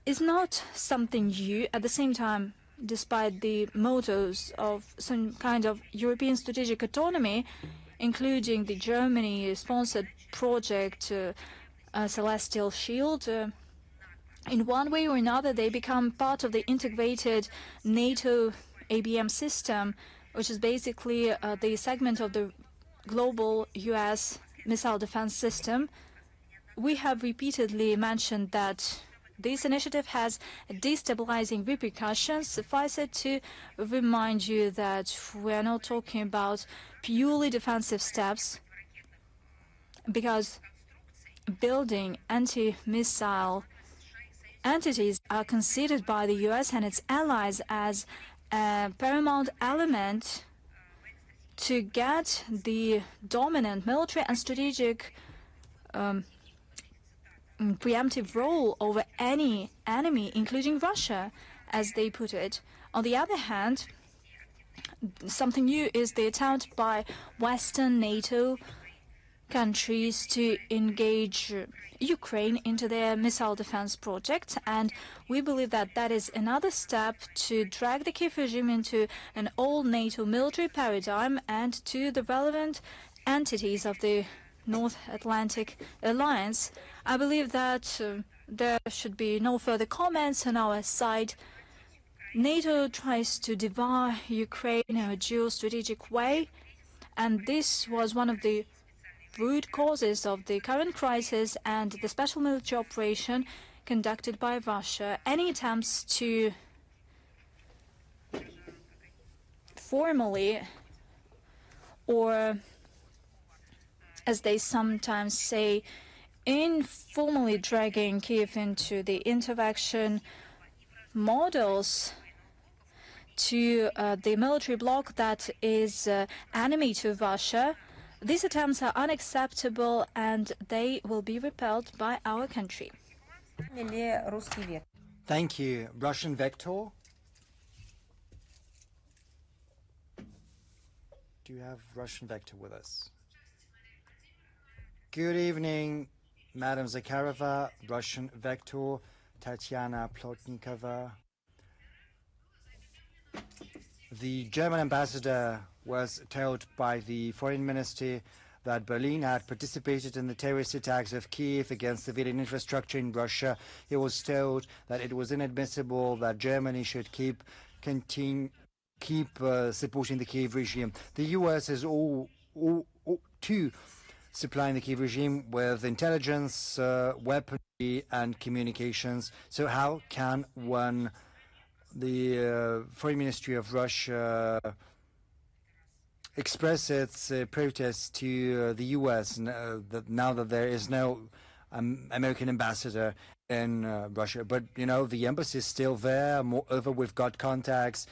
is not something new. At the same time, despite the mottos of some kind of European strategic autonomy, including the Germany-sponsored project Celestial Shield, in one way or another they become part of the integrated NATO ABM system, which is basically the segment of the global US missile defense system. We have repeatedly mentioned that this initiative has destabilizing repercussions. Suffice it to remind you that we are not talking about purely defensive steps, because building anti-missile entities are considered by the US and its allies as a paramount element to get the dominant military and strategic preemptive role over any enemy, including Russia, as they put it. On the other hand, something new is the attempt by Western NATO countries to engage Ukraine into their missile defense project, and we believe that that is another step to drag the Kiev regime into an all-NATO military paradigm and to the relevant entities of the North Atlantic Alliance. I believe that there should be no further comments on our side. NATO tries to devour Ukraine in a geostrategic way, and this was one of the root causes of the current crisis and the special military operation conducted by Russia. Any attempts to formally, or as they sometimes say, informally dragging Kiev into the interaction models to the military bloc that is enemy to Russia, these attempts are unacceptable and they will be repelled by our country. Thank you. Russian vector? Do you have Russian vector with us? Good evening, Madam Zakharova, Russian vector, Tatiana Plotnikova. The German ambassador was told by the foreign ministry that Berlin had participated in the terrorist attacks of Kiev against civilian infrastructure in Russia. He was told that it was inadmissible that Germany should keep supporting the Kiev regime. The US is all too supplying the Kiev regime with intelligence, weaponry, and communications. So how can the Foreign Ministry of Russia express its protest to the US now that there is no American ambassador in Russia? But, you know, the embassy is still there. Moreover, we've got contacts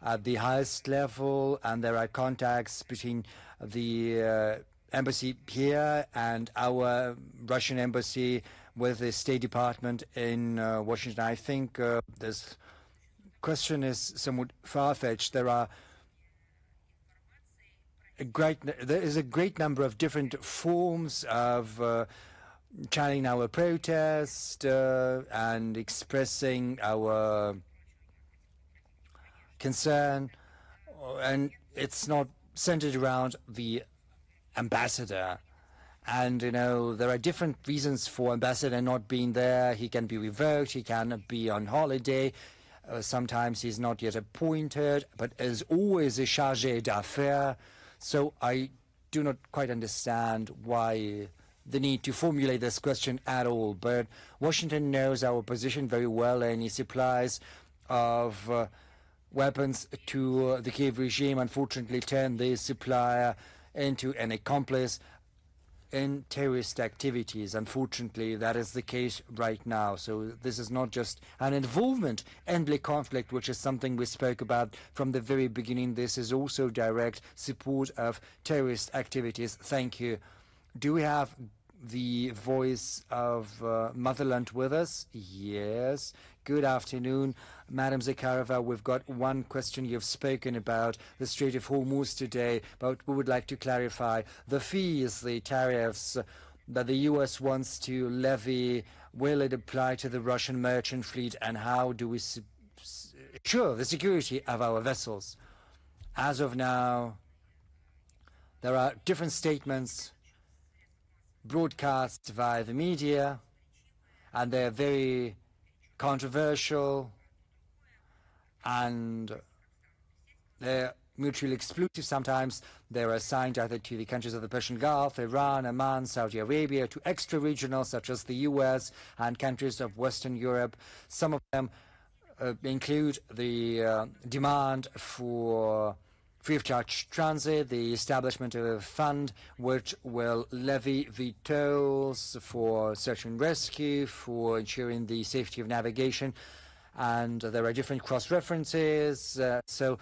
at the highest level, and there are contacts between the embassy here and our Russian embassy with the State Department in Washington. I think this question is somewhat far-fetched. There is a great number of different forms of channeling our protest and expressing our concern, and it's not centered around the ambassador. And, you know, there are different reasons for ambassador not being there. He can be revoked, he can be on holiday, sometimes he's not yet appointed, but is always a chargé d'affaires. So I do not quite understand why the need to formulate this question at all. But Washington knows our position very well, and he supplies of weapons to the Kiev regime, unfortunately turned the supplier into an accomplice in terrorist activities. Unfortunately, that is the case right now. So this is not just an involvement in the conflict, which is something we spoke about from the very beginning. This is also direct support of terrorist activities. Thank you. Do we have the voice of Motherland with us? Yes. Good afternoon, Madam Zakharova. We've got one question. You've spoken about the Strait of Hormuz today, but we would like to clarify the fees, the tariffs that the U.S. wants to levy. Will it apply to the Russian merchant fleet, and how do we ensure the security of our vessels? As of now, there are different statements broadcast via the media, and they're very controversial, and they're mutually exclusive. Sometimes they're assigned either to the countries of the Persian Gulf, Iran, Oman, Saudi Arabia, to extra-regional such as the US and countries of Western Europe. Some of them include the demand for free of charge transit, the establishment of a fund which will levy the tolls for search and rescue, for ensuring the safety of navigation, and there are different cross-references. So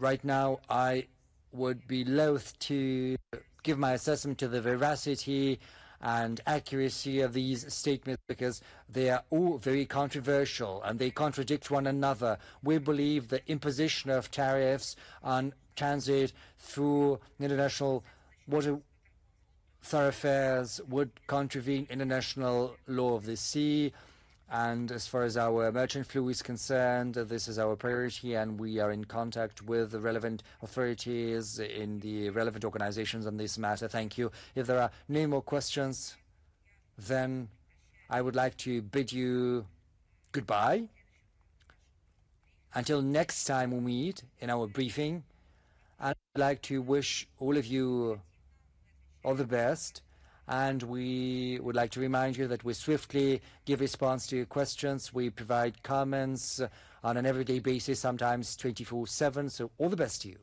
right now I would be loath to give my assessment to the veracity and accuracy of these statements, because they are all very controversial and they contradict one another. We believe the imposition of tariffs on transit through international water thoroughfares would contravene international law of the sea. And as far as our merchant fleet is concerned, this is our priority, and we are in contact with the relevant authorities in the relevant organizations on this matter. Thank you. If there are no more questions, then I would like to bid you goodbye. Until next time we meet in our briefing, I'd like to wish all of you all the best. And we would like to remind you that we swiftly give response to your questions. We provide comments on an everyday basis, sometimes 24/7. So all the best to you.